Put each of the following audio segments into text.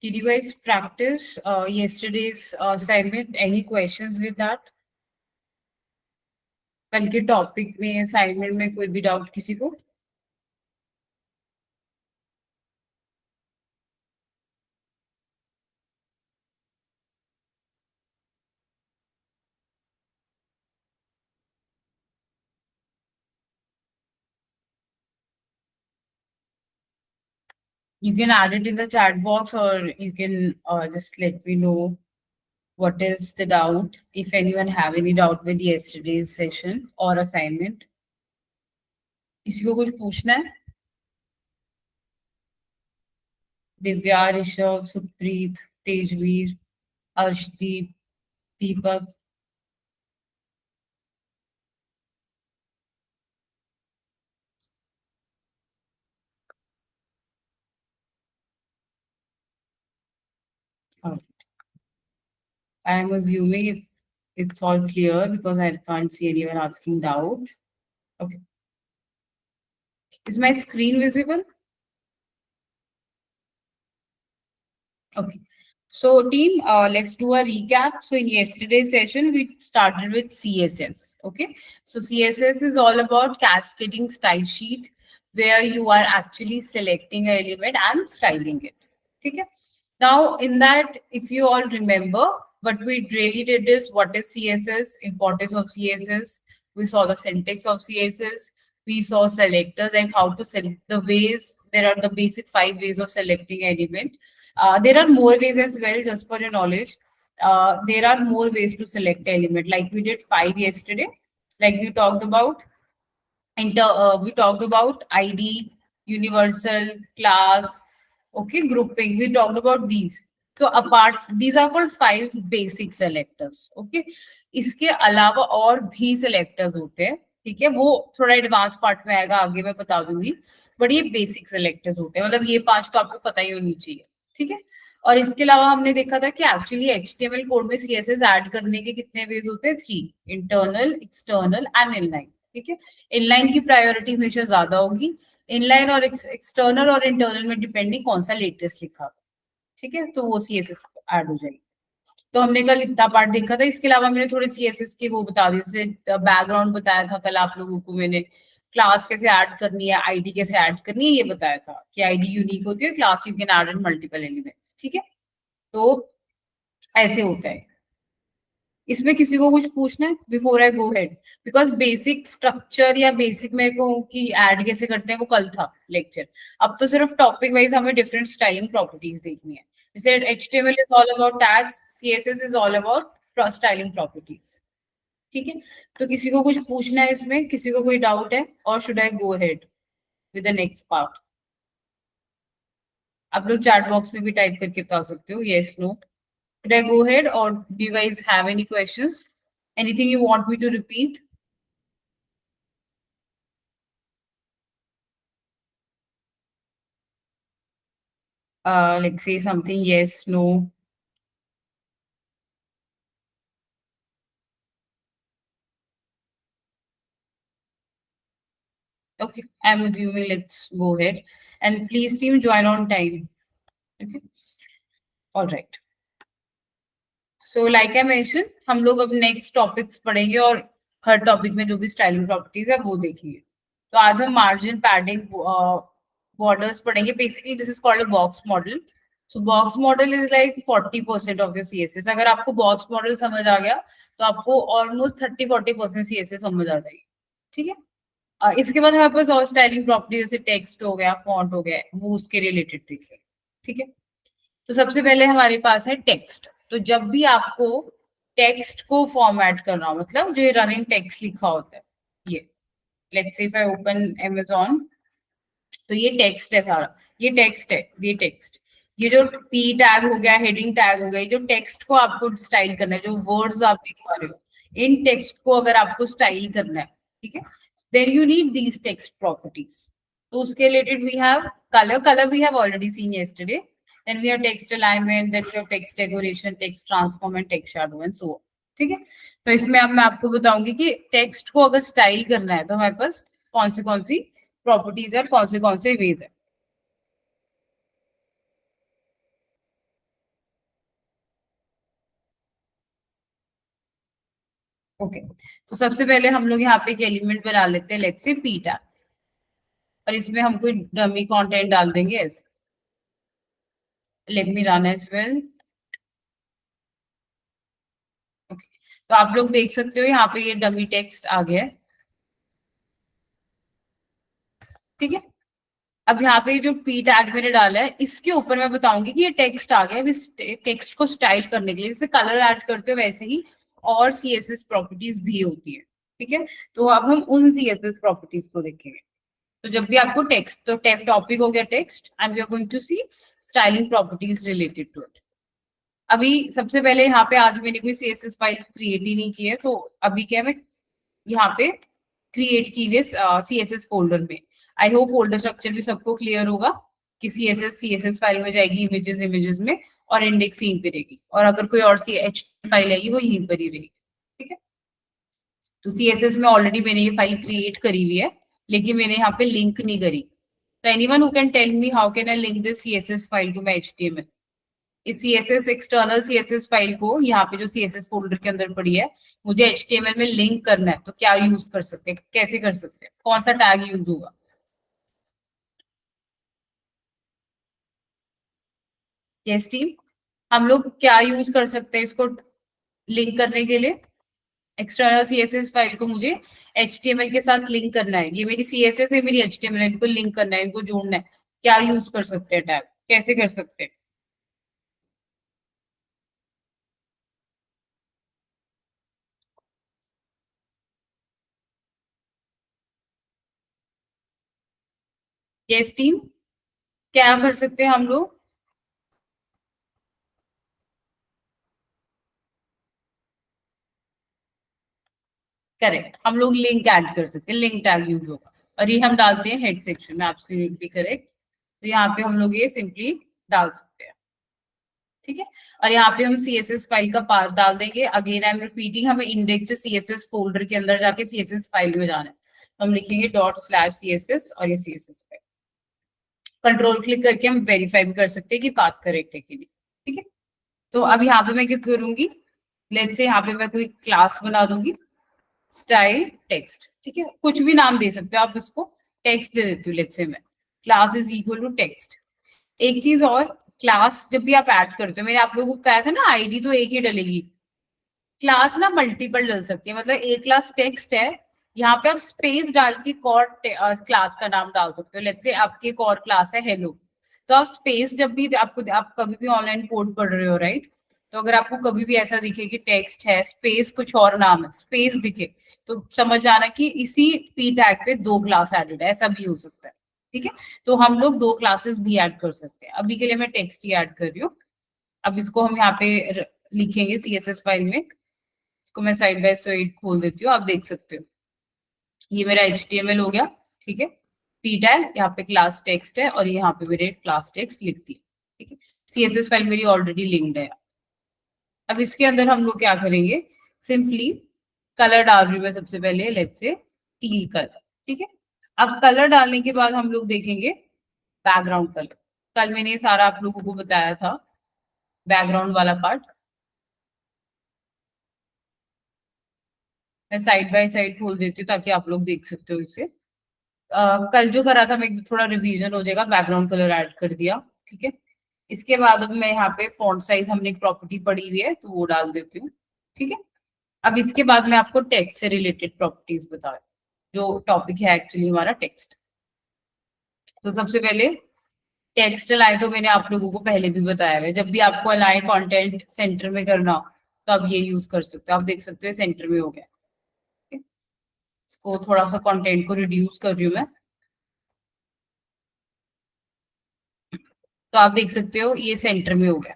Did you guys practice yesterday's assignment? Any questions with that? कल के topic में assignment में कोई भी डाउट किसी को? You can add it in the chat box, or you can just let me know what is the doubt, if anyone have any doubt with yesterday's session or assignment. किसी को कुछ पूछना है? दिव्या, ऋषभ, सुप्रीत, तेजवीर, अर्शदीप, दीपक. I am assuming if it's all clear because I can't see anyone asking doubt. Okay. Is my screen visible? Okay. So team, let's do a recap. So in yesterday's session, we started with CSS. Okay. So CSS is all about cascading style sheet where you are actually selecting an element and styling it. Okay. Now in that, if you all remember, what we really did is what is CSS, importance of CSS. We saw the syntax of CSS. We saw selectors and how to select the ways. There are the basic 5 ways of selecting element. There are more ways as well, just for your knowledge. There are more ways to select element. Like we did 5 yesterday. Like we talked about. We talked about ID, universal, class, okay, grouping. We talked about these. So apart, these are called 5 basic selectors. Okay. इसके अलावा और भी selectors होते हैं. ठीक है, वो थोड़ा एडवांस पार्ट में आएगा, आगे मैं बता दूंगी. बट ये बेसिक सेलेक्टर्स होते हैं, मतलब ये 5 तो आपको पता ही होनी चाहिए. ठीक है. और इसके अलावा हमने देखा था कि एक्चुअली HTML कोड में CSS ऐड करने के कितने वेज होते हैं? 3. Internal, external and inline. ठीक है. इनलाइन की प्रायोरिटी हमेशा ज्यादा होगी. इनलाइन और एक्सटर्नल और इंटरनल में डिपेंडिंग कौन सा लेटेस्ट लिखा. ठीक है, तो वो CSS ऐड हो जाएगी. तो हमने कल इतना पार्ट देखा था. इसके अलावा मैंने थोड़े CSS के वो बता दिए, जैसे बैकग्राउंड बताया था कल आप लोगों को मैंने. क्लास कैसे ऐड करनी है, आईडी कैसे ऐड करनी है, ये बताया था कि आईडी यूनिक होती है, class you can add in multiple elements. ठीक है, तो ऐसे होता है. इसमें किसी को कुछ पूछना है before I go head? Because basic structure या बेसिक मेरे को कि ऐड कैसे करते हैं वो कल था लेक्चर. अब तो सिर्फ टॉपिक वाइज हमें डिफरेंट स्टाइलिंग प्रॉपर्टीज देखनी है. जैसे HTML is all about tags, CSS is all about styling properties. ठीक है, तो किसी को कुछ पूछना है इसमें? किसी को कोई डाउट है? और should I go head with the next part? आप लोग चैट बॉक्स में भी टाइप करके बता सकते हो, yes no. Should I go ahead, or do you guys have any questions? Anything you want me to repeat? Like say something yes, no. Okay, I'm assuming let's go ahead. And please team join on time. Okay. All right. So like I mentioned, हम लोग अब next topics पढ़ेंगे और हर topic में जो भी styling properties है वो देखेंगे. तो आज हम मार्जिन, पैडिंग, बॉर्डर्स पढ़ेंगे. Basically this is called a box model. So box model is like 40% of your CSS. अगर आपको बॉक्स मॉडल समझ आ गया तो आपको ऑलमोस्ट 30-40% CSS समझ आ जाएगी. ठीक है. इसके बाद हमारे पास और स्टाइलिंग प्रॉपर्टी जैसे टेक्स्ट हो गया, फॉन्ट हो गया, वो उसके रिलेटेड देखें. ठीक है. तो सबसे पहले हमारे पास है टेक्स्ट. तो जब भी आपको टेक्स्ट को फॉर्मेट करना हो, मतलब जो रनिंग टेक्स्ट लिखा होता है, ये let's say if I open Amazon, तो ये टेक्स्ट है सारा. ये टेक्स्ट है, ये टेक्स्ट. ये जो P टैग हो गया, हेडिंग टैग हो गया, जो टेक्स्ट को आपको स्टाइल करना है, जो वर्ड्स आप लिख पा रहे हो, इन टेक्स्ट को अगर आपको स्टाइल करना है, ठीक है, then you need these text properties. तो उसके related we have colour we have already seen yesterday. Then we have text alignment, then we have text decoration, text transform and text shadow and so on. ठीक है. तो इसमें अब मैं आपको बताऊंगी कि टेक्स्ट को अगर स्टाइल करना है तो हमारे पास कौन सी प्रॉपर्टीज है, कौन से वेज है. ओके, तो सबसे पहले हम लोग यहाँ पे एक एलिमेंट बना लेते हैं, लेट्स से पी टैग, और इसमें हम कोई डमी कंटेंट डाल देंगे ऐसे। Let me run as well. Okay, तो आप लोग देख सकते हो यहाँ पे ये डमी टेक्स्ट आ गया है, ठीक है। अब यहाँ पे जो पी टैग मैंने डाला है इसके ऊपर मैं बताऊंगी कि ये टेक्स्ट आ गया। अब इस टेक्स्ट को स्टाइल करने के लिए जैसे कलर ऐड करते हो वैसे ही और सीएसएस प्रॉपर्टीज भी होती है, ठीक है। तो अब हम उन सीएसएस प्रॉपर्टीज को देखेंगे। तो जब भी आपको टेक्स्ट, तो टॉपिक हो गया text and we are going to see styling properties related to it. अभी सबसे पहले यहाँ पे आज मैंने कोई सीएसएस फाइल क्रिएट ही नहीं की है, तो अभी क्या मैं यहाँ पे क्रिएट की हुई सीएसएस फोल्डर में। आई होप फोल्डर स्ट्रक्चर भी सबको क्लियर होगा कि सीएसएस फाइल में जाएगी इमेजेस इमेजेस में, और इंडेक्स यहीं पे रहेगी, और अगर कोई और सी एच फाइल आएगी वो यहीं पर ही रहेगी, ठीक है। तो सीएसएस में ऑलरेडी मैंने ये फाइल क्रिएट करी हुई है, लेकिन मैंने यहाँ पे लिंक नहीं करी। तो anyone who can tell me how can I link this CSS file to my HTML? इस सीएसएस एक्सटर्नल सीएसएस फाइल को यहाँ पे जो सीएसएस फोल्डर के अंदर पड़ी है मुझे एचटीएमएल में लिंक करना है, तो क्या यूज कर सकते हैं, कैसे कर सकते हैं, कौन सा टैग यूज होगा? यस टीम, हम लोग क्या यूज कर सकते हैं इसको लिंक करने के लिए? एक्सटर्नल सीएसएस फाइल को मुझे एचटीएमएल के साथ लिंक करना है, ये मेरी सीएसएस है, मेरी एचटीएमएल, इनको लिंक करना है, इनको जोड़ना है। क्या यूज कर सकते हैं टैग, कैसे कर सकते हैं? यस टीम, क्या कर सकते हैं हम लोग? करेक्ट, हम लोग लिंक ऐड कर सकते हैं, लिंक टैग यूज होगा, और ये हम डालते हैं हेड सेक्शन में, एब्सोल्युटली करेक्ट। तो यहाँ पे हम लोग ये सिंपली डाल सकते हैं, ठीक है। और यहाँ पे हम सीएसएस फाइल का पाथ डाल देंगे। अगेन आई एम रिपीटिंग, हमें इंडेक्स से सीएसएस फोल्डर के अंदर जाके सीएसएस फाइल में जाना है, तो हम लिखेंगे ./css और ये सीएसएस फाइल। कंट्रोल क्लिक करके हम वेरीफाई भी कर सकते हैं कि पाथ करेक्ट है कि नहीं, ठीक है। तो अब यहाँ पे मैं क्या करूंगी, लेट्स से यहाँ पे मैं कोई क्लास बना दूंगी, स्टाइल टेक्स्ट, ठीक है, कुछ भी नाम दे सकते हो आप इसको। टेक्स्ट दे देती हूँ, लेट्स से मैं class is equal to text. एक चीज और, क्लास जब भी आप ऐड करते हो, मैंने आप लोगों को बताया था ना आईडी तो एक ही डलेगी, क्लास ना मल्टीपल डल सकती है। मतलब एक क्लास टेक्स्ट है, यहाँ पे आप स्पेस डाल के कॉर क्लास का नाम डाल सकते हो। लेट्स से आपकी कॉर क्लास है हेलो, तो आप स्पेस जब भी आपको, आप कभी भी ऑनलाइन कोड पढ़ रहे हो राइट, तो अगर आपको कभी भी ऐसा दिखे कि टेक्स्ट है स्पेस कुछ और नाम है स्पेस दिखे, तो समझ जाना कि इसी पी टैग पे दो क्लास एडेड है, ऐसा भी हो सकता है, ठीक है। तो हम लोग दो क्लासेस भी ऐड कर सकते हैं। अभी के लिए मैं टेक्स्ट ही ऐड कर रही हूँ। अब इसको हम यहाँ पे लिखेंगे सीएसएस फाइल में। इसको मैं साइड बाय साइड खोल देती हूँ, आप देख सकते हो ये मेरा HTML हो गया, ठीक है। पी टैग यहाँ पे क्लास टेक्स्ट है और यहाँ पे मेरे क्लास टेक्स्ट लिख दी, ठीक है। सीएसएस फाइल मेरी ऑलरेडी लिंक्ड है। अब इसके अंदर हम लोग क्या करेंगे, सिंपली कलर डाल रही हूँ मैं सबसे पहले, लेट्स से टील कलर, ठीक है। अब कलर डालने के बाद हम लोग देखेंगे बैकग्राउंड कलर। कल मैंने ये सारा आप लोगों को बताया था, बैकग्राउंड वाला पार्ट। मैं साइड बाय साइड खोल देती हूँ ताकि आप लोग देख सकते हो इसे। कल जो करा था मैं थोड़ा रिवीजन हो जाएगा, बैकग्राउंड कलर ऐड कर दिया, ठीक है। इसके बाद अब मैं यहाँ पे फॉन्ट साइज, हमने एक प्रॉपर्टी पड़ी हुई है तो वो डाल देती हूँ, ठीक है। अब इसके बाद मैं आपको टेक्स्ट से रिलेटेड प्रॉपर्टीज बता रही हूँ, जो टॉपिक है एक्चुअली हमारा टेक्स्ट। तो सबसे पहले टेक्स्ट अलाइन तो मैंने आप लोगों को पहले भी बताया है, जब भी आपको अलाइन कंटेंट सेंटर में करना हो तो आप ये यूज कर सकते हो। आप देख सकते हो सेंटर में हो गया, ठीक है? इसको थोड़ा सा कंटेंट को रिड्यूस कर रही हूँ मैं, तो आप देख सकते हो ये सेंटर में हो गया,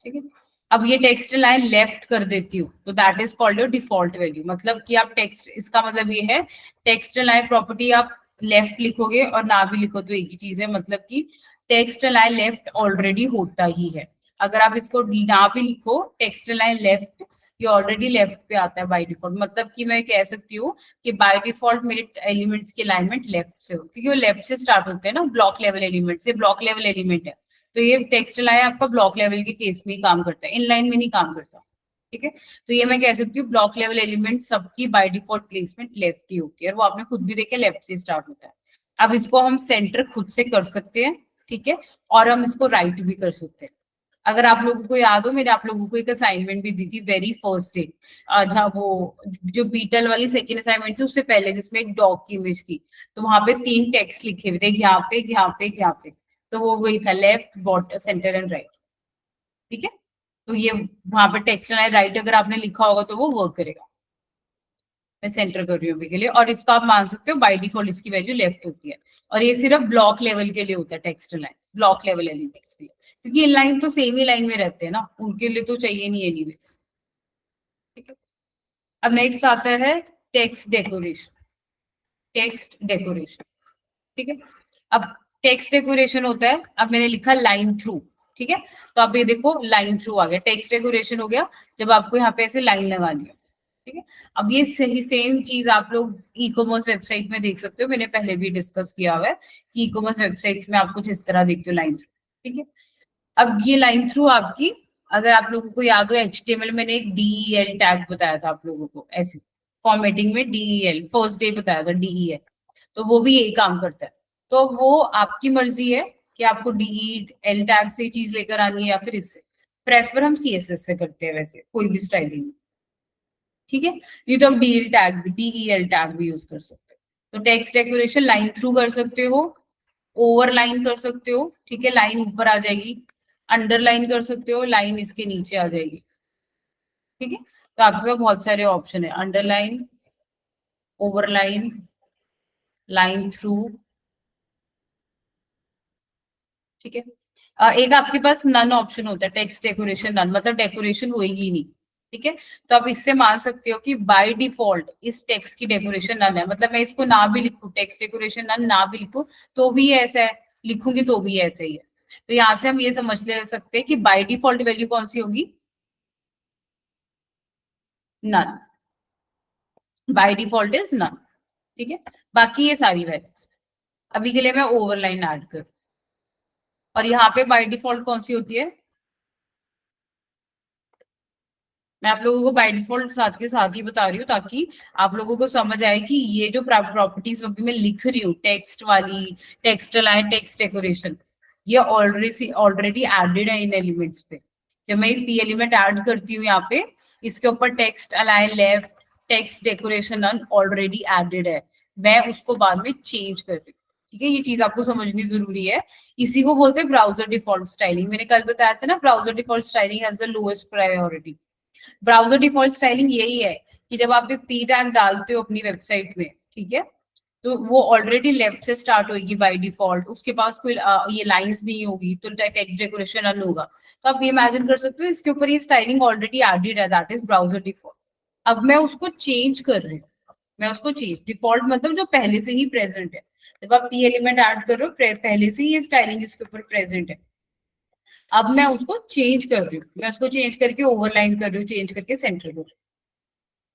ठीक है। अब ये टेक्स्ट लाइन लेफ्ट कर देती हूँ तो that is called your default value. मतलब कि आप टेक्स्ट, इसका मतलब ये है टेक्स्ट लाइन प्रॉपर्टी आप लेफ्ट लिखोगे और ना भी लिखो तो एक ही चीज है, मतलब कि टेक्स्ट लाइन लेफ्ट ऑलरेडी होता ही है। अगर आप इसको ना भी लिखो टेक्स्ट लाइन लेफ्ट, ये ऑलरेडी लेफ्ट पे आता है बाय डिफॉल्ट। मतलब कि मैं कह सकती हूँ कि बाय डिफॉल्ट मेरे एलिमेंट्स की अलाइनमेंट लेफ्ट से हो, क्योंकि वो लेफ्ट से स्टार्ट होते हैं ना, ब्लॉक लेवल एलिमेंट से। ब्लॉक लेवल एलिमेंट है तो ये टेक्स्ट लाइन आपका ब्लॉक लेवल के केस में ही काम करता है, इनलाइन में नहीं काम करता, ठीक है। तो ये मैं कह सकती हूँ ब्लॉक लेवल एलिमेंट सबकी बाय डिफॉल्ट प्लेसमेंट लेफ्ट ही होती है, और वो आपने खुद भी देखा लेफ्ट से स्टार्ट होता है। अब इसको हम सेंटर खुद से कर सकते हैं, ठीक है, और हम इसको राइट भी कर सकते हैं। अगर आप लोगों को याद हो, मैंने आप लोगों को एक असाइनमेंट भी दी थी वेरी फर्स्ट डे, जहाँ वो जो बीटल वाली सेकेंड असाइनमेंट थी उससे पहले, जिसमें एक डॉग की इमेज थी, तो वहां पे 3 टेक्स्ट लिखे हुए थे, यहाँ पे यहाँ पे यहाँ पे, तो वो वही था, left bottom centre and right. ठीक है, तो ये वहां पे टेक्स्ट एंड राइट अगर आपने लिखा होगा तो वो वर्क करेगा। मैं सेंटर कर रही हूँ अभी के लिए, और इसका आप मान सकते हो बाय डिफॉल्ट इसकी वैल्यू लेफ्ट होती है, और ये सिर्फ ब्लॉक लेवल के लिए होता है, text line block level elements के लिए, क्योंकि इन लाइन तो सेम ही लाइन में रहते हैं ना, उनके लिए तो चाहिए नहीं एनीवेज। ठीक है, अब नेक्स्ट आता है टेक्स्ट डेकोरेशन। टेक्स्ट डेकोरेशन, ठीक है। अब टेक्स्ट डेकोरेशन होता है, अब मैंने लिखा लाइन थ्रू, ठीक है, तो अब ये देखो लाइन थ्रू आ गया, टेक्स्ट डेकोरेशन हो गया जब आपको यहाँ पे ऐसे लाइन लगानी है। ठीक है, अब ये सही सेम चीज आप लोग ई कॉमर्स वेबसाइट में देख सकते हो, मैंने पहले भी डिस्कस किया हुआ है कि ई कॉमर्स वेबसाइट्स में आप कुछ इस तरह देखते हो लाइन थ्रू। ठीक है, अब ये लाइन थ्रू आपकी, अगर आप लोगों को याद हो HTML मैंने एक DEL टैग बताया था आप लोगों को, ऐसे फॉर्मेटिंग में DEL फर्स्ट डे बताया था DEL, तो वो भी यही काम करता है। तो वो आपकी मर्जी है कि आपको DEL टैग से चीज लेकर आनी है या फिर इससे, प्रेफर हम CSS से करते हैं वैसे कोई भी स्टाइलिंग। ठीक है, ये तो हम DEL टैग भी यूज कर सकते हो। तो टेक्स्ट डेकोरेशन लाइन थ्रू कर सकते हो, ओवरलाइन कर सकते हो, ठीक है, लाइन ऊपर आ जाएगी, अंडरलाइन कर सकते हो, लाइन इसके नीचे आ जाएगी। ठीक है, तो आपके पास बहुत सारे ऑप्शन है, अंडरलाइन, ओवरलाइन, लाइन थ्रू। ठीक है, एक आपके पास नन ऑप्शन होता है, टेक्स्ट डेकोरेशन नन, मतलब डेकोरेशन होएगी ही नहीं। ठीक है, तो आप इससे मान सकते हो कि बाय डिफॉल्ट इस टेक्स्ट की डेकोरेशन नन है, मतलब मैं इसको ना भी लिखूं, टेक्स्ट डेकोरेशन नन ना भी लिखूं तो भी ये ऐसा है, लिखूंगी तो भी ऐसा ही है। तो यहाँ से हम ये समझ ले सकते हैं कि बाय डिफॉल्ट वैल्यू कौन सी होगी, none, by default is none. ठीक है, बाकी ये सारी वैल्यूज, अभी के लिए मैं ओवरलाइन ऐड कर, और यहाँ पे बाय डिफॉल्ट कौन सी होती है, मैं आप लोगों को बाय डिफॉल्ट साथ के साथ ही बता रही हूँ ताकि आप लोगों को समझ आए कि ये जो प्रॉपर्टीज अभी मैं लिख रही हूँ टेक्स्ट वाली, टेक्स्ट अलाइन, टेक्स्ट डेकोरेशन, ये ऑलरेडी एडेड है इन एलिमेंट्स पे। जब मैं एक पी एलिमेंट ऐड करती हूँ यहाँ पे, इसके ऊपर text align left, text decoration already added है, मैं उसको बाद में चेंज कर रही हूँ। ठीक है, ये चीज आपको समझनी जरूरी है। इसी को बोलते हैं ब्राउजर डिफॉल्ट स्टाइलिंग, मैंने कल बताया था ना, browser default styling has the lowest priority. Browser default styling यही है कि जब आप पी टैग डालते हो अपनी वेबसाइट में, ठीक है, तो वो ऑलरेडी लेफ्ट से स्टार्ट होगी बाय डिफॉल्ट, उसके पास कोई ये लाइंस नहीं होगी, तो टेक्स्ट डेकोरेशन रन होगा। तो आप ये इमेजिन कर सकते हो इसके ऊपर ये स्टाइलिंग ऑलरेडी एडेड है, दैट इज ब्राउजर डिफॉल्ट। अब मैं उसको चेंज कर रही हूँ, मैं उसको चेंज, डिफॉल्ट मतलब जो पहले से ही प्रेजेंट है, जब आप पी एलिमेंट ऐड कर रहे हो पहले से ही ये स्टाइलिंग इसके ऊपर प्रेजेंट है, अब मैं उसको चेंज कर रही हूँ, मैं उसको चेंज करके ओवरलाइन कर रही हूँ, चेंज करके सेंटर कर रही हूँ।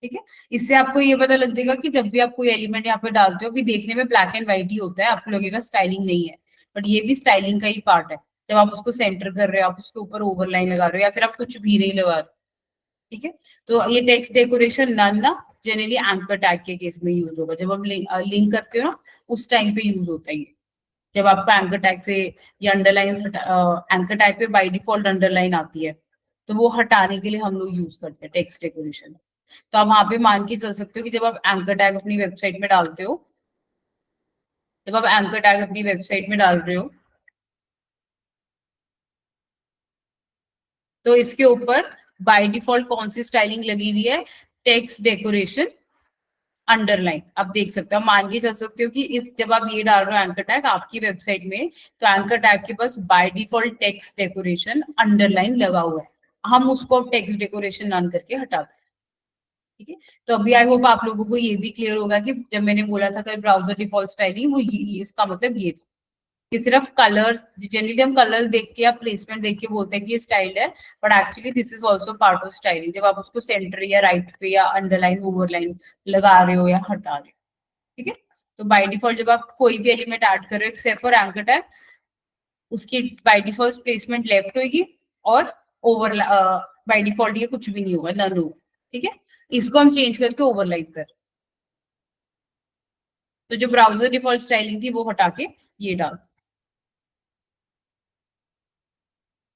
ठीक है, इससे आपको ये पता लग जाएगा कि जब भी आप कोई एलिमेंट यहाँ पे डालते हो, अभी देखने में ब्लैक एंड व्हाइट ही होता है, आपको लगेगा स्टाइलिंग नहीं है, बट ये भी स्टाइलिंग का ही पार्ट है। जब आप उसको सेंटर कर रहे हो, आप उसके ऊपर ओवरलाइन लगा रहे हो, या फिर आप कुछ भी नहीं लगा रहे हो। ठीक है, तो ये टेक्स्ट डेकोरेशन नन ना जनरली एंकर टैग के केस में यूज होगा, जब हम लिंक करते हो ना उस टाइम पे यूज होता है ये, जब आपका एंकर टैग से ये अंडरलाइन, एंकर टैग पे बाय डिफॉल्ट अंडरलाइन आती है, तो वो हटाने के लिए हम लोग यूज करते हैं टेक्स्ट डेकोरेशन। तो आप वहां पे मान के चल सकते हो कि जब आप एंकर टैग अपनी वेबसाइट में डालते हो, जब आप एंकर टैग अपनी वेबसाइट में डाल रहे हो, तो इसके ऊपर बाय डिफॉल्ट कौन सी स्टाइलिंग लगी हुई है, टेक्स्ट डेकोरेशन अंडरलाइन। आप देख सकते हो, मान के चल सकते हो कि इस जब आप ये डाल रहे हो एंकर टैग आपकी वेबसाइट में, तो एंकर टैग के पास by default text decoration underline लगा हुआ है, हम उसको टेक्स्ट डेकोरेशन नन करके हटा दें। ठीक है, तो अभी आई होप आप लोगों को ये भी क्लियर होगा कि जब मैंने बोला था कल ब्राउजर डिफॉल्ट स्टाइलिंग, वो इसका मतलब ये था कि सिर्फ कलर्स, जनरली हम कलर्स देख के या प्लेसमेंट देख के बोलते हैं कि ये स्टाइल्ड है, but actually this is also part of styling, जब आप उसको सेंटर या राइट पे या अंडरलाइन ओवरलाइन लगा रहे हो या हटा रहे हो। ठीक है, तो बाय डिफॉल्ट जब आप कोई भी एलिमेंट ऐड कर रहे हो एक्सेप्ट फॉर एंकर टैग, उसकी बाय डिफॉल्ट प्लेसमेंट लेफ्ट होगी, और ओवर बाय डिफॉल्ट ये कुछ भी नहीं होगा, नन होगा, ठीक है। इसको हम चेंज करके ओवरलाइड कर, तो जो ब्राउजर डिफॉल्ट स्टाइलिंग थी वो हटा के ये डाल,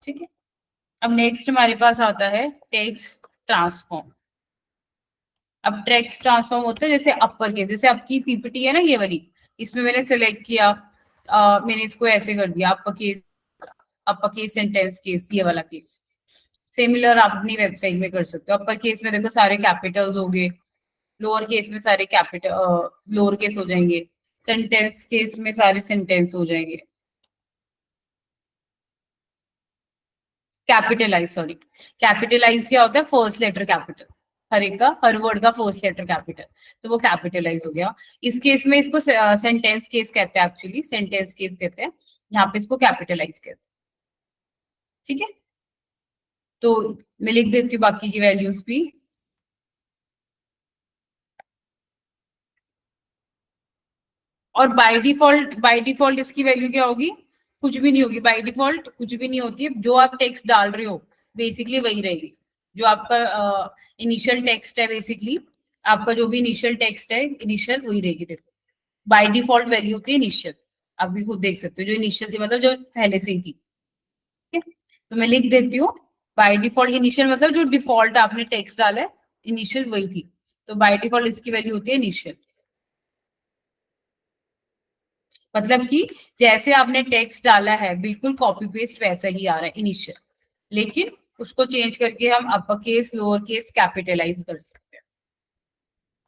ठीक है। अब नेक्स्ट हमारे पास आता है टेक्स्ट ट्रांसफॉर्म। अब टेक्स्ट ट्रांसफॉर्म होता है जैसे अपर केस, जैसे आपकी पीपीटी है ना ये वाली, इसमें मैंने सेलेक्ट किया, मैंने इसको ऐसे कर दिया upper case, upper case sentence case, ये वाला केस। सिमिलर आप अपनी वेबसाइट में कर सकते हो। अपर केस में देखो सारे कैपिटल्स हो गए, लोअर केस में सारे कैपिटल लोअर केस हो जाएंगे, सेंटेंस केस में सारे सेंटेंस हो जाएंगे। कैपिटलाइज, सॉरी, कैपिटलाइज क्या होता है, फर्स्ट लेटर कैपिटल, हर एक का, हर वर्ड का फर्स्ट लेटर कैपिटल, तो वो कैपिटलाइज हो गया। इस केस में इसको सेंटेंस केस कहते हैं, एक्चुअली सेंटेंस केस कहते हैं, यहाँ पे इसको कैपिटलाइज कहते हैं, ठीक है। तो मैं लिख देती हूँ बाकी की वैल्यूज भी। और बाय डिफॉल्ट इसकी वैल्यू क्या होगी, कुछ भी नहीं होगी, बाय डिफॉल्ट कुछ भी नहीं होती है, जो आप टेक्स्ट डाल रहे हो बेसिकली वही रहेगी, जो आपका इनिशियल टेक्स्ट है, बेसिकली आपका जो भी इनिशियल टेक्स्ट है इनिशियल वही रहेगी। देखो बाय डिफॉल्ट वैल्यू होती है इनिशियल, आप भी खुद देख सकते हो, जो इनिशियल थी मतलब जो पहले से ही थी, ठीक है। तो मैं लिख देती हूँ, बाय डिफॉल्ट इनिशियल मतलब जो डिफॉल्ट आपने टेक्स्ट डाला है इनिशियल वही थी, तो बाय डिफॉल्ट इसकी वैल्यू होती है इनिशियल। मतलब कि जैसे आपने टेक्स्ट डाला है बिल्कुल कॉपी पेस्ट वैसा ही आ रहा है इनिशियल, लेकिन उसको चेंज करके हम upper case lower case capitalise कर सकते हैं।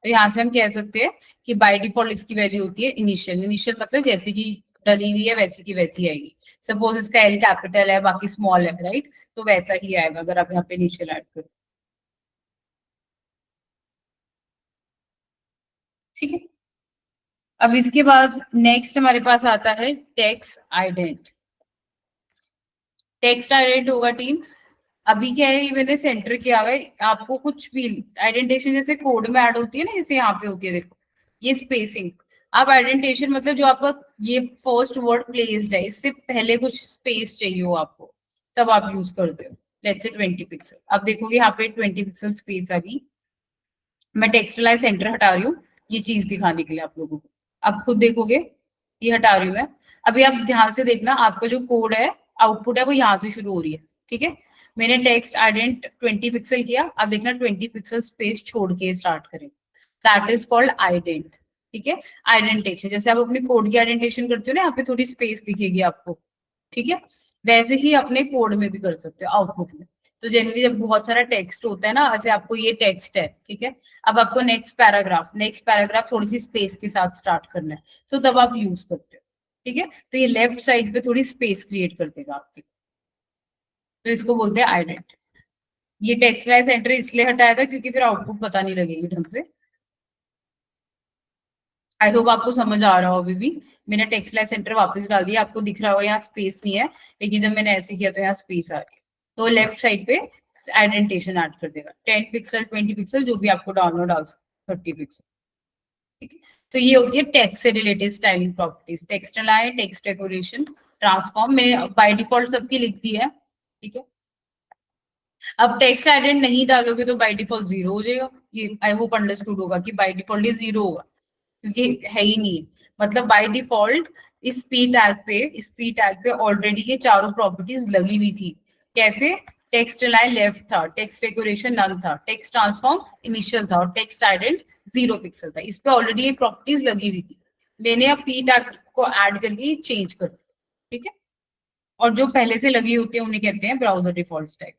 तो यहाँ से हम कह सकते हैं कि बाय डिफॉल्ट इसकी वैल्यू होती है इनिशियल। इनिशियल मतलब जैसे कि डली हुई है वैसी की वैसी आएगी। सपोज इसका एल कैपिटल है बाकी स्मॉल है, राइट, तो वैसा ही आएगा अगर आप यहाँ पे इनिशियल ऐड करो, ठीक है। अब इसके बाद नेक्स्ट हमारे पास आता है टेक्स्ट आइडेंट। टेक्स्ट आइडेंट होगा टीम, अभी क्या है, ये मैंने सेंटर किया हुआ है, आपको कुछ भी आइडेंटिफिकेशन जैसे कोड में ऐड होती है ना, जैसे यहाँ पे होती है, देखो ये स्पेसिंग, आप आइडेंटिफिकेशन मतलब जो आपका ये फर्स्ट वर्ड प्लेस्ड है इससे पहले कुछ स्पेस चाहिए हो आपको, तब आप यूज करते हो। लेट्स से 20 पिक्सल, अब देखोगे यहाँ पे 20 पिक्सल स्पेस आ गई। मैं टेक्सटाइल सेंटर हटा रही हूँ ये चीज दिखाने के लिए आप लोगों को, आप खुद देखोगे, ये हटा रही हूँ मैं। अभी आप ध्यान से देखना, आपका जो कोड है, आउटपुट है, वो यहाँ से शुरू हो रही है, ठीक है। मैंने टेक्स्ट आइडेंट 20 पिक्सल किया, अब देखना 20 पिक्सल स्पेस छोड़ के स्टार्ट करें, दैट इज कॉल्ड आइडेंट, ठीक है। आइडेंटेशन जैसे आप अपने कोड की आइडेंटेशन करते हो ना, यहाँ पे थोड़ी स्पेस दिखेगी आपको, ठीक है, वैसे ही अपने कोड में भी कर सकते हो आउटपुट में। तो जनरली जब बहुत सारा टेक्स्ट होता है ना, ऐसे आपको ये टेक्स्ट है, ठीक है, अब आपको नेक्स्ट पैराग्राफ थोड़ी सी स्पेस के साथ स्टार्ट करना है, तो तब आप यूज करते हो, ठीक है। तो ये लेफ्ट साइड पे थोड़ी स्पेस क्रिएट कर देगा आपके, तो इसको बोलते हैं आइडेंट। ये टेक्स्ट वाइज एंटर इसलिए हटाया था क्योंकि फिर आउटपुट पता नहीं लगेगी ढंग से। आई होप आपको समझ आ रहा हो अभी भी। मैंने टेक्स्ट लाइन सेंटर वापस डाल दिया, आपको दिख रहा होगा यहाँ स्पेस नहीं है, लेकिन जब मैंने ऐसे किया तो यहाँ स्पेस आ गई, तो लेफ्ट साइड पे आइडेंटेशन ऐड कर देगा, 10 पिक्सल 20 पिक्सल जो भी आपको डाउनलोड आ 30 पिक्सल, ठीक है। तो ये होती है टेक्स्ट से related styling properties, text align, text decoration, transform में बाय डिफॉल्ट सबकी लिख दी है, ठीक है। अब टेक्स्ट आइडेंट नहीं डालोगे तो बाय डिफॉल्ट जीरो हो जाएगा, ये आई होप अंडरस्टूड होगा कि बाय डिफॉल्ट ये जीरो होगा, क्योंकि है ही नहीं, मतलब बाय डिफॉल्ट इस पी टैग पे ऑलरेडी ये चारों प्रॉपर्टीज लगी हुई थी। कैसे, टेक्स्ट लाइन लेफ्ट था, टेक्स्ट डेकोरेशन नन था, टेक्स्ट ट्रांसफॉर्म इनिशियल था और टेक्स्ट आइडेंट 0 पिक्सल था, इस पे ऑलरेडी ये प्रॉपर्टीज लगी हुई थी। मैंने अब पी टैग को ऐड करके चेंज कर दिया, ठीक है। और जो पहले से लगी होती है उन्हें कहते हैं ब्राउजर डिफॉल्ट टैग।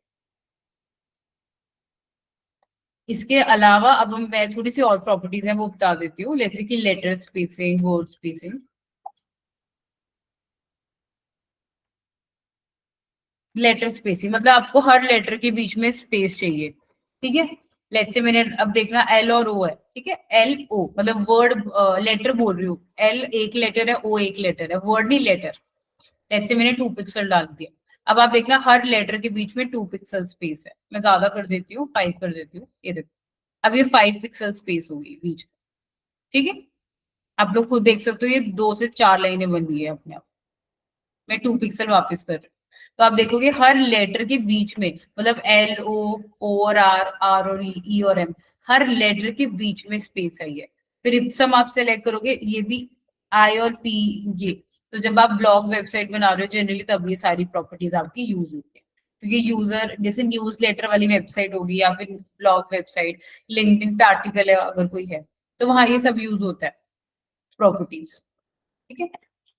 इसके अलावा अब मैं थोड़ी सी और प्रॉपर्टीज हैं वो बता देती हूँ, जैसे कि letter spacing, word spacing. Letter spacing मतलब आपको हर लेटर के बीच में स्पेस चाहिए, ठीक है। लेट्स से मैंने अब देखना एल और ओ है, ठीक है, एल ओ मतलब वर्ड, लेटर बोल रही हूँ, एल एक लेटर है, ओ एक लेटर है, वर्ड नहीं लेटर। लेट्स से मैंने 2 पिक्सल डाल दिया, अब आप देखना हर लेटर के बीच में 2 पिक्सल स्पेस है, मैं ज्यादा कर देती हूँ, 5 कर देती हूँ, ये देखो अब ये 5 पिक्सल स्पेस होगी बीच में, ठीक है। आप लोग खुद देख सकते हो ये 2 से 4 लाइनें बन गई है अपने आप। मैं 2 पिक्सल वापस कर रही हूँ, तो आप देखोगे हर लेटर के बीच में, मतलब एल ओ, ओ और आर, आर और ई और एम, हर लेटर के बीच में स्पेस आई है। फिर इप्सम आप सेलेक्ट करोगे, ये भी आई और पी, ये। तो जब आप ब्लॉग वेबसाइट बना रहे हो जनरली, तब ये सारी प्रॉपर्टीज आपकी यूज होती है। क्योंकि यूजर जैसे न्यूज लेटर वाली वेबसाइट होगी या फिर ब्लॉग वेबसाइट, लिंक्डइन पे आर्टिकल है अगर कोई है, तो वहां ये सब यूज होता है, प्रॉपर्टीज। ठीक है।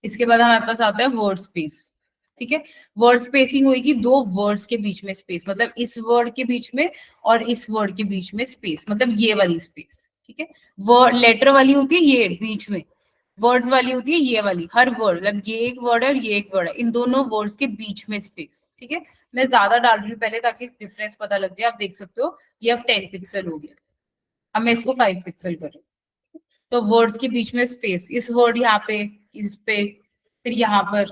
इसके बाद हमारे पास आता है वर्ड स्पेस। ठीक है। वर्ड स्पेसिंग होगी दो वर्ड्स के बीच में स्पेस, मतलब इस वर्ड के बीच में और इस वर्ड के बीच में स्पेस, मतलब ये वाली स्पेस। ठीक है। वर्ड लेटर वाली होती है ये बीच में, वर्ड्स वाली होती है ये वाली, हर वर्ड, मतलब ये एक वर्ड है और ये एक वर्ड है, इन दोनों वर्ड्स के बीच में स्पेस। ठीक है। मैं ज्यादा डाल रही हूँ पहले ताकि डिफरेंस पता लग जाए। आप देख सकते हो ये अब 10 पिक्सल हो गया। अब मैं इसको 5 पिक्सल करूँ, तो वर्ड्स के बीच में स्पेस, इस वर्ड यहाँ पे, इस पे, फिर यहाँ पर,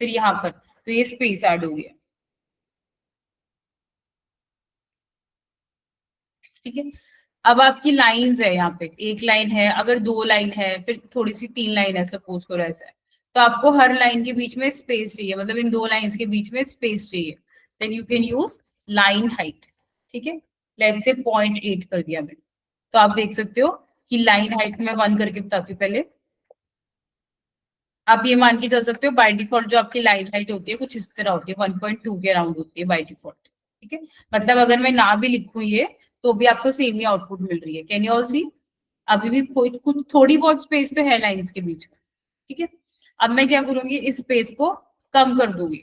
फिर यहाँ पर, तो ये स्पेस ऐड हो गया। ठीक है। अब आपकी लाइंस है, यहाँ पे एक लाइन है, अगर दो लाइन है, फिर थोड़ी सी तीन लाइन है, सपोज करो ऐसा है, तो आपको हर लाइन के बीच में स्पेस चाहिए, मतलब इन दो लाइंस के बीच में स्पेस चाहिए, then you can use line height. ठीक है। लेट्स से 0.8 कर दिया मैंने, तो आप देख सकते हो कि लाइन हाइट में 1 करके बताती हूँ पहले। आप ये मान के चल सकते हो बाय डिफॉल्ट जो आपकी लाइन हाइट होती है कुछ इस तरह होती है, 1.2 के अराउंड होती है बाय डिफॉल्ट। ठीक है। मतलब अगर मैं ना भी लिखूं ये, तो भी आपको सेम ही आउटपुट मिल रही है। कैन यू ऑल सी? अभी भी कोई कुछ थोड़ी बहुत स्पेस तो है लाइंस के बीच में। ठीक है। अब मैं क्या करूंगी, इस स्पेस को कम कर दूंगी,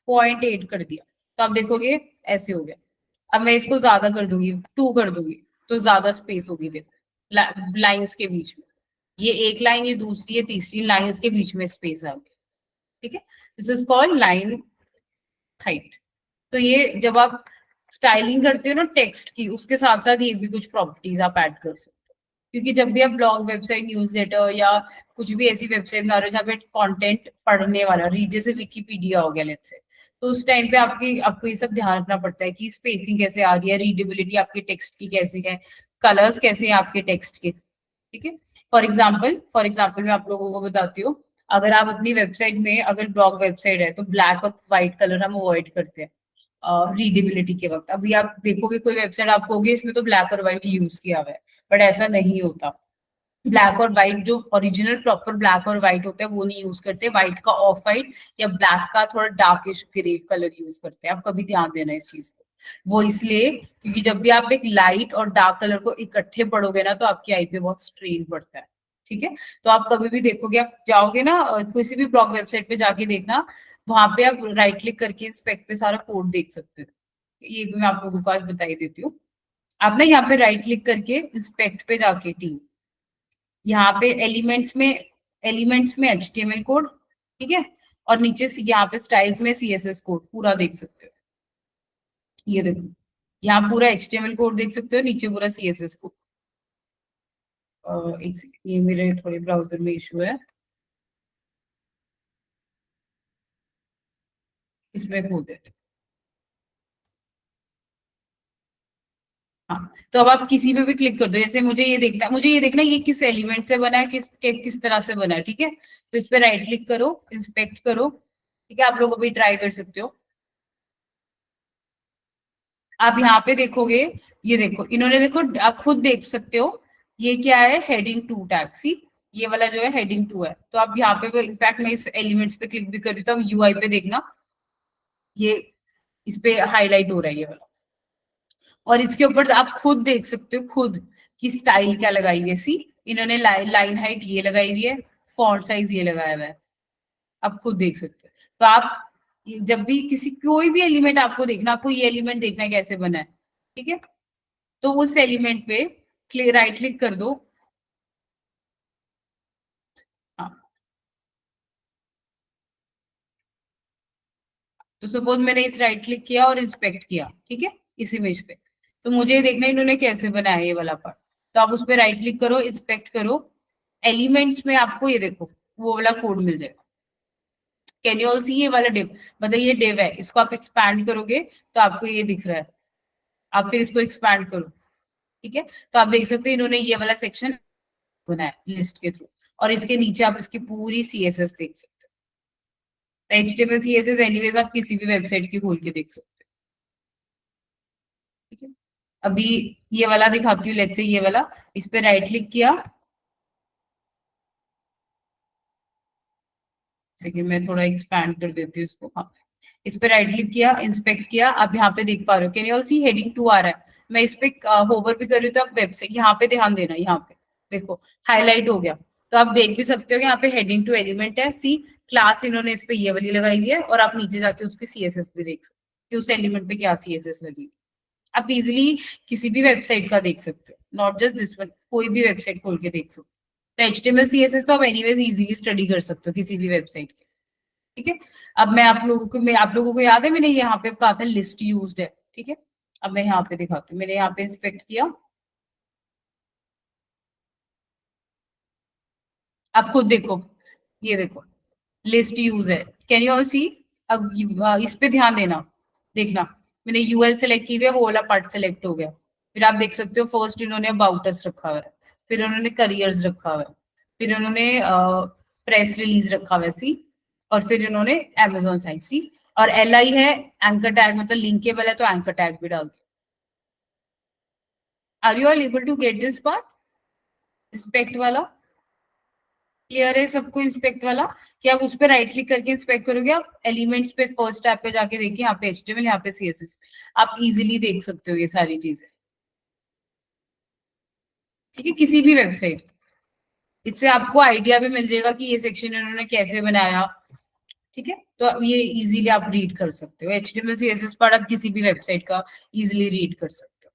0.8 कर दिया, तो आप देखोगे ऐसे हो गया। अब मैं इसको ज्यादा कर दूंगी, 2 कर दूंगी, तो ज्यादा स्पेस होगी, देखो लाइंस के बीच में, ये एक लाइन, ये दूसरी, ये तीसरी, लाइंस के बीच में स्पेस आ गया। ठीक है। This is called line height. तो ये जब आप स्टाइलिंग करते हो ना टेक्स्ट की, उसके साथ साथ ये भी कुछ प्रॉपर्टीज आप ऐड कर सकते हो। क्योंकि जब भी आप ब्लॉग वेबसाइट, न्यूज लेटर या कुछ भी ऐसी वेबसाइट बना रहे हो जहाँ पे कंटेंट पढ़ने वाला, रीड, जैसे विकीपीडिया हो गया लेट्स से, तो उस टाइम पे आपको ये सब ध्यान रखना पड़ता है कि स्पेसिंग कैसे आ रही है, रीडेबिलिटी आपके टेक्स्ट की कैसी है, कलर्स कैसे हैं आपके टेक्स्ट के। ठीक है। फॉर एग्जाम्पल मैं आप लोगों को बताती हूँ, अगर आप अपनी वेबसाइट में, अगर ब्लॉग वेबसाइट है, तो ब्लैक और व्हाइट कलर हम अवॉइड करते हैं रीडेबिलिटी के वक्त। अभी आप देखोगे कोई वेबसाइट, आप कहोगे इसमें तो ब्लैक और व्हाइट यूज किया हुआ है, बट ऐसा नहीं होता। ब्लैक और व्हाइट जो ओरिजिनल प्रॉपर ब्लैक और व्हाइट होता है वो नहीं यूज करते, व्हाइट का ऑफ व्हाइट या ब्लैक का थोड़ा डार्किश ग्रे कलर यूज करते हैं। आप कभी ध्यान देना इस चीज को। वो इसलिए क्योंकि जब भी आप एक लाइट और डार्क कलर को इकट्ठे पढ़ोगे ना, तो आपकी आई पे बहुत स्ट्रेन पड़ता है। ठीक है। तो आप कभी भी देखोगे, आप जाओगे ना किसी भी ब्लॉग वेबसाइट पे जाके देखना, वहां पे आप राइट क्लिक करके स्पेक पे सारा कोड देख सकते हो। ये भी मैं आप लोगों को आज बता ही देती हूँ। आप ना यहाँ पे राइट क्लिक करके इंस्पेक्ट पे जाके टीम, यहाँ पे एलिमेंट्स में HTML कोड। ठीक है। और नीचे से यहाँ पे स्टाइल्स में CSS कोड पूरा देख सकते हो। ये देखो, यहाँ पूरा HTML कोड देख सकते हो, नीचे पूरा CSS कोड। एक सेकंड, ये मेरे थोड़े ब्राउजर में इशू है, इसमें खोल देते। हाँ, तो अब आप किसी पे भी क्लिक कर दो, जैसे मुझे ये देखना ये किस एलिमेंट से बना है, किस तरह से बना है। ठीक है। तो इस पे राइट क्लिक करो, इंस्पेक्ट करो। ठीक है। आप लोग अभी ट्राई कर सकते हो। आप यहाँ पे देखोगे, ये देखो इन्होंने, देखो आप खुद देख सकते हो, ये क्या है, हेडिंग 2 टैग सी, ये वाला जो है हेडिंग 2 है। तो आप यहाँ पे, इनफैक्ट मैं इस एलिमेंट्स पे क्लिक भी कर रही हूँ, UI पे देखना, ये इस पे हाईलाइट हो रहा है ये वाला। और इसके ऊपर आप खुद देख सकते हो खुद कि स्टाइल क्या लगाई हुई है। सी, इन्होंने लाइन हाइट ये लगाई हुई है, फॉन्ट साइज ये लगाया हुआ है, आप खुद देख सकते हो। तो आप जब भी किसी कोई भी एलिमेंट आपको देखना, आपको ये एलिमेंट देखना है कैसे बना है। ठीक है। तो उस एलिमेंट पे राइट क्लिक कर दो। हाँ, तो सपोज मैंने इस राइट क्लिक किया और इंस्पेक्ट किया, ठीक है, इस इमेज पे, तो मुझे ये देखना है इन्होंने कैसे बनाया ये वाला पार्ट। तो आप उस पर राइट क्लिक करो, इंस्पेक्ट करो, एलिमेंट्स में आपको ये देखो वो वाला कोड मिल जाएगा। कैन यू ऑल सी? ये वाला डिव, मतलब ये डिव है, इसको आप एक्सपैंड करोगे तो आपको ये दिख रहा है। आप फिर इसको एक्सपैंड करो। ठीक है। तो आप देख सकते हो इन्होंने ये वाला सेक्शन बनाया लिस्ट के थ्रू, और इसके नीचे आप इसकी पूरी CSS देख सकते हो। HTML CSS एनीवेज आप किसी भी वेबसाइट की खोल के देख सकते हो, ठीक है। अभी ये वाला दिखाती हूँ, लेट्स से ये वाला, इस पे राइट क्लिक किया, जैसे कि मैं थोड़ा एक्सपैंड कर देती हूँ इसको, हाँ। इस पे राइट क्लिक किया, इंस्पेक्ट किया, आप यहाँ पे देख पा रहे हो, can you all see heading 2 आ रहा है। मैं इस पे होवर भी कर रही हूँ तो आप वेबसाइट, यहाँ पे ध्यान देना, यहाँ पे देखो हाईलाइट हो गया। तो आप देख भी सकते हो कि यहाँ पे हेडिंग टू एलिमेंट है, सी क्लास इन्होंने इस पे ये वाली लगाई हुई है, और आप नीचे जाके उसकी सीएसएस भी देख सकते हो कि उस एलिमेंट पे क्या सीएसएस लगी। आप इजिली किसी भी वेबसाइट का देख सकते हो, नॉट जस्ट दिस वन, कोई भी वेबसाइट खोल के देख सकते हो। तो एचटीएमएल सीएसएस तो आप एनीवेज इजीली स्टडी कर सकते हो किसी भी वेबसाइट के, ठीक है। अब मैं आप लोगों को याद है मैंने यहाँ पे कहा था लिस्ट यूज्ड है, ठीक है। अब मैं यहाँ पे दिखाती हूँ, मैंने यहाँ पे इंस्पेक्ट किया, आप खुद देखो, ये देखो लिस्ट यूज है, कैन यू ऑल सी। अब इस पे ध्यान देना, देखना, मैंने यूएल सेलेक्ट की हुई है, वो वाला पार्ट सेलेक्ट हो गया। फिर आप देख सकते हो फर्स्ट इन्होंने अबाउटस रखा हुआ है, फिर उन्होंने करियर्स रखा हुआ है, फिर उन्होंने प्रेस रिलीज रखा हुआ है, सी, और फिर इन्होंने अमेजोन साइट, सी, और एल आई है एंकर टैग, मतलब लिंकेबल है तो एंकर टैग भी डाल दो। Are you all able to get this part, inspect वाला क्लियर है सबको, इंस्पेक्ट वाला, कि आप उस पर राइट क्लिक करके इंस्पेक्ट करोगे, आप एलिमेंट्स पे फर्स्ट टैब पे जाके देखिए, यहाँ पे एचटीएमएल, यहाँ पे सीएसएस, आप इजीली देख सकते हो ये सारी चीजें, ठीक है, किसी भी वेबसाइट। इससे आपको आइडिया भी मिल जाएगा कि ये सेक्शन इन्होंने कैसे बनाया, ठीक है। तो अब ये इजीली आप रीड कर सकते हो, एचटीएमएल सीएसएस पार्ट आप किसी भी वेबसाइट का इजीली रीड कर सकते हो।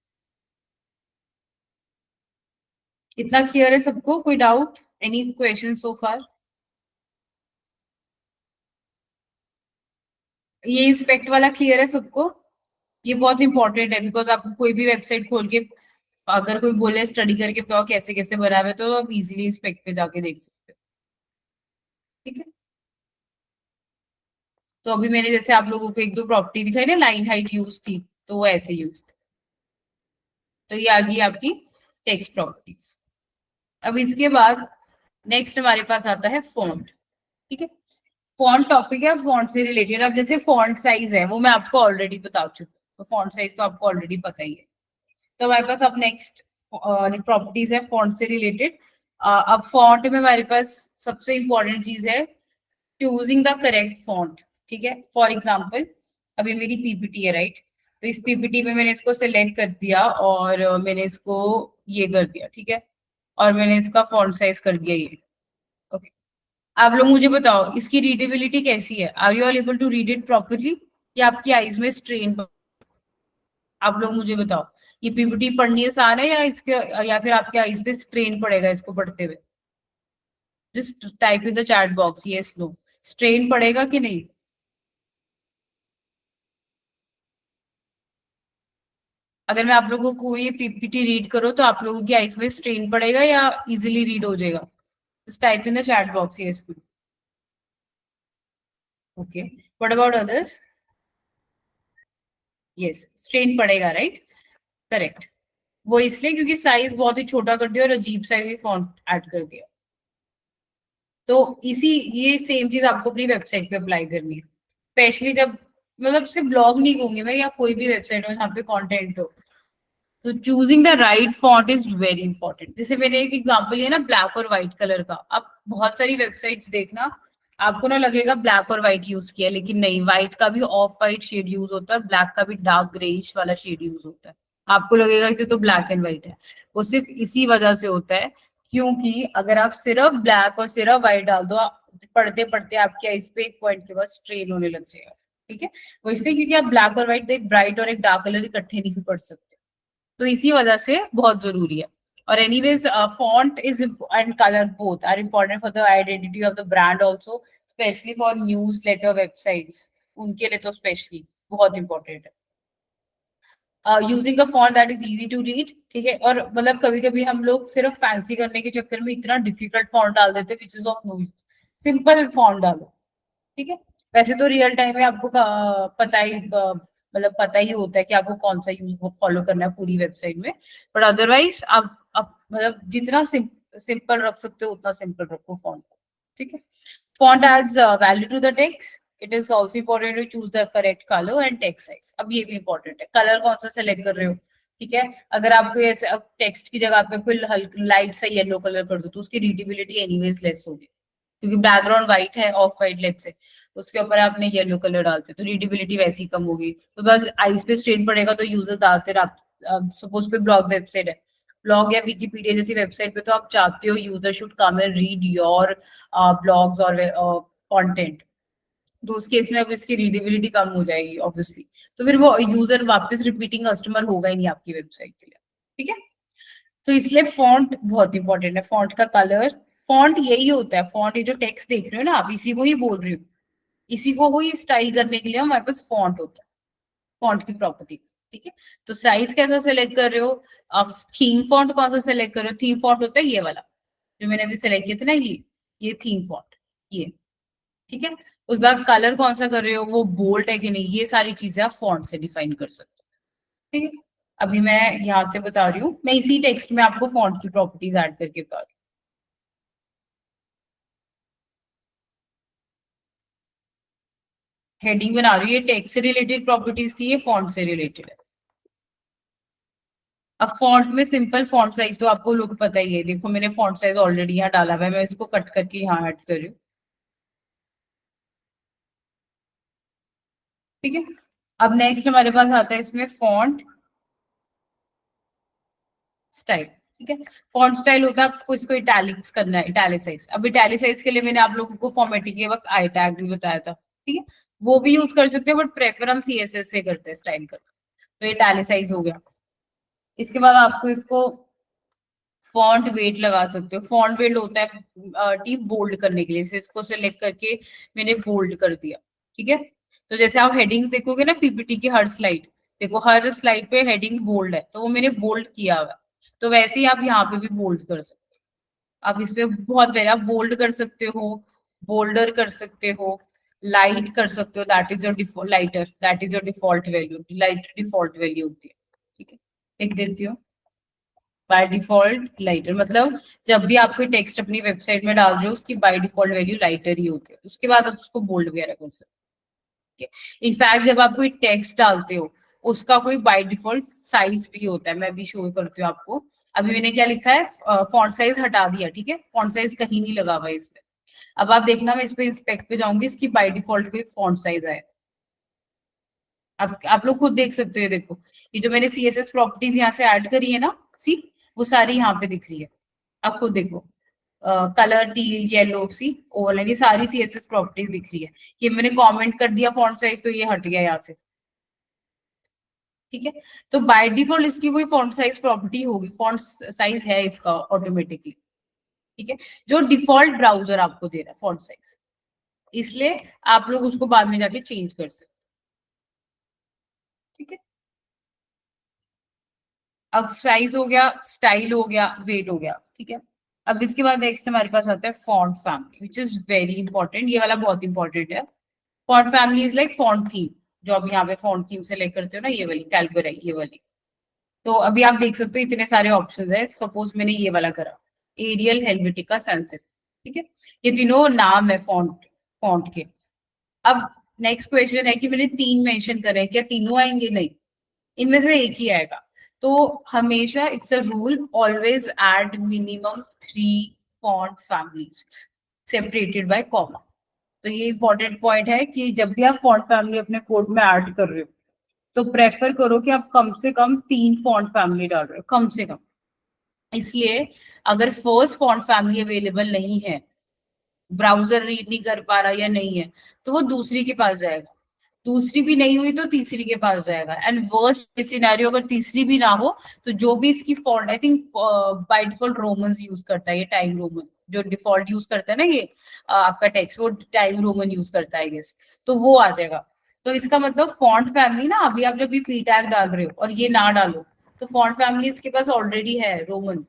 इतना क्लियर है सबको, कोई डाउट, एनी क्वेश्चन सो फार। ये इंस्पेक्ट वाला क्लियर है सबको, ये बहुत इंपॉर्टेंट है, बिकॉज आप कोई भी वेबसाइट खोल के अगर कोई बोले स्टडी करके बताओ कैसे कैसे बना हुआ है, तो आप इजीली स्पेक पे जाके देख सकते हो, ठीक है। तो अभी मैंने जैसे आप लोगों को एक दो प्रॉपर्टी दिखाई ना, लाइन हाइट यूज थी, तो वो ऐसे यूज थी। तो ये आ गई आपकी टेक्स्ट प्रॉपर्टीज। अब इसके बाद नेक्स्ट हमारे पास आता है फॉन्ट, ठीक है। फॉन्ट टॉपिक है, फॉन्ट से रिलेटेड। अब जैसे फॉन्ट साइज है वो मैं आपको ऑलरेडी बता चुकी हूँ, तो फॉन्ट साइज तो आपको ऑलरेडी पता ही है। तो हमारे पास अब नेक्स्ट प्रॉपर्टीज है फॉन्ट से रिलेटेड। अब फॉन्ट में हमारे पास सबसे इंपॉर्टेंट चीज है चूजिंग द करेक्ट फॉन्ट, ठीक है। फॉर एग्जाम्पल अभी मेरी पीपीटी है, राइट, तो इस पीपीटी में मैंने इसको सिलेक्ट कर दिया और मैंने इसको ये कर दिया, ठीक है, और मैंने इसका फॉन्ट साइज कर दिया ये, ओके। आप लोग मुझे बताओ इसकी रीडेबिलिटी कैसी है, are you all able to read it properly, या आपकी आईज में स्ट्रेन, आप लोग मुझे बताओ ये पीपीटी पढ़नी आसान है या इसके, या फिर आपके आईज पे स्ट्रेन पड़ेगा इसको पढ़ते हुए। Just type in the chat box yes no, strain पड़ेगा कि नहीं। अगर मैं आप लोगों को ये पीपीटी रीड करो तो आप लोगों की आईज में स्ट्रेन पड़ेगा या इजीली रीड हो जाएगा, just type in the chat box yes no. Okay, what about others. Yes, strain पड़ेगा, राइट, करेक्ट। वो इसलिए क्योंकि साइज बहुत ही छोटा कर दिया और अजीब सा भी फॉन्ट ऐड कर दिया। तो इसी ये सेम चीज आपको अपनी वेबसाइट पे अप्लाई करनी है, स्पेशली जब, मतलब सिर्फ ब्लॉग नहीं कहूंगी मैं, या कोई भी वेबसाइट हो जहाँ पे कंटेंट हो, तो choosing the right font is very important. जैसे मैंने एक एग्जांपल लिया ना ब्लैक और व्हाइट कलर का, आप बहुत सारी वेबसाइट्स देखना, आपको ना लगेगा ब्लैक और व्हाइट यूज किया, लेकिन नहीं, व्हाइट का भी ऑफ व्हाइट शेड यूज होता है, ब्लैक का भी डार्क ग्रेइश वाला शेड यूज होता है। आपको लगेगा कि तो ब्लैक एंड व्हाइट है, वो सिर्फ इसी वजह से होता है, क्योंकि अगर आप सिर्फ ब्लैक और सिर्फ व्हाइट डाल दो, पढ़ते पढ़ते आपके आईज पे एक पॉइंट के बाद स्ट्रेन होने लग जाएगा, ठीक है। वो इसलिए क्योंकि आप ब्लैक और व्हाइट, एक ब्राइट और एक डार्क कलर इकट्ठे नहीं पढ़ सकते, तो इसी वजह से बहुत जरूरी है। और anyways font is and colour both are important for the identity of the brand also, especially for newsletter websites, उनके लिए तो स्पेशली बहुत इंपॉर्टेंट है। Using a font that is easy to read, ठीक है। और मतलब कभी कभी हम लोग सिर्फ फैंसी करने के चक्कर में इतना डिफिकल्ट फॉन्ट डाल देते हैं, which is of no use, simple font डालो, ठीक है। वैसे तो रियल टाइम में आपको पता ही मतलब पता ही होता है कि आपको कौन सा यूज फॉलो करना है पूरी वेबसाइट में, बट अदरवाइज आप मतलब जितना सिंपल रख सकते हो उतना सिंपल रखो फॉन्ट को, ठीक है। Font adds value to the text, it is also important to choose the correct colour and text size. अब ये भी इंपॉर्टेंट है, कलर कौन सा सेलेक्ट कर रहे हो। ठीक है, अगर आपको ऐसे टेक्स्ट की जगह पे कोई लाइट सा येलो कलर कर दो तो उसकी रीडेबिलिटी एनीवेज लेस होगी, क्योंकि बैकग्राउंड व्हाइट है, ऑफ व्हाइट लेट्स से, उसके ऊपर आपने येलो कलर डालते तो रीडेबिलिटी वैसी कम होगी, तो बस आईज पे स्ट्रेन पड़ेगा। तो यूजर ज्यादातर आप सपोज कोई ब्लॉग वेबसाइट है, ब्लॉग या विकिपीडिया जैसी वेबसाइट पे, तो आप चाहते हो user should come and read your blogs और कंटेंट, तो उस केस में अब इसकी रीडेबिलिटी कम हो जाएगी ऑब्वियसली, तो फिर वो यूजर वापस रिपीटिंग कस्टमर होगा ही नहीं आपकी वेबसाइट के लिए। ठीक है, तो इसलिए फॉन्ट बहुत इंपॉर्टेंट है, फॉन्ट का कलर। फॉन्ट यही होता है, फॉन्ट ये जो टेक्स्ट देख रहे हो ना आप, इसी को ही बोल रही हूँ, इसी को ही स्टाइल करने के लिए हमारे पास फॉन्ट होता है, फॉन्ट की प्रॉपर्टी। ठीक है, तो साइज कैसा सेलेक्ट कर रहे हो आप, थीम फॉन्ट कौन सा सेलेक्ट कर रहे हो। थीम फॉन्ट होता है ये वाला जो मैंने अभी सेलेक्ट किया था ना, ये थीम फॉन्ट ये। ठीक है, उस बाद कलर कौन सा कर रहे हो, वो बोल्ड है कि नहीं, ये सारी चीजें आप फॉन्ट से डिफाइन कर सकते हो। ठीक है, अभी मैं यहाँ से बता रही हूँ, मैं इसी टेक्स्ट में आपको फॉन्ट की प्रॉपर्टीज ऐड करके बता रही हूँ। हेडिंग बना रही हूँ, ये टेक्स्ट से रिलेटेड प्रॉपर्टीज थी, ये फॉन्ट से रिलेटेड है। अब फॉन्ट में सिंपल फॉन्ट साइज तो आपको लोग पता ही है, देखो मैंने फॉन्ट साइज ऑलरेडी यहाँ डाला हुआ है, मैं इसको कट करके यहाँ ऐड कर रही हूँ। ठीक है, अब नेक्स्ट हमारे पास आता है इसमें फॉन्ट स्टाइल। ठीक है, फॉन्ट स्टाइल होता है आपको इसको इटैलिक्स करना है, इटैलिसाइज। अब इटैलिसाइज के लिए मैंने आप लोगों को फॉर्मेटिंग के वक्त आई टैग भी बताया था। ठीक है, वो भी यूज कर सकते हैं, बट प्रेफर हम सीएसएस से करते हैं स्टाइल कर, तो इटैलिसाइज हो गया। इसके बाद आपको इसको फॉन्ट वेट लगा सकते हो। फॉन्ट वेट होता है टीप बोल्ड करने के लिए, इसको सेलेक्ट करके मैंने बोल्ड कर दिया। ठीक है, तो जैसे आप हेडिंग्स देखोगे ना पीपीटी की हर स्लाइड, देखो हर स्लाइड पे हेडिंग बोल्ड है, तो वो मैंने बोल्ड किया हुआ, तो वैसे ही आप यहाँ पे भी बोल्ड कर सकते हो। आप इसपे बहुत पहले आप बोल्ड कर सकते हो, बोल्डर कर सकते हो, लाइट कर सकते हो, that is your default, lighter that is your default value, light default value होती है। ठीक है, लिख देती हूँ बाय डिफॉल्ट लाइटर, मतलब जब भी आप कोई टेक्स्ट अपनी वेबसाइट में डाल रहे हो उसकी बाय डिफॉल्ट वैल्यू लाइटर ही होती है, उसके बाद आप उसको बोल्ड वगैरह कर सकते हो। इनफैक्ट जब आप कोई टेक्स्ट डालते हो उसका कोई बाय डिफॉल्ट साइज भी होता है, मैं भी शो करती हूँ आपको। अभी मैंने क्या लिखा है, फॉन्ट साइज हटा दिया। ठीक है, फॉन्ट साइज कहीं नहीं लगा हुआ इस पे। अब आप देखना, मैं इस पे इंस्पेक्ट पे जाऊंगी, इसकी बाय डिफॉल्ट कोई फॉन्ट साइज है, आप लोग खुद देख सकते हो। ये देखो, ये जो मैंने सीएसएस प्रॉपर्टीज यहाँ से ऐड करी है ना, सी, वो सारी यहाँ पे दिख रही है, आप खुद देखो। कलर टील येलो सी ओवरलाइन, ये सारी सीएसएस प्रॉपर्टीज दिख रही है। ये मैंने कमेंट कर दिया फॉन्ट साइज, तो ये हट गया यहाँ से। ठीक है, तो बाय डिफॉल्ट इसकी कोई फॉन्ट साइज प्रॉपर्टी होगी, फॉन्ट साइज है इसका ऑटोमेटिकली। ठीक है, जो डिफॉल्ट ब्राउजर आपको दे रहा है फॉन्ट साइज, इसलिए आप लोग उसको बाद में जाके चेंज कर सकते। ठीक है, अब साइज हो गया, स्टाइल हो गया, वेट हो गया। ठीक है, अब इसके बाद नेक्स्ट हमारे पास आता है font family, which is very important, ये वाला बहुत इंपॉर्टेंट है। Font family is like font theme, जो अब यहाँ पे फॉन्ट थीम से लेकर करते हो ना, ये वाली कैलबर है ये वाली। तो अभी आप देख सकते हो इतने सारे ऑप्शंस है, सपोज मैंने ये वाला करा, एरियल, हेल्वेटिका, सनसेट। ठीक है, ये तीनों नाम है फॉन्ट, फॉन्ट के। अब नेक्स्ट क्वेश्चन है कि मैंने तीन मेंशन करे हैं, क्या तीनों आएंगे, नहीं, इनमें से एक ही आएगा। तो हमेशा it's a rule, always add minimum 3 font families separated by comma. तो ये इंपॉर्टेंट पॉइंट है कि जब भी आप फॉन्ट फैमिली अपने कोड में ऐड कर रहे हो तो प्रेफर करो कि आप कम से कम 3 फॉन्ट फैमिली डाल रहे हो, कम से कम। इसलिए अगर फर्स्ट फॉन्ट फैमिली अवेलेबल नहीं है, ब्राउजर रीड नहीं कर पा रहा या नहीं है, तो वो दूसरी के पास जाएगा, दूसरी भी नहीं हुई तो तीसरी के पास जाएगा, एंड वर्स्ट सिनेरियो अगर तीसरी भी ना हो तो जो भी इसकी font, I think by default Roman use करता है, ये टाइम रोमन जो डिफॉल्ट यूज करता है ना, ये आपका टेक्स्ट वो टाइम रोमन यूज करता है गेस, तो वो आ जाएगा। तो इसका मतलब फॉन्ट फैमिली ना, अभी आप जब भी पी टैग डाल रहे हो और ये ना डालो, तो फॉन्ट फैमिली इसके पास ऑलरेडी है रोमन।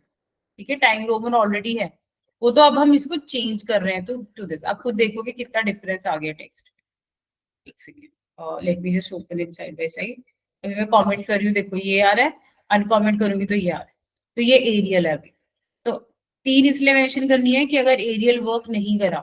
ठीक है, टाइम रोमन ऑलरेडी है, वो तो अब हम इसको चेंज कर रहे हैं, तो टू दिस आप खुद देखोगे कितना डिफरेंस आ गया टेक्स्ट। एक second, let me just open it side by side. अभी मैं कमेंट कर रही हूँ, देखो ये आ रहा है, अनकमेंट करूंगी तो ये आ रहा है, तो ये एरियल है अभी। तो तीन इसलिए मेंशन करनी है कि अगर एरियल वर्क नहीं करा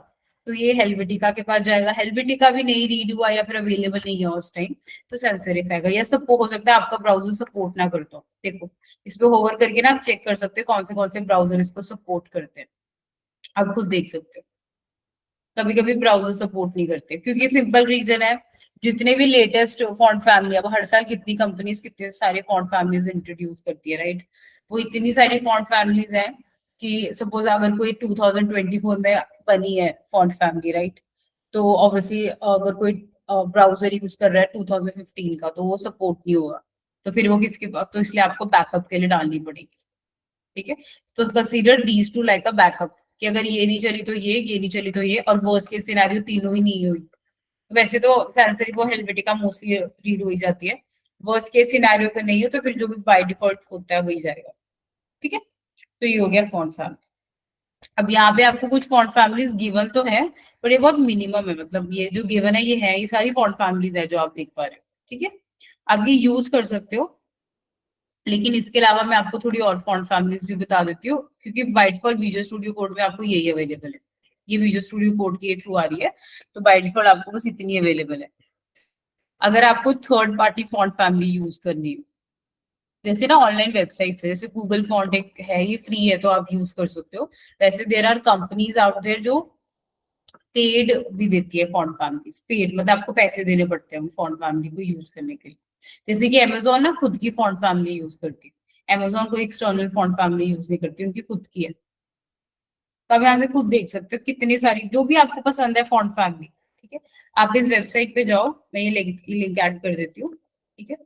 तो ये हेल्वेटिका के पास जाएगा, हेल्वेटिका भी नहीं रीड हुआ या फिर अवेलेबल नहीं है उस टाइम, तो sans serif आएगा। या सब हो सकता है आपका ब्राउजर सपोर्ट ना करता हो। देखो इस पे होवर करके ना आप चेक कर सकते हो कौन से ब्राउजर इसको सपोर्ट करते हैं, आप खुद देख सकते हो। कभी कभी ब्राउजर सपोर्ट नहीं करते, क्योंकि सिंपल रीजन है, जितने भी लेटेस्ट फॉन्ट फैमिली, अब हर साल कितनी कंपनीज कितने सारे फॉन्ट फैमिलीज इंट्रोड्यूस करती है, राइट। वो इतनी सारी फॉन्ट फैमिलीज हैं कि सपोज अगर कोई 2024 में बनी है फॉन्ट फैमिली, राइट, तो ऑब्वियसली अगर कोई ब्राउजर यूज कर रहा है 2015 का, तो वो सपोर्ट नहीं होगा। तो फिर वो किसके पास, तो इसलिए आपको बैकअप के लिए डालनी पड़ेगी। ठीक है, तो consider these two like a backup, कि अगर ये नहीं चली तो ये नहीं चली तो ये, और वर्स्ट केस सिनेरियो तीनों ही नहीं हुई। वैसे तो sans serif और हेल्वेटिका मोस्टली रीड हो ही जाती है, वर्स्ट केस सिनेरियो का नहीं हो तो फिर जो भी बाय डिफॉल्ट होता है वही जाएगा। ठीक है, तो ये हो गया फॉन्ट फैमिली। अब यहाँ पे आपको कुछ फॉन्ट फैमिलीज गिवन तो है, पर ये बहुत मिनिमम है, मतलब ये जो गिवन है ये है, ये सारी फॉन्ट फैमिलीज है जो आप देख पा रहे हो। ठीक है, आप ये यूज कर सकते हो, लेकिन इसके अलावा मैं आपको थोड़ी और फॉन्ट फैमिलीज भी बता देती हूँ, क्योंकि by default visual studio code में आपको यही अवेलेबल है, ये विजुअल स्टूडियो कोड के थ्रू आ रही है, तो बाय डिफॉल्ट आपको बस इतनी अवेलेबल है। अगर आपको third party font family use करनी है, जैसे ना ऑनलाइन वेबसाइट्स है, जैसे गूगल फॉन्ट एक है, ये फ्री है तो आप यूज कर सकते हो। वैसे there are companies out there जो पेड भी देती है फॉन्ट फैमिलीज, पेड मतलब आपको पैसे देने पड़ते हैं फॉन्ट फैमिली को यूज करने के लिए। जैसे कि अमेजोन ना खुद की फॉन्ट फैमिली यूज करती है, अमेजोन को एक्सटर्नल फॉन्ट फैमिली यूज नहीं करती, उनकी खुद की है। तो आप यहाँ से खुद देख सकते हो कितनी सारी जो भी आपको पसंद है फॉन्ट फैमिली। ठीक है, आप इस वेबसाइट पे जाओ, मैं ये लिंक ऐड कर देती हूँ। ठीक है,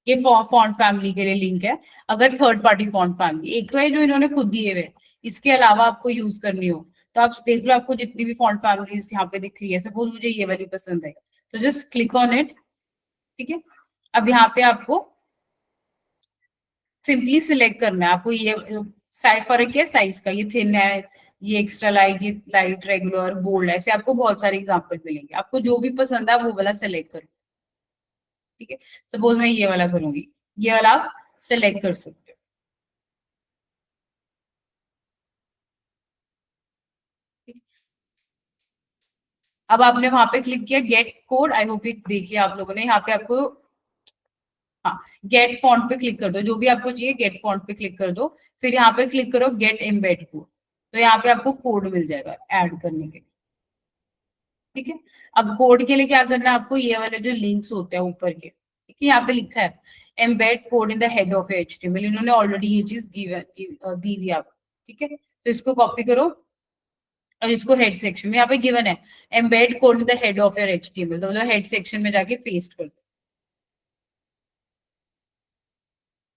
ये फॉन्ट फैमिली के लिए लिंक है। अगर थर्ड पार्टी फॉन्ट फैमिली, एक तो है जो इन्होंने खुद दिए हुए, इसके अलावा आपको यूज करनी हो तो आप देख लो आपको जितनी भी फॉन्ट फैमिलीज यहाँ पे दिख रही है, सपोज मुझे ये वाली पसंद है तो जस्ट क्लिक ऑन इट। ठीक है, अब यहाँ पे आपको सिंपली सिलेक्ट करना है, आपको ये फर्क है साइज का, ये थिन है, ये एक्स्ट्रा लाइट, ये लाइट, रेगुलर, बोल्ड, ऐसे आपको बहुत सारे एग्जांपल मिलेंगे, आपको जो भी पसंद है वो वाला सेलेक्ट करो। ठीक है, सपोज मैं ये वाला करूंगी, ये वाला आप सेलेक्ट कर सकते हो। अब आपने वहां पे क्लिक किया गेट कोड, आई होप ये देख लिया आप लोगों ने, यहाँ पे आपको, हाँ, गेट फॉन्ट पे क्लिक कर दो, जो भी आपको चाहिए गेट फॉन्ट पे क्लिक कर दो, फिर यहाँ पे क्लिक करो गेट एम्बेड कोड, तो यहाँ पे आपको कोड मिल जाएगा ऐड करने के लिए। ठीक है, अब कोड के लिए क्या करना है आपको, ये वाले जो लिंक्स होते हैं ऊपर के, ठीक है, यहाँ पे लिखा है embed code in the head of HTML, इन्होंने ऑलरेडी ये चीज दी हुई है आपको। ठीक है, तो इसको कॉपी करो और इसको हेड सेक्शन में, यहाँ पे गिवन है embed code in the head of your HTML, तो मतलब हेड सेक्शन में जाके पेस्ट कर दो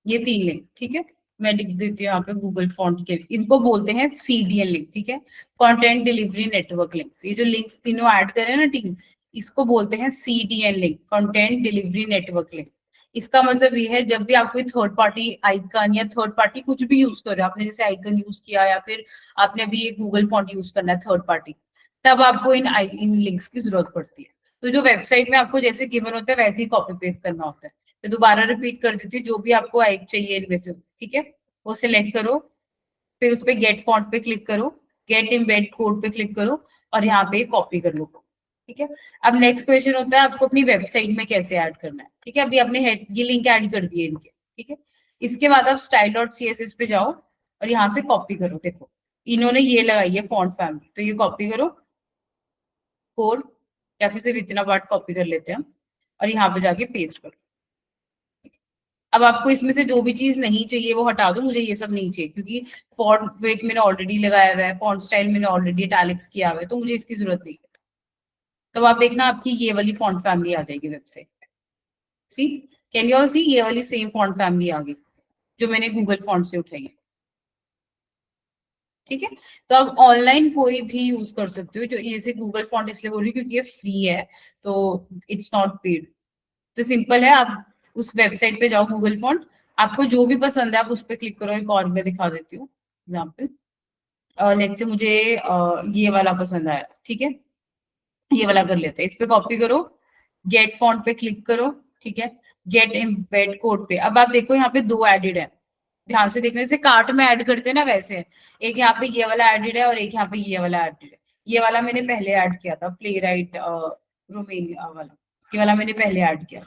ये 3 लिंक। ठीक है, मैं लिख देती हूँ यहाँ पे गूगल फॉन्ट के लिए, इनको बोलते हैं सीडीएन लिंक। ठीक है, कंटेंट डिलीवरी नेटवर्क लिंक्स, ये जो लिंक्स तीनों ऐड करें ना टीम, इसको बोलते हैं CDN link, content delivery network link. इसका मतलब ये है जब भी आप कोई थर्ड पार्टी आइकन या थर्ड पार्टी कुछ भी यूज कर रहे हो, आपने जैसे आइकन यूज किया या फिर आपने अभी ये गूगल फॉन्ट यूज करना है थर्ड पार्टी, तब आपको इन लिंक्स की जरूरत पड़ती है। तो जो वेबसाइट में आपको जैसे गिवन होता है वैसे ही कॉपी पेस्ट करना होता है। मैं दोबारा रिपीट कर देती हूँ, जो भी आपको आइक चाहिए इनमें से, ठीक है, वो सिलेक्ट करो, फिर उस पर गेट फॉन्ट पे क्लिक करो, गेट इम्बेड कोड पे क्लिक करो और यहाँ पे कॉपी कर लो। ठीक है, अब नेक्स्ट क्वेश्चन होता है आपको अपनी वेबसाइट में कैसे ऐड करना है। ठीक है, अभी आपने ये लिंक ऐड कर दिए इनके। ठीक है, इसके बाद आप style dot C S S पे जाओ और यहाँ से कॉपी करो। देखो इन्होंने ये लगाई है फॉन्ट फैमिली, तो ये कॉपी करो कोड, या फिर सिर्फ इतना पार्ट कॉपी कर लेते हैं और यहाँ पे जाके पेस्ट करो। अब आपको इसमें से जो भी चीज नहीं चाहिए वो हटा दो, मुझे ये सब नहीं चाहिए क्योंकि फॉन्ट वेट मैंने ऑलरेडी लगाया हुआ है, फॉन्ट स्टाइल मैंने ऑलरेडी इटैलिक्स किया हुआ है, तो मुझे इसकी जरूरत नहीं है। तो आप देखना आपकी ये वाली फॉन्ट फैमिली आ जाएगी वेबसाइट पे। सी, कैन यू ऑल सी, ये वाली सेम फॉन्ट फैमिली आ गई जो मैंने गूगल फॉन्ट से उठाई है। ठीक है, तो आप ऑनलाइन कोई भी यूज कर सकते हो, जो जैसे गूगल फॉन्ट इसलिए बोल रही हूँ क्योंकि ये फ्री है, तो इट्स नॉट पेड। तो सिंपल है, आप उस वेबसाइट पे जाओ गूगल फॉन्ट, आपको जो भी पसंद है आप उस पर क्लिक करो। एक और मैं दिखा देती हूँ एग्जाम्पल, लेट्स से मुझे ये वाला पसंद आया। ठीक है, ये वाला कर लेते हैं, इस पे कॉपी करो, गेट फॉन्ट पे क्लिक करो। ठीक है, गेट एम्बेड कोड पे, अब आप देखो यहाँ पे 2 एडेड है, ध्यान से देखने से कार्ट में ऐड करते हैं ना वैसे है। एक यहाँ पे ये वाला एडेड है और एक यहाँ पे ये वाला एडेड है। ये वाला मैंने पहले ऐड किया था, प्ले राइट रोमेनिया वाला, ये वाला मैंने पहले ऐड किया।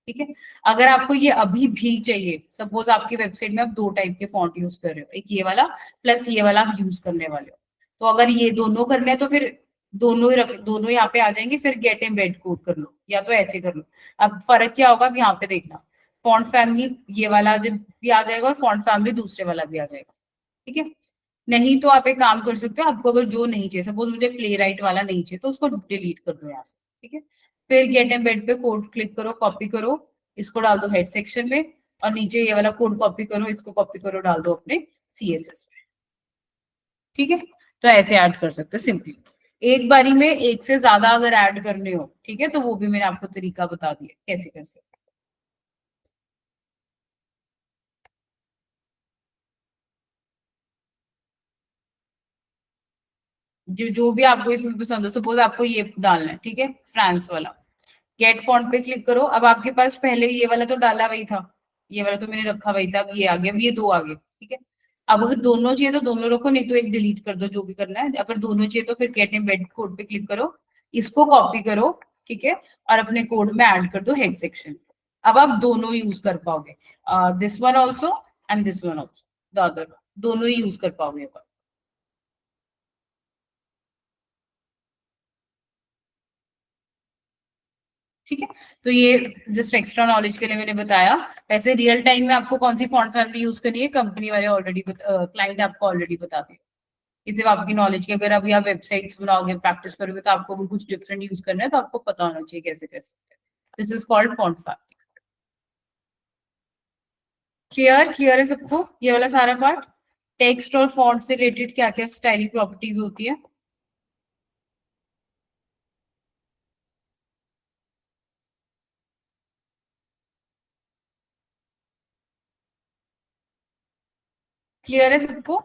ठीक है, अगर आपको ये अभी भी चाहिए, सपोज आपकी वेबसाइट में आप दो टाइप के फॉन्ट यूज कर रहे हो, एक ये वाला प्लस ये वाला आप यूज करने वाले हो, तो अगर ये दोनों करने हैं तो फिर दोनों ही दोनों यहाँ पे आ जाएंगे, फिर गेट एम्बेड कोड कर लो या तो ऐसे कर लो। अब फर्क क्या होगा, अब यहाँ पे देखना, फॉन्ट फैमिली ये वाला जब भी आ जाएगा और फॉन्ट फैमिली दूसरे वाला भी आ जाएगा। ठीक है, नहीं तो आप एक काम कर सकते हो, आपको अगर जो नहीं चाहिए, सपोज मुझे प्ले राइट वाला नहीं चाहिए तो उसको डिलीट कर दो यहाँ से। ठीक है, फिर गेट एम्बेड पे कोड क्लिक करो, कॉपी करो, इसको डाल दो हेड सेक्शन में, और नीचे ये वाला कोड कॉपी करो, इसको कॉपी करो, डाल दो अपने सीएसएस में। ठीक है, तो ऐसे ऐड कर सकते हो सिंपली। एक बारी में एक से ज्यादा अगर ऐड करने हो, ठीक है, तो वो भी मैंने आपको तरीका बता दिया कैसे कर सकते। जो जो भी आपको इसमें पसंद हो, सपोज आपको ये डालना है, ठीक है, फ्रांस वाला, गेट फॉन्ट पे क्लिक करो। अब आपके पास पहले ये वाला तो डाला वही था, ये वाला तो मैंने रखा वही था, अब ये आ गया, अब ये दो आ गए। ठीक है, अब अगर दोनों चाहिए तो दोनों रखो, नहीं तो एक डिलीट कर दो, जो भी करना है। अगर दोनों चाहिए तो फिर गेट एम्बेड कोड पे क्लिक करो, इसको कॉपी करो, ठीक है, और अपने कोड में ऐड कर दो हेड सेक्शन। अब आप दोनों यूज कर पाओगे, this one also and this one also, the other, दोनों ही यूज कर पाओगे। ठीक है, तो ये जस्ट एक्स्ट्रा नॉलेज के लिए मैंने बताया। वैसे रियल टाइम में आपको कौन सी फॉन्ट फैमिली यूज करनी है, कंपनी वाले ऑलरेडी क्लाइंट आपको ऑलरेडी बता दें। ये सिर्फ आपकी नॉलेज की, अगर अभी आप वेबसाइट्स बनाओगे, प्रैक्टिस करोगे, तो आपको अगर कुछ डिफरेंट यूज करना है तो आपको पता होना चाहिए कैसे कर सकते हैं। This is called font family. Clear, clear है सबको ये वाला सारा पार्ट? टेक्स्ट और फॉन्ट से रिलेटेड क्या क्या स्टाइलिंग प्रॉपर्टीज होती है? क्लियर है सबको?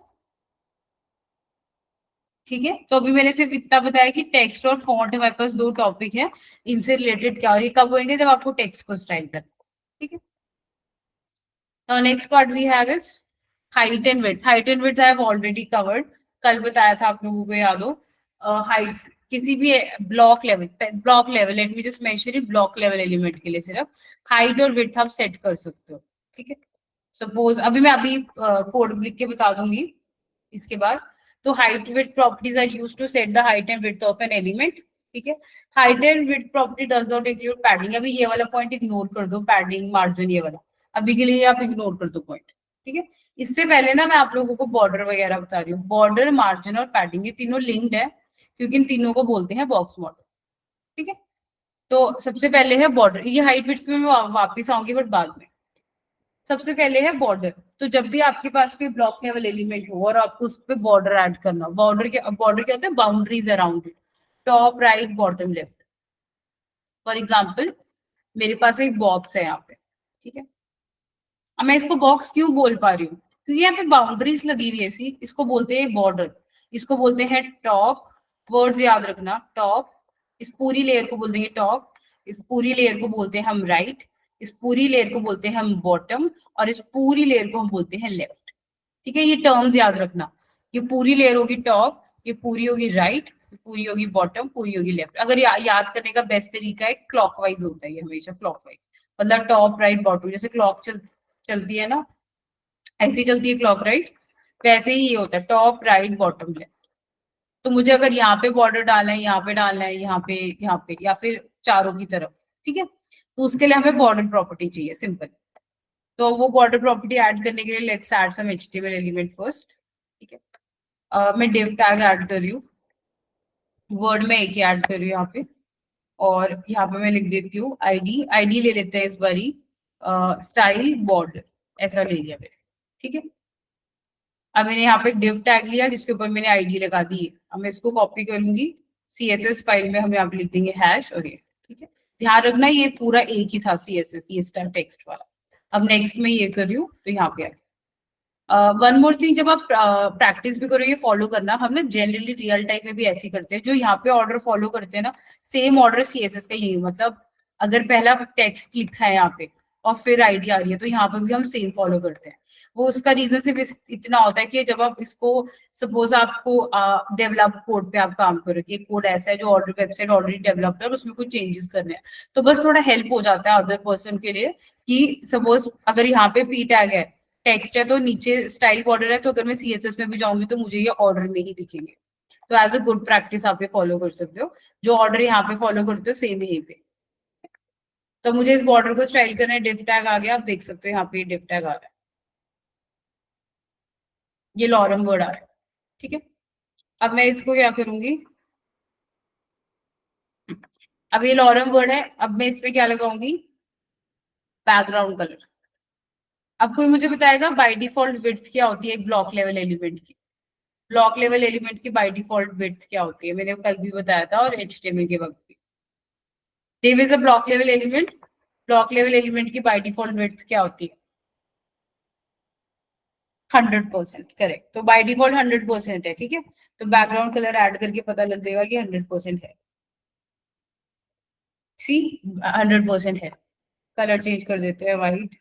ठीक है, तो अभी मैंने सिर्फ इतना बताया कि टेक्स्ट और फॉन्ट हमारे पास दो टॉपिक है, इनसे रिलेटेड क्या, और ये कब होंगे, जब आपको टेक्स्ट को स्टाइल करना। ठीक है, तो next part we have is height and width. Height and width I have already covered, कल बताया था आप लोगों को, याद हो? हाइट किसी भी block level, let me just mention it, block level element के लिए सिर्फ हाइट और विड्थ आप सेट कर सकते हो। ठीक है, सपोज अभी मैं अभी कोड लिख के बता दूंगी इसके बाद। तो height width properties are used to set the height and width of an element. ठीक है, height and width property does not include padding. अभी ये वाला पॉइंट इग्नोर कर दो, पैडिंग मार्जिन ये वाला अभी के लिए आप इग्नोर कर दो पॉइंट। ठीक है, इससे पहले ना मैं आप लोगों को बॉर्डर वगैरह बता रही हूँ। बॉर्डर, मार्जिन और पैडिंग ये तीनों लिंक्ड है, क्योंकि इन तीनों को बोलते हैं बॉक्स मॉडल। ठीक है, तो सबसे पहले है बॉर्डर, ये हाइट विड्थ में मैं वापिस आऊंगी बट बाद में। सबसे पहले है बॉर्डर। तो जब भी आपके पास कोई ब्लॉक लेवल एलिमेंट हो और आपको उस पर बॉर्डर ऐड करना, बॉर्डर क्या होता है, boundaries around it, top right bottom left. For example मेरे पास एक बॉक्स है यहाँ पे, ठीक है, अब मैं इसको बॉक्स क्यों बोल पा रही हूँ, क्योंकि यहाँ पे बाउंड्रीज लगी हुई है ऐसी, इसको बोलते हैं बॉर्डर, इसको बोलते हैं टॉप। वर्ड्स याद रखना, टॉप, इस पूरी लेयर को बोलते हैं टॉप, इस पूरी लेयर को बोलते हैं हम राइट, इस पूरी लेयर को बोलते हैं हम बॉटम, और इस पूरी लेयर को हम बोलते हैं लेफ्ट। ठीक है, ये टर्म्स याद रखना। ये पूरी लेयर होगी टॉप, ये पूरी होगी राइट, ये पूरी होगी बॉटम, पूरी होगी लेफ्ट। अगर याद करने का बेस्ट तरीका है, क्लॉकवाइज होता है ये हमेशा, क्लॉकवाइज मतलब टॉप राइट बॉटम, जैसे क्लॉक चलती है ना, ऐसी चलती है क्लॉक राइट, वैसे ही ये होता है टॉप राइट बॉटम लेफ्ट। तो मुझे अगर यहाँ पे बॉर्डर डालना है, यहाँ पे डालना है, यहाँ पे या फिर चारों की तरफ, ठीक है, तो उसके लिए हमें बॉर्डर प्रॉपर्टी चाहिए, सिंपल। तो वो बॉर्डर प्रॉपर्टी ऐड करने के लिए let's add some HTML element first. ठीक है, मैं div टैग ऐड कर रही हूँ, वर्ड में एक ही ऐड कर रही हूँ यहाँ पे, और यहाँ पे मैं लिख देती हूँ आईडी। आईडी ले लेते हैं इस बारी, स्टाइल बॉर्डर, ऐसा ले लिया मैंने। ठीक है, अब मैंने यहाँ पे एक div टैग लिया जिसके ऊपर मैंने आईडी लगा दी है। अब मैं इसको कॉपी करूंगी, सीएसएस फाइल में हम यहाँ पे लिख देंगे हैश और ये। ठीक है, ध्यान रखना ये पूरा एक ही था सीएसएस, ये स्टार टेक्स्ट वाला। अब नेक्स्ट में ये कर रही हूँ तो यहाँ पे वन मोर थिंग, जब आप प्रैक्टिस भी करोगे, फॉलो करना, हम ना जनरली रियल टाइम में भी ऐसे ही करते हैं, जो यहाँ पे ऑर्डर फॉलो करते हैं ना, सेम ऑर्डर सीएसएस का यही, मतलब अगर पहला टेक्स्ट लिखा है यहाँ पे, और फिर आईडी आ रही है, तो यहाँ पे भी हम सेम फॉलो करते हैं। वो उसका रीजन सिर्फ इतना होता है कि जब आप इसको, सपोज आपको डेवलप कोड पे आप काम कर रहे हैं, कोड ऐसा है जो ऑलरेडी वेबसाइट ऑलरेडी डेवलप्ड है और उसमें कुछ चेंजेस करने हैं, तो बस थोड़ा हेल्प हो जाता है अदर पर्सन के लिए कि सपोज अगर यहाँ पे पी टैग है, टेक्स्ट है, तो नीचे स्टाइल बॉर्डर है, तो अगर मैं सीएसएस में भी जाऊंगी तो मुझे ये ऑर्डर में ही दिखेंगे। तो एज अ गुड प्रैक्टिस आप ये फॉलो कर सकते हो, जो ऑर्डर यहाँ पे फॉलो करते हो सेम यहीं पे। तो मुझे इस बॉर्डर को स्टाइल करना है, डिव टैग आ गया, आप देख सकते हो यहाँ पे डिव टैग आ रहा है, ये लॉरम वर्ड आ रहा है। ठीक है, अब मैं इसको क्या करूंगी, अब ये लॉरम वर्ड है, अब मैं इसमें क्या लगाऊंगी, बैकग्राउंड कलर। अब कोई मुझे बताएगा बाय डिफॉल्ट विड्थ क्या होती है एक ब्लॉक लेवल एलिमेंट की? ब्लॉक लेवल एलिमेंट की बाय डिफॉल्ट विड्थ क्या होती है? मैंने कल भी बताया था और एचटीएमएल के वक्त भी। div is a block level element, block level element की बाय डिफॉल्ट विड्थ क्या होती है? 100%, करेक्ट। तो बाय डिफॉल्ट 100% है, ठीक है। तो बैकग्राउंड कलर ऐड करके पता लग जाएगा कि 100% है। सी, 100% है। कलर चेंज कर देते हैं वाइट,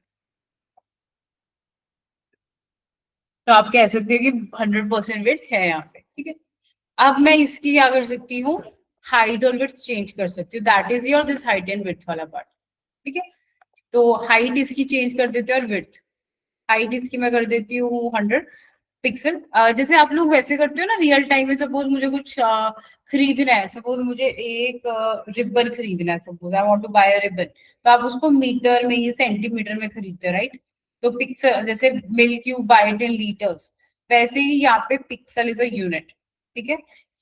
तो आप कह सकते हो कि 100% विड्थ है यहाँ पे, ठीक है। अब मैं इसकी क्या कर सकती हूँ, हाइट और विड्थ चेंज कर सकती हूँ, that is your this height and width वाला पार्ट, ठीक है। तो हाइट इसकी चेंज कर देते हैं और विड्थ, हाइट इसकी मैं कर देती हूँ 100 पिक्सल। जैसे आप लोग वैसे करते हो ना रियल टाइम में, सपोज मुझे कुछ खरीदना है, सपोज मुझे एक रिबन खरीदना है, suppose I want to buy a ribbon, तो आप उसको मीटर में, ये सेंटीमीटर में खरीदते हो, राइट? तो पिक्सल, जैसे milk you buy it in litres, वैसे ही यहाँ पे पिक्सल इज अ यूनिट, ठीक है।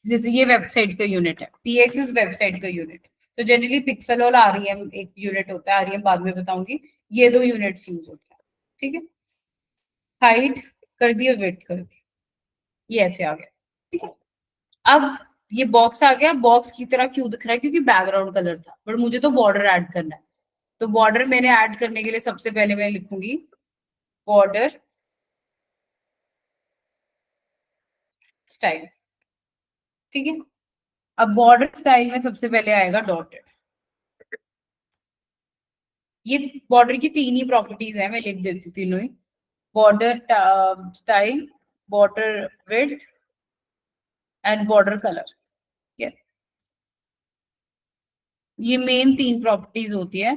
जैसे ये वेबसाइट का यूनिट है, पीएक्स इज वेबसाइट का यूनिट, तो जनरली पिक्सल और आरईएम एक यूनिट होता है, आरईएम बाद में बताऊंगी, ये दो यूनिट्स यूज होते हैं, ठीक है। हाइट कर दी और वेट कर दी, ये ऐसे आ गया, ठीक है। अब ये बॉक्स आ गया, बॉक्स की तरह क्यों दिख रहा है? क्योंकि बैकग्राउंड कलर था, बट मुझे तो बॉर्डर ऐड करना है। तो बॉर्डर मैंने ऐड करने के लिए सबसे पहले मैं लिखूंगी बॉर्डर स्टाइल, ठीक है। अब बॉर्डर स्टाइल में सबसे पहले आएगा डॉटेड। ये बॉर्डर की तीन ही प्रॉपर्टीज है, मैं लिख देती हूँ तीनों ही, border style, border width and border colour, ठीक है। ये मेन तीन प्रॉपर्टीज होती है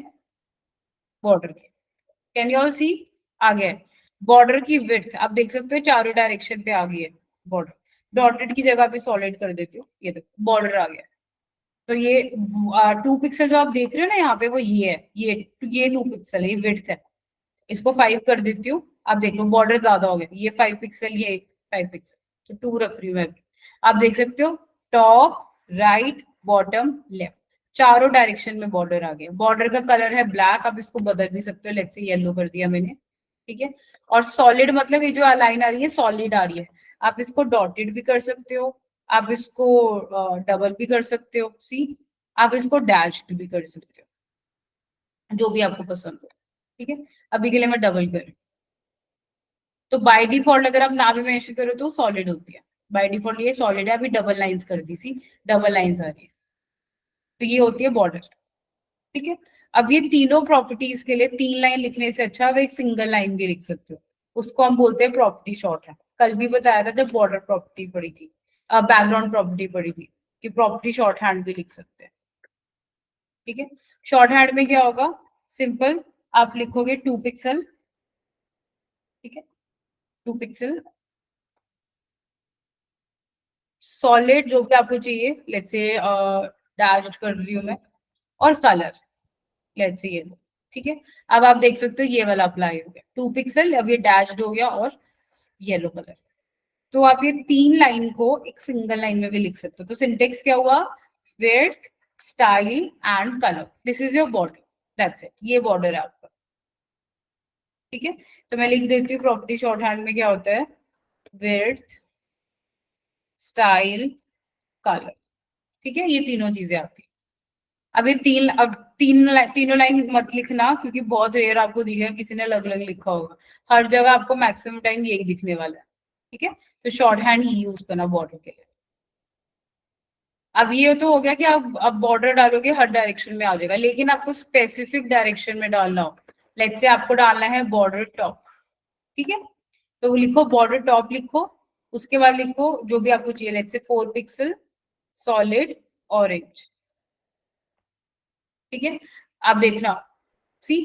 बॉर्डर की। कैन यू ऑल सी? आ गया है। बॉर्डर की विड्थ आप देख सकते हो चारों डायरेक्शन पे आ गई है बॉर्डर, डॉटेड की जगह पे सॉलिड कर देती हूँ, ये देखो बॉर्डर आ गया। तो ये 2 पिक्सल जो आप देख रहे हो ना यहाँ पे, वो ये है, ये 2 पिक्सल है, ये विड्थ है। इसको 5 कर देती हूँ, आप देख लो बॉर्डर ज्यादा हो गया, ये 5 पिक्सल, ये 5 पिक्सल, तो 2 रख रही हूँ मैं भी। आप देख सकते हो टॉप, राइट, बॉटम, लेफ्ट, चारों डायरेक्शन में बॉर्डर आ गया। बॉर्डर का कलर है ब्लैक, आप इसको बदल भी सकते हो, लेट्स से येलो कर दिया मैंने, ठीक है। और सॉलिड मतलब ये जो लाइन आ रही है सॉलिड आ रही है, आप इसको डॉटेड भी कर सकते हो, आप इसको डबल भी कर सकते हो, सी, आप इसको डैश्ड भी कर सकते हो, जो भी आपको पसंद हो, ठीक है। अभी के लिए मैं डबल कर, तो बाय डिफॉल्ट अगर आप ना भी मेंशन करो तो सॉलिड होती है, बाय डिफॉल्ट ये सॉलिड है। अभी डबल लाइंस कर दी, सी, डबल लाइंस आ रही है, तो ये होती है बॉर्डर, ठीक है। अब ये तीनों प्रॉपर्टीज के लिए 3 लाइन लिखने से अच्छा आप एक सिंगल लाइन भी लिख सकते हो, उसको हम बोलते हैं प्रॉपर्टी शॉर्ट है। कल भी बताया था जब बॉर्डर प्रॉपर्टी पढ़ी थी, बैकग्राउंड प्रॉपर्टी पढ़ी थी, कि प्रॉपर्टी शॉर्ट हैंड भी लिख सकते हैं, ठीक है। शॉर्ट हैंड में क्या होगा, सिंपल, आप लिखोगे 2 पिक्सल, ठीक है, 2 पिक्सल सॉलिड जो भी आपको चाहिए, लेट्स से डैश्ड कर रही हूँ मैं, और कलर, लेट्स से ये, ठीक है। अब आप देख सकते हो ये वाला अप्लाई हो गया, 2 पिक्सल, अब ये डैश्ड हो गया और येलो कलर। तो आप ये 3 लाइन को एक सिंगल लाइन में भी लिख सकते हो। तो सिंटेक्स क्या हुआ, width, style and colour, this is your border, that's it, ये बॉर्डर है आपका, ठीक है। तो मैं लिख देती हूँ प्रॉपर्टी शॉर्ट हैंड में क्या होता है, विड्थ, स्टाइल, कलर, ठीक है, ये तीनों चीजें आती है। अब ये तीनों लाइन मत लिखना, क्योंकि बहुत रेयर आपको दिखेगा किसी ने अलग अलग लिखा होगा, हर जगह आपको मैक्सिमम टाइम यही दिखने वाला है, ठीक है। तो शॉर्ट हैंड ही यूज करना बॉर्डर के लिए। अब ये तो हो गया कि आप अब बॉर्डर डालोगे हर डायरेक्शन में आ जाएगा, लेकिन आपको स्पेसिफिक डायरेक्शन में डालना हो लेट्स से आपको डालना है बॉर्डर टॉप, ठीक है, तो लिखो बॉर्डर टॉप लिखो, उसके बाद लिखो जो भी आपको चाहिए, let's say 4 pixel solid orange, ठीक है। आप देखना, सी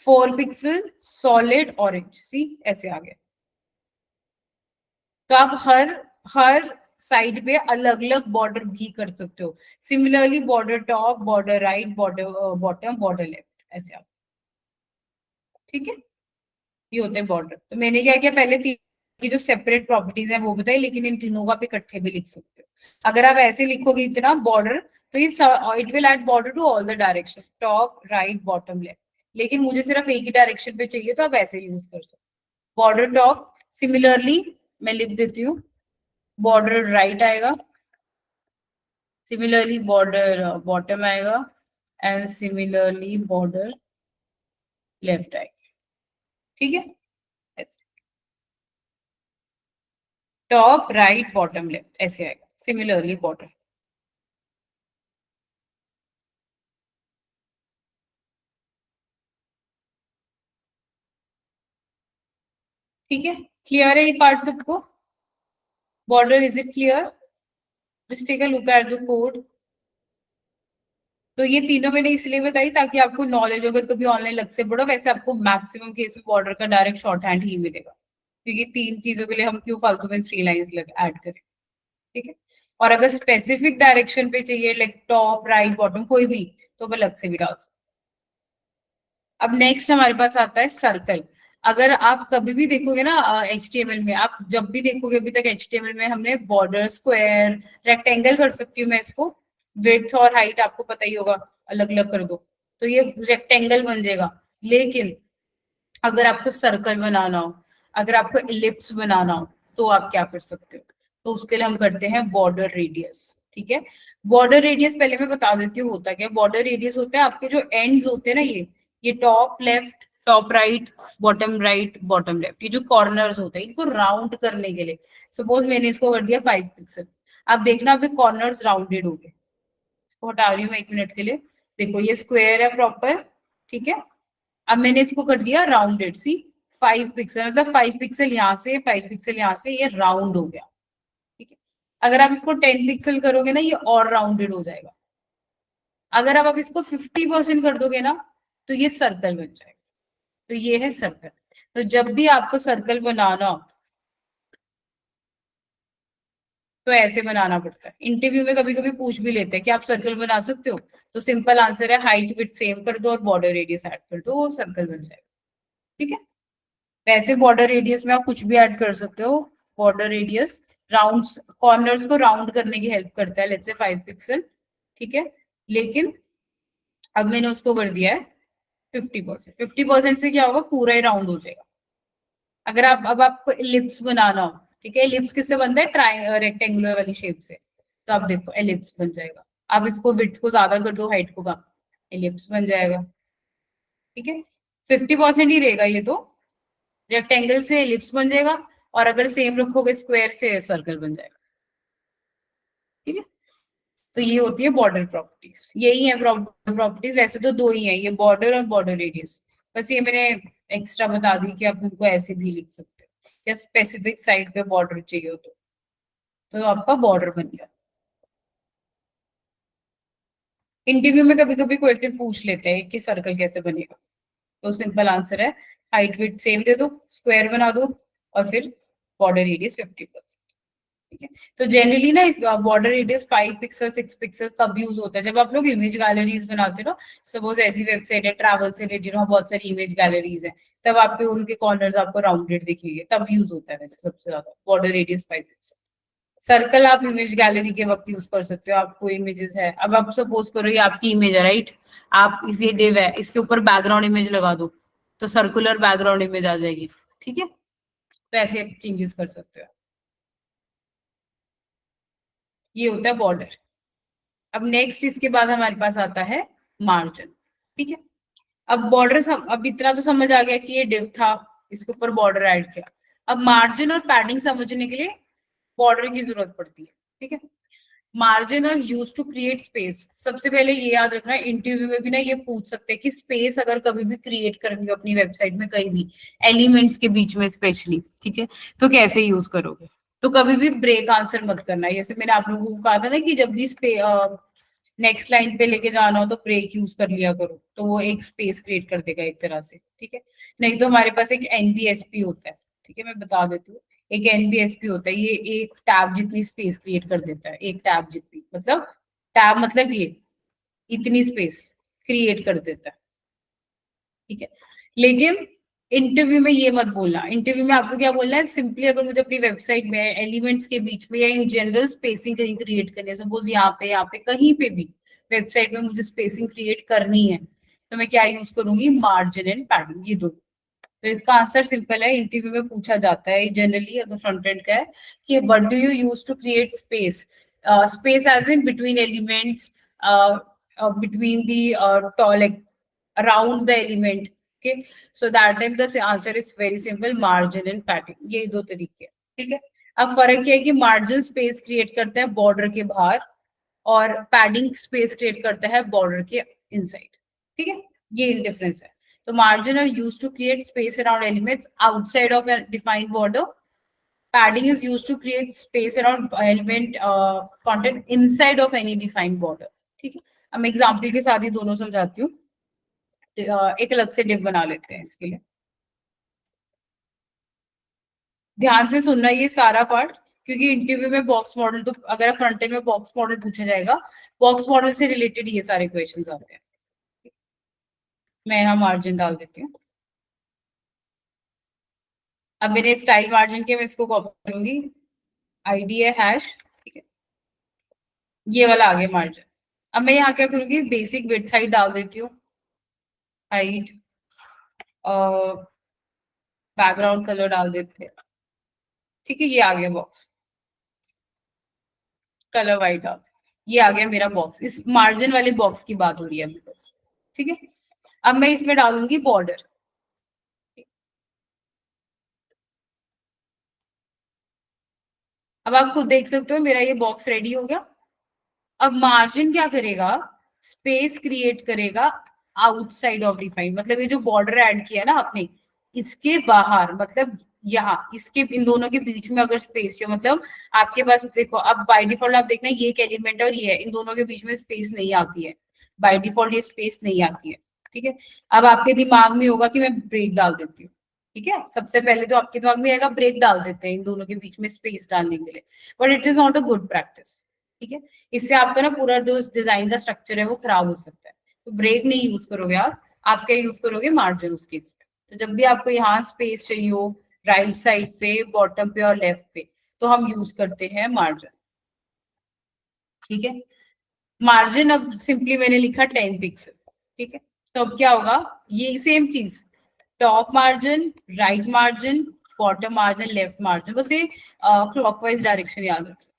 4 पिक्सल सॉलिड ऑरेंज, सी ऐसे आ गया। तो आप हर हर साइड पे अलग अलग बॉर्डर भी कर सकते हो। Similarly border top, border right, border bottom, border left, ऐसे आप, ठीक है। ये होते हैं बॉर्डर। तो मैंने क्या किया, पहले तीन की जो सेपरेट प्रॉपर्टीज है वो बताई, लेकिन इन तीनों का आप इकट्ठे भी लिख सकते हो। अगर आप ऐसे लिखोगे इतना बॉर्डर, तो ये it will add border to all the direction, top right bottom left. लेकिन मुझे सिर्फ एक ही डायरेक्शन पे चाहिए, तो आप ऐसे यूज कर सकते हो। बॉर्डर टॉप सिमिलरली मैं लिख देती हूँ, बॉर्डर राइट आएगा, सिमिलरली बॉर्डर बॉटम आएगा, एंड सिमिलरली बॉर्डर लेफ्ट आएगा, ठीक है। टॉप राइट बॉटम लेफ्ट ऐसे आएगा, सिमिलरली बॉर्डर। ठीक है, क्लियर है ये पार्ट सबको? Border is it clear? Just take a look at the code. तो ये तीनों मैंने इसलिए बताई ताकि आपको नॉलेज, अगर कभी ऑनलाइन लग से पढ़ो, वैसे आपको मैक्सिमम केस में बॉर्डर का डायरेक्ट शॉर्ट हैंड ही मिलेगा, क्योंकि तीन चीजों के लिए हम क्यों फालतू में 3 लाइंस ऐड करें, ठीक है। और अगर स्पेसिफिक डायरेक्शन पे चाहिए, लाइक टॉप राइट बॉटम कोई भी, तो मैं अलग से भी डाल सकती हूँ। अब नेक्स्ट हमारे पास आता है सर्कल। अगर आप कभी भी देखोगे ना HTML में, आप जब भी देखोगे, अभी तक HTML में हमने बॉर्डर, स्क्वायर, रेक्टेंगल कर सकती हूँ मैं इसको, विड्थ और हाइट आपको पता ही होगा, अलग अलग कर दो तो ये रेक्टेंगल बन जाएगा। लेकिन अगर आपको सर्कल बनाना हो, अगर आपको इलिप्स बनाना हो, तो आप क्या कर सकते हो? तो उसके लिए हम करते हैं बॉर्डर रेडियस, ठीक है। बॉर्डर रेडियस पहले मैं बता देती हूँ होता क्या। बॉर्डर रेडियस होता है आपके जो एंड्स होते हैं ना, ये top left, top right, bottom left, ये जो कॉर्नर्स होते हैं, इनको राउंड करने के लिए। सपोज मैंने इसको कर दिया 5 पिक्सल, आप देखना अभी कॉर्नर्स राउंडेड हो गए। इसको हटा रही हूँ मैं 1 मिनट के लिए। देखो ये स्क्वायर है प्रॉपर, ठीक है। अब मैंने इसको कर दिया राउंडेड, सी 5 पिक्सल, मतलब 5 पिक्सल यहाँ से, 5 पिक्सल यहाँ से, ये राउंड हो गया, ठीक है। अगर आप इसको 10 पिक्सल करोगे ना, ये और राउंडेड हो जाएगा। अगर आप इसको 50% कर दोगे ना, तो ये सर्कल बन जाएगा। तो ये है सर्कल। तो जब भी आपको सर्कल बनाना हो, तो ऐसे बनाना पड़ता है। इंटरव्यू में कभी कभी पूछ भी लेते हैं कि आप सर्कल बना सकते हो, तो सिंपल आंसर है हाइट विड्थ सेम कर दो और बॉर्डर रेडियस ऐड कर दो, वो सर्कल बन जाएगा, ठीक है। वैसे बॉर्डर रेडियस में आप कुछ भी ऐड कर सकते हो। बॉर्डर रेडियस राउंड, कॉर्नर्स को राउंड करने की हेल्प करता है, लेट्स से 5 पिक्सल, ठीक है। लेकिन अब मैंने उसको कर दिया है 50%। 50% से क्या होगा, पूरा ही राउंड हो जाएगा। अगर आप, अब आपको एलिप्स बनाना हो, ठीक है, एलिप्स किससे बनता है, ट्राई रेक्टेंगुलर वाली शेप से, तो आप देखो एलिप्स बन जाएगा। आप इसको विड्थ को ज्यादा कर दो, हाइट को कम, एलिप्स बन जाएगा, ठीक है। 50% ही रहेगा ये तो, रेक्टेंगल से एलिप्स बन जाएगा, और अगर सेम रखोगे स्क्वायर से सर्कल बन जाएगा, ठीक है। तो ये होती है बॉर्डर प्रॉपर्टीज, यही है प्रॉपर्टीज। वैसे तो दो ही है, ये बॉर्डर और बॉर्डर रेडियस। बस ये मैंने एक्स्ट्रा बता दी कि आप उनको ऐसे भी लिख सकते हो, या स्पेसिफिक साइड पे बॉर्डर चाहिए हो तो आपका बॉर्डर बन गया। इंटरव्यू में कभी कभी क्वेश्चन पूछ लेते हैं कि सर्कल कैसे बनेगा, तो सिंपल आंसर है हाइट विड्थ सेम दे दो, स्क्वायर बना दो, और फिर बॉर्डर रेडियस 50%, ठीक है। तो जनरली ना बॉर्डर रेडियस 5 पिक्सल 6 पिक्सल तब यूज होता है जब आप लोग इमेज गैलरीज बनाते हो ना। सपोज ऐसी वेबसाइट है ट्रैवल से रिलेटेड, वहाँ बहुत सारी इमेज गैलरीज है, तब आपके उनके कॉर्नर्स आपको राउंडेड दिखेंगे, तब यूज होता है वैसे सबसे ज्यादा बॉर्डर रेडियस 5 पिक्सल। सर्कल आप इमेज गैलरी के वक्त यूज कर सकते हो। आपको इमेजेस है, अब आप सपोज करो ये आपकी इमेज है, राइट, आप इसे डिव है, इसके ऊपर बैकग्राउंड इमेज लगा दो, तो सर्कुलर बैकग्राउंड इमेज आ जाएगी, ठीक है। तो ऐसे चेंजेस कर सकते हो। ये होता है बॉर्डर। अब नेक्स्ट इसके बाद हमारे पास आता है मार्जिन, ठीक है। अब बॉर्डर अब इतना तो समझ आ गया कि ये डिव था, इसके ऊपर बॉर्डर ऐड किया। अब मार्जिन और पैडिंग समझने के लिए बॉर्डर की जरूरत पड़ती है, ठीक है। Margin are use to create space. सबसे पहले ये याद रखना, इंटरव्यू में भी ना ये पूछ सकते हैं कि स्पेस अगर कभी भी क्रिएट करेंगे अपनी वेबसाइट में कहीं भी, एलिमेंट्स के बीच में स्पेशली, ठीक है, तो कैसे यूज करोगे। तो कभी भी ब्रेक आंसर मत करना। जैसे मैंने आप लोगों को कहा था ना कि जब भी नेक्स्ट लाइन पे लेके जाना हो तो ब्रेक यूज कर लिया करो, तो वो एक स्पेस क्रिएट कर देगा एक तरह से, ठीक है। नहीं तो हमारे पास एक एनबीएसपी होता है, ठीक है, मैं बता देती हूँ। एक एनबीएसपी होता है, ये एक टैब जितनी स्पेस क्रिएट कर देता है, एक टैब जितनी, मतलब टैब मतलब ये इतनी स्पेस क्रिएट कर देता है, ठीक है। लेकिन इंटरव्यू में ये मत बोलना। इंटरव्यू में आपको क्या बोलना है, सिंपली अगर मुझे अपनी वेबसाइट में एलिमेंट्स के बीच में या इन जनरल स्पेसिंग कहीं क्रिएट करनी है, सपोज यहाँ पे कहीं पे भी वेबसाइट में मुझे स्पेसिंग क्रिएट करनी है, तो मैं क्या यूज करूंगी, मार्जिन एंड पैडिंग, ये दो। तो इसका आंसर सिंपल है, इंटरव्यू में पूछा जाता है जनरली अगर फ्रंट एंड का है कि what do you use to create space, space as in between elements, between the like around the element, okay, so that time the answer is very simple, margin and padding, ये दो तरीके हैं, ठीक है। अब फर्क क्या है कि मार्जिन स्पेस क्रिएट करता है बॉर्डर के बाहर और पैडिंग स्पेस क्रिएट करता है बॉर्डर के इनसाइड, ठीक है, ये डिफरेंस है। तो margin are use to create space around elements outside of a defined border. Padding is used to create space around element content inside of any defined border, ठीक है। अब मैं एग्जाम्पल के साथ ही दोनों समझाती हूँ। एक अलग से डिव बना लेते हैं इसके लिए, ध्यान से सुनना ये सारा पार्ट, क्योंकि इंटरव्यू में बॉक्स मॉडल, तो अगर फ्रंट एंड में बॉक्स मॉडल पूछा जाएगा, बॉक्स मॉडल से रिलेटेड ये सारे क्वेश्चंस आते हैं। मैं यहाँ मार्जिन डाल देती हूँ। अब मेरे स्टाइल मार्जिन के मैं इसको कॉपी करूंगी, आईडी है हैश, ठीक है, ये वाला आ गया मार्जिन। अब मैं यहाँ क्या करूंगी, बेसिक विड्थ हाइट डाल देती हूँ, हाइट, बैकग्राउंड कलर डाल देते हैं, ठीक है, ये आ गया बॉक्स, कलर वाइट डाल, ये आ गया मेरा बॉक्स। इस मार्जिन वाले बॉक्स की बात हो रही है अभी बस, ठीक है। अब मैं इसमें डालूंगी बॉर्डर। अब आप खुद देख सकते हो मेरा ये बॉक्स रेडी हो गया। अब मार्जिन क्या करेगा, स्पेस क्रिएट करेगा आउटसाइड ऑफ डिफाइन, मतलब ये जो बॉर्डर ऐड किया ना आपने, इसके बाहर, मतलब यहाँ इसके इन दोनों के बीच में अगर स्पेस हो, मतलब आपके पास देखो, अब बाय डिफॉल्ट आप देखना ये एक एलिमेंट है और ये है, इन दोनों के बीच में स्पेस नहीं आती है, बाय डिफॉल्ट ये स्पेस नहीं आती है, ठीक है। अब आपके दिमाग में होगा कि मैं ब्रेक डाल देती हूँ, ठीक है, सबसे पहले तो आपके दिमाग में आएगा ब्रेक डाल देते हैं इन दोनों के बीच में स्पेस डालने के लिए, but it is not a good practice, ठीक है। इससे आपका ना पूरा जो डिजाइन का स्ट्रक्चर है वो खराब हो सकता है। तो ब्रेक नहीं यूज करोगे आप क्या यूज करोगे, मार्जिन उस केस पे। तो जब भी आपको यहाँ स्पेस चाहिए हो राइट साइड पे, बॉटम पे और लेफ्ट पे, तो हम यूज करते हैं मार्जिन, ठीक है। मार्जिन अब सिंपली मैंने लिखा 10 पिक्सल, ठीक है। तो अब क्या होगा, ये सेम चीज, top margin, right margin, bottom margin, left margin, बस ये क्लॉकवाइज डायरेक्शन याद रखो,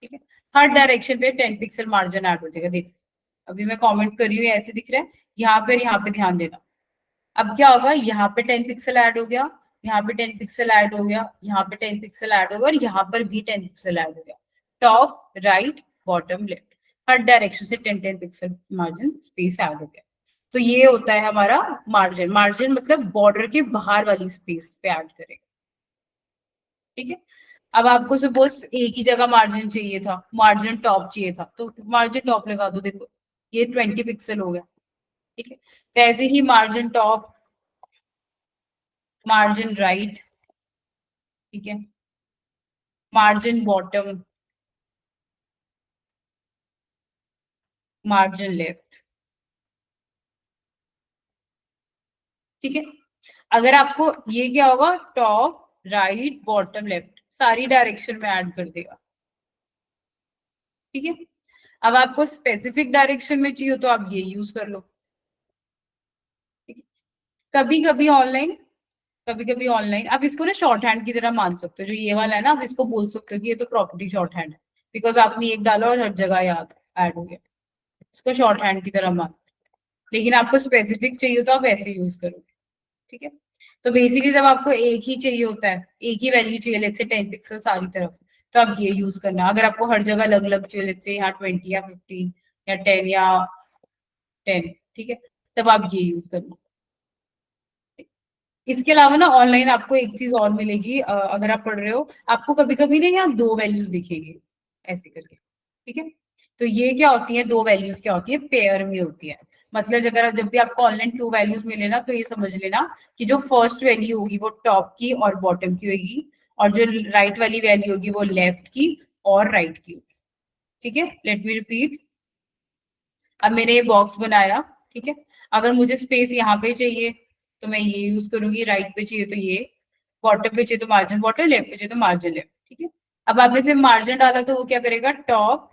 ठीक है। हर डायरेक्शन पे 10 पिक्सल मार्जिन ऐड हो जाएगा। देखो अभी मैं कमेंट कर रही हूँ, ऐसे दिख रहा है, यहाँ पे ध्यान देना। अब क्या होगा, यहाँ पे 10 पिक्सल ऐड हो गया, यहाँ पे 10 पिक्सल ऐड हो गया, यहाँ पे 10 पिक्सल ऐड हो गया, और यहाँ पर भी 10 पिक्सल ऐड हो गया। टॉप, राइट, बॉटम, लेफ्ट, हर डायरेक्शन से 10 10 पिक्सल मार्जिन स्पेस ऐड हो गया। तो ये होता है हमारा मार्जिन। मार्जिन मतलब बॉर्डर के बाहर वाली स्पेस पे ऐड करेगा, ठीक है। अब आपको सपोज एक ही जगह मार्जिन चाहिए था, मार्जिन टॉप चाहिए था, तो मार्जिन टॉप लगा दो, देखो ये 20 पिक्सल हो गया, ठीक है। वैसे ही मार्जिन टॉप, मार्जिन राइट, ठीक है, मार्जिन बॉटम, मार्जिन लेफ्ट, ठीक है। अगर आपको ये क्या होगा, टॉप, राइट, बॉटम, लेफ्ट सारी डायरेक्शन में ऐड कर देगा, ठीक है। अब आपको स्पेसिफिक डायरेक्शन में चाहिए तो आप ये यूज कर लो, ठीक है। कभी कभी ऑनलाइन, कभी कभी ऑनलाइन आप इसको ना शॉर्ट हैंड की तरह मान सकते हो, जो ये वाला है ना, आप इसको बोल सकते हो कि ये तो प्रॉपर्टी शॉर्ट हैंड है, बिकॉज आपने एक डाला और हर जगह याद ऐड हो गया, इसको शॉर्ट हैंड की तरह मान। लेकिन आपको स्पेसिफिक चाहिए तो आप ऐसे यूज करोगे, ठीक है। तो बेसिकली जब आपको एक ही चाहिए होता है, एक ही वैल्यू चाहिए, लेट्स से 10 पिक्सल सारी तरफ, तो आप ये यूज करना। अगर आपको हर जगह अलग अलग चाहिए, जैसे यहाँ 20 या 15 या 10 या 10, ठीक है, तब आप ये यूज करना। इसके अलावा ना ऑनलाइन आपको एक चीज और मिलेगी, अगर आप पढ़ रहे हो, आपको कभी कभी ना यहाँ दो वैल्यूज दिखेगी ऐसे करके, ठीक है। तो ये क्या होती है, दो वैल्यूज क्या होती है, पेयर में होती है। मतलब अगर जब भी आपको ऑनलाइन टू वैल्यूज मिले ना, तो ये समझ लेना कि जो फर्स्ट वैल्यू होगी वो टॉप की और बॉटम की होगी, और जो राइट वाली वैल्यू होगी वो लेफ्ट की और राइट की होगी, ठीक है। Let me repeat. अब मैंने ये बॉक्स बनाया, ठीक है। अगर मुझे स्पेस यहाँ पे चाहिए तो मैं ये यूज करूंगी, राइट पे चाहिए तो ये, बॉटम पे चाहिए तो मार्जिन बॉटम, लेफ्ट पे चाहिए तो मार्जिन लेफ्ट, ठीक है। अब आपने सिर्फ मार्जिन डाला तो वो क्या करेगा, top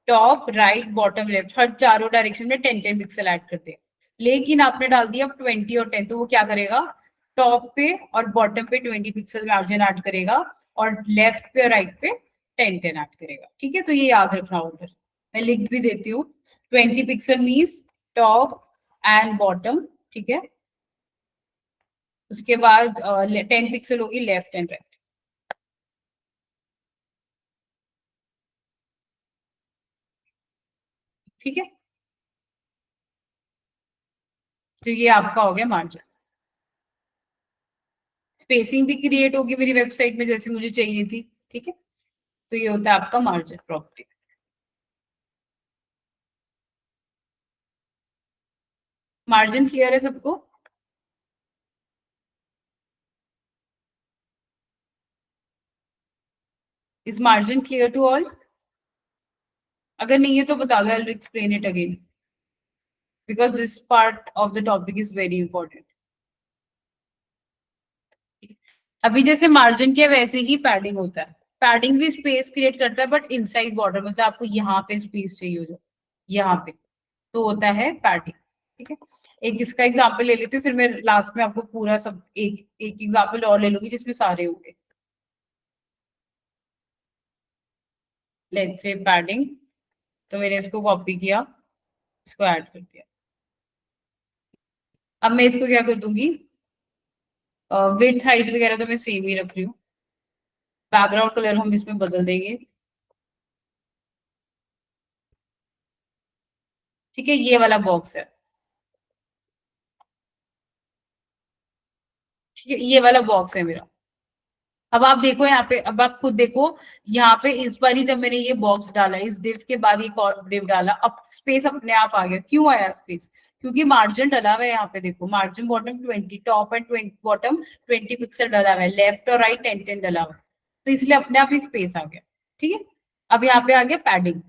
top right bottom left her चारों डायरेक्शन में 10-10 पिक्सल ऐड करते हैं। लेकिन आपने डाल दिया 20 और 10, तो वो क्या करेगा, टॉप पे और बॉटम पे 20 पिक्सल मार्जिन ऐड करेगा, और लेफ्ट पे और राइट पे 10-10 ऐड करेगा, ठीक है। तो ये याद रखना ऑर्डर, मैं लिख भी देती हूँ। 20 pixel means top and bottom, ठीक है। उसके बाद 10 पिक्सल होगी लेफ्ट एंड राइट, ठीक है। तो ये आपका हो गया मार्जिन। स्पेसिंग भी क्रिएट होगी मेरी वेबसाइट में जैसे मुझे चाहिए थी, ठीक है। तो ये होता है आपका मार्जिन प्रॉपर्टी। मार्जिन क्लियर है सबको? Is margin clear to all? अगर नहीं है तो बता दो, I will explain it again, because this part of the topic is very important. अभी जैसे मार्जिन के वैसे ही पैडिंग होता है, पैडिंग भी स्पेस क्रिएट करता है, बट इनसाइड बॉर्डर, मतलब आपको यहाँ पे स्पेस चाहिए हो, जो यहाँ पे, तो होता है पैडिंग, ठीक है। एक इसका एग्जांपल ले लेती हूँ, फिर मैं लास्ट में आपको पूरा सब एक एक एग्जांपल और ले लूंगी जिसमें सारे होंगे। लेट्स से पैडिंग, तो मैंने इसको कॉपी किया, इसको ऐड कर दिया। अब मैं इसको क्या कर दूंगी, विड्थ हाइट वगैरह तो मैं सेम ही रख रही हूँ, बैकग्राउंड कलर हम इसमें बदल देंगे, ठीक है। ये वाला बॉक्स है, ठीक है, ये वाला बॉक्स है मेरा। अब आप देखो यहाँ पे, अब आप खुद देखो, यहाँ पे इस बार ही जब मैंने ये बॉक्स डाला, इस div के बाद एक और div डाला, अब स्पेस अपने आप आ गया। क्यों आया स्पेस? क्योंकि मार्जिन डला हुआ है यहाँ पे, देखो margin bottom 20, top and 20 bottom 20 pixel डला हुआ है, लेफ्ट और राइट 10-10 डला हुआ है, तो इसलिए अपने आप ही स्पेस आ गया, ठीक है। अब यहाँ पे आ गया पैडिंग।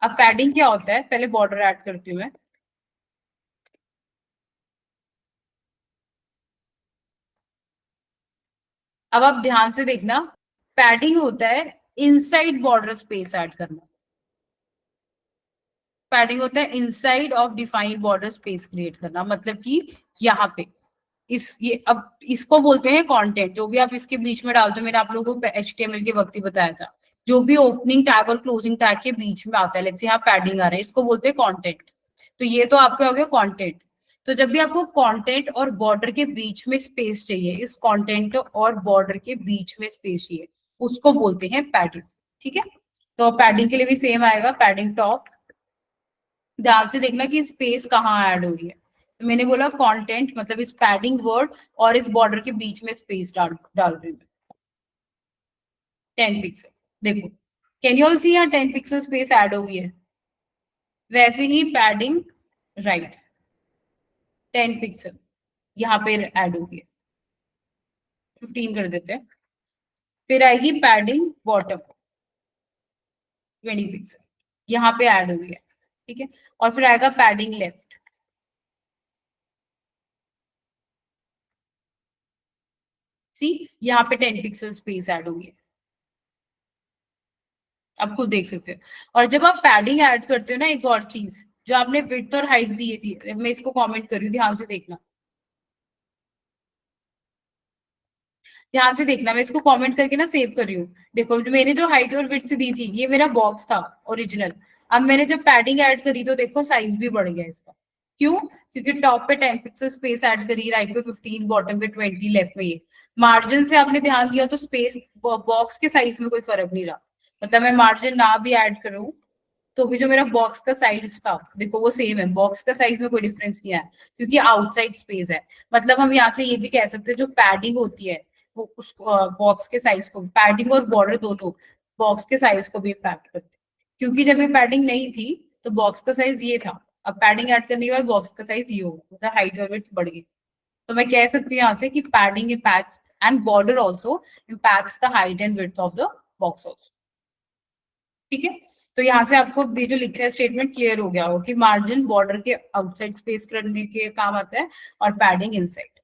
अब पैडिंग क्या होता है, पहले बॉर्डर ऐड करती हूँ मैं। अब आप ध्यान से देखना, पैडिंग होता है इनसाइड बॉर्डर स्पेस ऐड करना, पैडिंग होता है inside of defined border space create करना, मतलब कि यहाँ पे इस ये अब इसको बोलते हैं कंटेंट। जो भी आप इसके बीच में डालते हो, मैंने आप लोगों को HTML के वक्त ही बताया था, जो भी ओपनिंग टैग और क्लोजिंग टैग के बीच में आता है, लेट्स से यहाँ पैडिंग आ रहा है, इसको बोलते हैं कंटेंट। तो ये तो आपका हो गया कंटेंट। तो जब भी आपको कंटेंट और बॉर्डर के बीच में स्पेस चाहिए, इस कंटेंट और बॉर्डर के बीच में स्पेस चाहिए, उसको बोलते हैं पैडिंग, ठीक है। तो पैडिंग के लिए भी सेम आएगा, पैडिंग टॉप, ध्यान से देखना कि स्पेस कहाँ ऐड हो रही है। तो मैंने बोला कंटेंट, मतलब इस पैडिंग वर्ड और इस बॉर्डर के बीच में स्पेस डाल डाल रही हूँ, 10 पिक्सल। देखो, कैन यू ऑल सी, यहाँ 10 पिक्सल स्पेस ऐड हो गई है। वैसे ही पैडिंग राइट 10 पिक्सल यहाँ पे ऐड हो गई है, 15 कर देते हैं। फिर आएगी पैडिंग बॉटम 20 पिक्सल, यहाँ पे ऐड हो गई है, ठीक है। और फिर आएगा पैडिंग लेफ्ट, सी, यहाँ पे 10 पिक्सल स्पेस ऐड हो गई है, आप खुद देख सकते हो। और जब आप पैडिंग ऐड करते हो ना, एक और चीज, जो आपने विड्थ और हाइट दी थी, मैं इसको कमेंट कर रही हूँ, ध्यान से देखना, ध्यान से देखना, मैं इसको कमेंट करके ना सेव कर रही हूँ। देखो, जो मैंने जो हाइट और विड्थ दी थी, ये मेरा बॉक्स था ओरिजिनल। अब मैंने जब पैडिंग ऐड करी तो देखो साइज भी बढ़ गया इसका, क्यों? क्योंकि टॉप पे 10 पिक्सल स्पेस ऐड करी, राइट पे 15, बॉटम पे 20, लेफ्ट में ये। मार्जिन से आपने ध्यान दिया तो स्पेस बॉक्स के साइज में कोई फर्क नहीं रहा। मतलब मैं मार्जिन ना भी ऐड करूं तो भी जो मेरा बॉक्स का साइज था देखो वो सेम है, बॉक्स का साइज में कोई डिफरेंस नहीं है क्योंकि आउटसाइड स्पेस है। मतलब हम यहाँ से ये भी कह सकते हैं जो पैडिंग होती है वो उस बॉक्स के साइज को, पैडिंग और बॉर्डर दोनों बॉक्स के साइज को भी इम्पैक्ट करते हैं। क्योंकि जब ये पैडिंग नहीं थी तो बॉक्स का साइज ये था, अब पैडिंग ऐड करने के बाद बॉक्स का साइज ये होगा, मतलब हाइट और विड्थ बढ़ गई। तो मैं कह सकती हूँ यहाँ से कि padding impacts and border also impacts the height and width of the box also. ठीक है, तो यहाँ से आपको ये जो लिखा है स्टेटमेंट क्लियर हो गया हो कि मार्जिन बॉर्डर के आउटसाइड स्पेस करने के काम आता है और पैडिंग इनसाइड।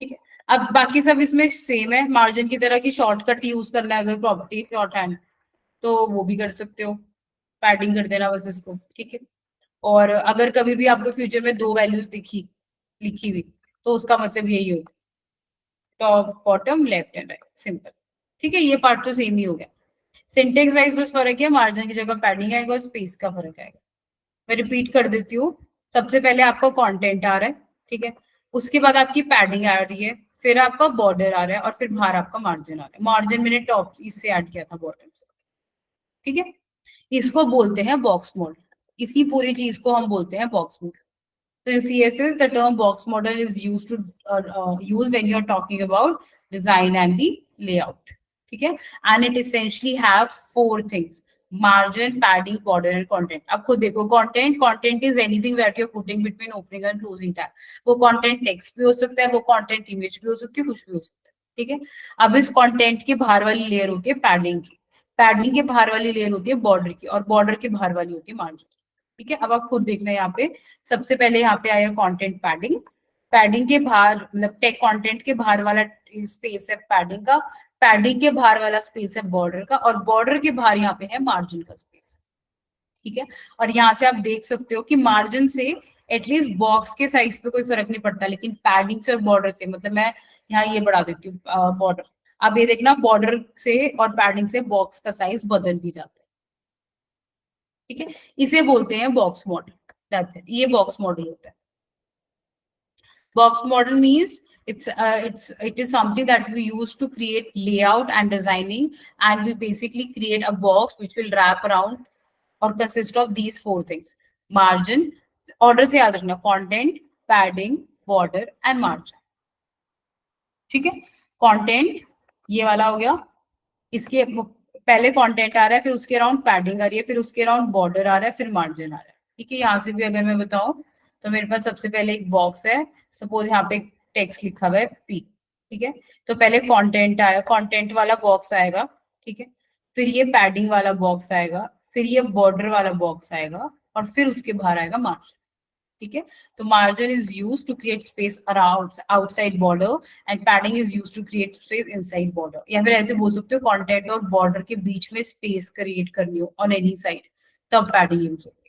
ठीक है, अब बाकी सब इसमें सेम है, मार्जिन की तरह की शॉर्टकट यूज करना है अगर प्रॉपर्टी शॉर्ट हैंड तो वो भी कर सकते हो, पैडिंग कर देना बस इसको। ठीक है, और अगर कभी भी आपको फ्यूचर में दो वैल्यूज दिखी लिखी हुई तो उसका मतलब यही होगा, top bottom left and right, simple. ठीक है, ये पार्ट तो सेम ही हो गया। सिंटेक्स वाइज बस फर्क है, मार्जिन की जगह पैडिंग आएगा और स्पेस का फर्क आएगा। मैं रिपीट कर देती हूँ, सबसे पहले आपका कंटेंट आ रहा है, ठीक है, उसके बाद आपकी पैडिंग आ रही है, फिर आपका बॉर्डर आ रहा है और फिर बाहर आपका मार्जिन आ रहा है। मार्जिन मैंने टॉप इससे ऐड किया था बॉटम से। ठीक है, इसको बोलते हैं बॉक्स मॉडल, इसी पूरी चीज को हम बोलते हैं box model. So in CSS, the term box model is used to use when you are talking about design and the layout. ठीक है, and it essentially have four things: margin, padding, border and content. अब खुद देखो, content is anything that you're putting between opening and closing tag. वो content text भी हो सकता है, वो content image भी हो सकती है, कुछ भी हो सकता है। ठीक है, अब इस content के बाहर वाली लेयर होती है padding की, पैडिंग के बाहर वाली लेयर होती है बॉर्डर की, और बॉर्डर के बाहर वाली होती है मार्जिन। ठीक है, अब आप खुद देखना यहाँ पे, सबसे पहले यहाँ पे आया कंटेंट पैडिंग, पैडिंग के बाहर मतलब टेक कंटेंट के बाहर वाला स्पेस है पैडिंग का, पैडिंग के बाहर वाला स्पेस है बॉर्डर का, और बॉर्डर के बाहर यहाँ पे है मार्जिन का स्पेस। ठीक है, और यहाँ से आप देख सकते हो कि मार्जिन से एटलीस्ट बॉक्स के साइज पे कोई फर्क नहीं पड़ता, लेकिन पैडिंग से और बॉर्डर से, मतलब मैं यहाँ ये बढ़ा देती हूँ बॉर्डर, अब ये देखना बॉर्डर से और पैडिंग से बॉक्स का साइज बदल भी जाता है। ठीक है, इसे बोलते हैं बॉक्स मॉडल, दैट्स इट, ये बॉक्स मॉडल होता है। Box model means it is something that we use to create layout and designing, and we basically create a box which will wrap around or consist of these four things: margin, order से याद रखना, content, padding, border and margin. ठीक है, content ये वाला हो गया, इसके पहले कंटेंट आ रहा है, फिर उसके अराउंड पैडिंग आ रही है, फिर उसके अराउंड बॉर्डर आ रहा है, फिर मार्जिन आ रहा है। ठीक है, यहाँ से भी अगर मैं बताऊं तो मेरे पास सबसे पहले एक बॉक्स है, सपोज यहाँ पे टेक्स्ट लिखा हुआ है पी। ठीक है, तो पहले कंटेंट आया, कंटेंट वाला बॉक्स आएगा, ठीक है, फिर ये पैडिंग वाला बॉक्स आएगा, फिर ये बॉर्डर वाला बॉक्स आएगा, और फिर उसके बाहर आएगा मार्जिन। ठीक है, तो margin is use to create space around outside border and padding is use to create space inside border, या फिर ऐसे बोल सकते हो कंटेंट और बॉर्डर के बीच में स्पेस क्रिएट करनी हो ऑन एनी साइड तब पैडिंग यूज होती है।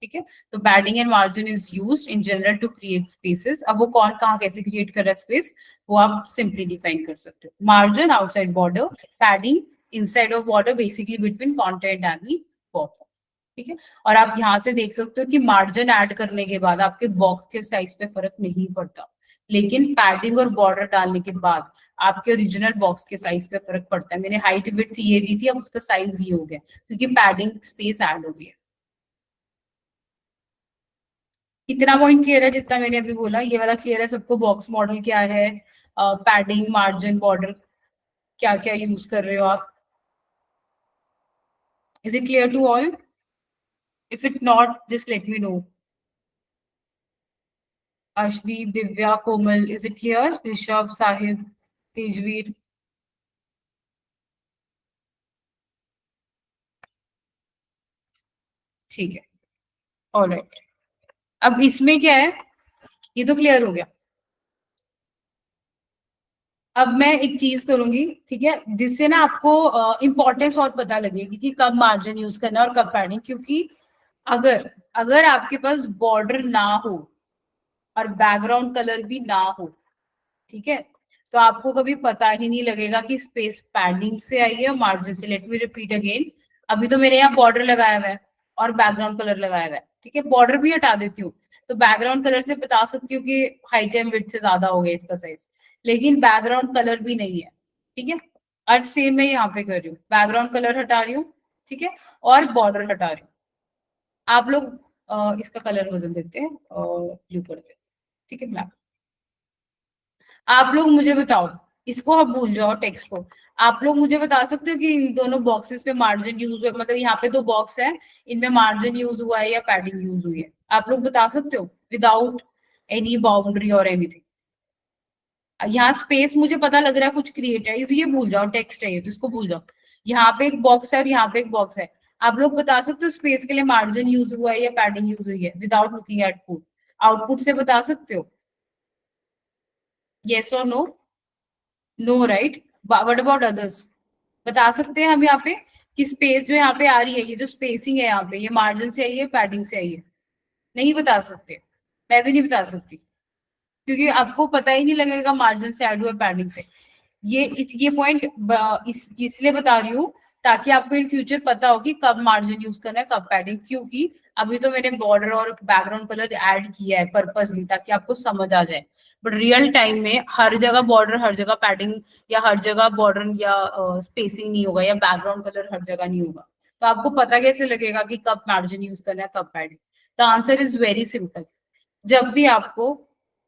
ठीक है, तो padding and margin is use in general to create spaces. अब वो कौन कहाँ कैसे क्रिएट कर रहा है स्पेस, वो आप सिंपली डिफाइन कर सकते हो। Margin outside border, padding inside of border, basically between content and the border. ठीक है, और आप यहाँ से देख सकते हो कि मार्जिन ऐड करने के बाद आपके बॉक्स के साइज पे फर्क नहीं पड़ता, लेकिन पैडिंग और बॉर्डर डालने के बाद आपके ओरिजिनल बॉक्स के साइज पे फर्क पड़ता है। मैंने हाइट विड्थ ये दी थी, अब उसका साइज ये हो गया क्योंकि पैडिंग स्पेस ऐड हो गई है। इतना पॉइंट क्लियर है जितना मैंने अभी बोला, ये वाला क्लियर है सबको, बॉक्स मॉडल क्या है, पैडिंग, मार्जिन, बॉर्डर क्या क्या यूज कर रहे हो आप? Is it clear to all? If it not just let me know. Ashdeep, Divya, Komal, is it clear? Rishabh, Sahib, Tejveer. ठीक है, ऑलराइट। अब इसमें क्या है, ये तो क्लियर हो गया। अब मैं एक चीज करूंगी, ठीक है, जिससे ना आपको इंपॉर्टेंस और पता लगेगी कि कब मार्जिन यूज करना है और कब पैडिंग, क्योंकि अगर अगर आपके पास बॉर्डर ना हो और बैकग्राउंड कलर भी ना हो, ठीक है, तो आपको कभी पता ही नहीं लगेगा कि स्पेस पैडिंग से आई है और मार्जिन से। लेट मी रिपीट अगेन, अभी तो मेरे यहाँ बॉर्डर लगाया हुआ है और बैकग्राउंड कलर लगाया हुआ है, ठीक है, बॉर्डर भी हटा देती हूँ, तो बैकग्राउंड कलर से बता सकती हूँ कि हाइट एंड विड्थ से ज्यादा हो गया इसका साइज, लेकिन बैकग्राउंड कलर भी नहीं है। ठीक है, और सेम मैं यहाँ पे कर रही हूँ, बैकग्राउंड कलर हटा रही हूँ, ठीक है, और बॉर्डर हटा रही हूँ। आप लोग इसका कलर बदल देते हैं और ब्लू कर देते हैं, ठीक है, ब्लैक। आप लोग मुझे बताओ, इसको आप भूल जाओ टेक्स्ट को। आप लोग मुझे बता सकते हो कि इन दोनों बॉक्सेस पे मार्जिन यूज हुआ, मतलब यहाँ पे दो बॉक्स है, इनमें मार्जिन यूज हुआ है या पैडिंग यूज हुई है? आप लोग बता सकते हो विदाउट एनी बाउंड्री और एनीथिंग? यहाँ स्पेस मुझे पता लग रहा है कुछ क्रिएट है, ये भूल जाओ, टेक्स्ट है ये, तो इसको भूल जाओ। यहाँ पे एक बॉक्स है और यहाँ पे एक बॉक्स है। आप लोग बता सकते हो स्पेस के लिए मार्जिन यूज हुआ है या पैडिंग यूज हुई है without looking at code? Output से बता सकते हो? येस और no? No, right? What about others? बता सकते हैं हम यहाँ पे कि स्पेस जो यहाँ पे आ रही है, ये जो स्पेसिंग है यहाँ पे, ये मार्जिन से आई है पैडिंग से आई है? नहीं बता सकते, मैं भी नहीं बता सकती, क्योंकि आपको पता ही नहीं लगेगा मार्जिन से ऐड हुआ पैडिंग से। ये पॉइंट इसलिए बता रही हूँ ताकि आपको इन फ्यूचर पता हो कि कब मार्जिन यूज करना है, कब पैडिंग, क्योंकि अभी तो मैंने बॉर्डर और बैकग्राउंड कलर ऐड किया है पर्पसली ताकि आपको समझ आ जाए, बट रियल टाइम में हर जगह बॉर्डर, हर जगह पैडिंग, या हर जगह बॉर्डर या स्पेसिंग नहीं होगा, या बैकग्राउंड कलर हर जगह नहीं होगा। तो आपको पता कैसे लगेगा कि कब मार्जिन यूज करना है, कब padding? The answer is very simple. जब भी आपको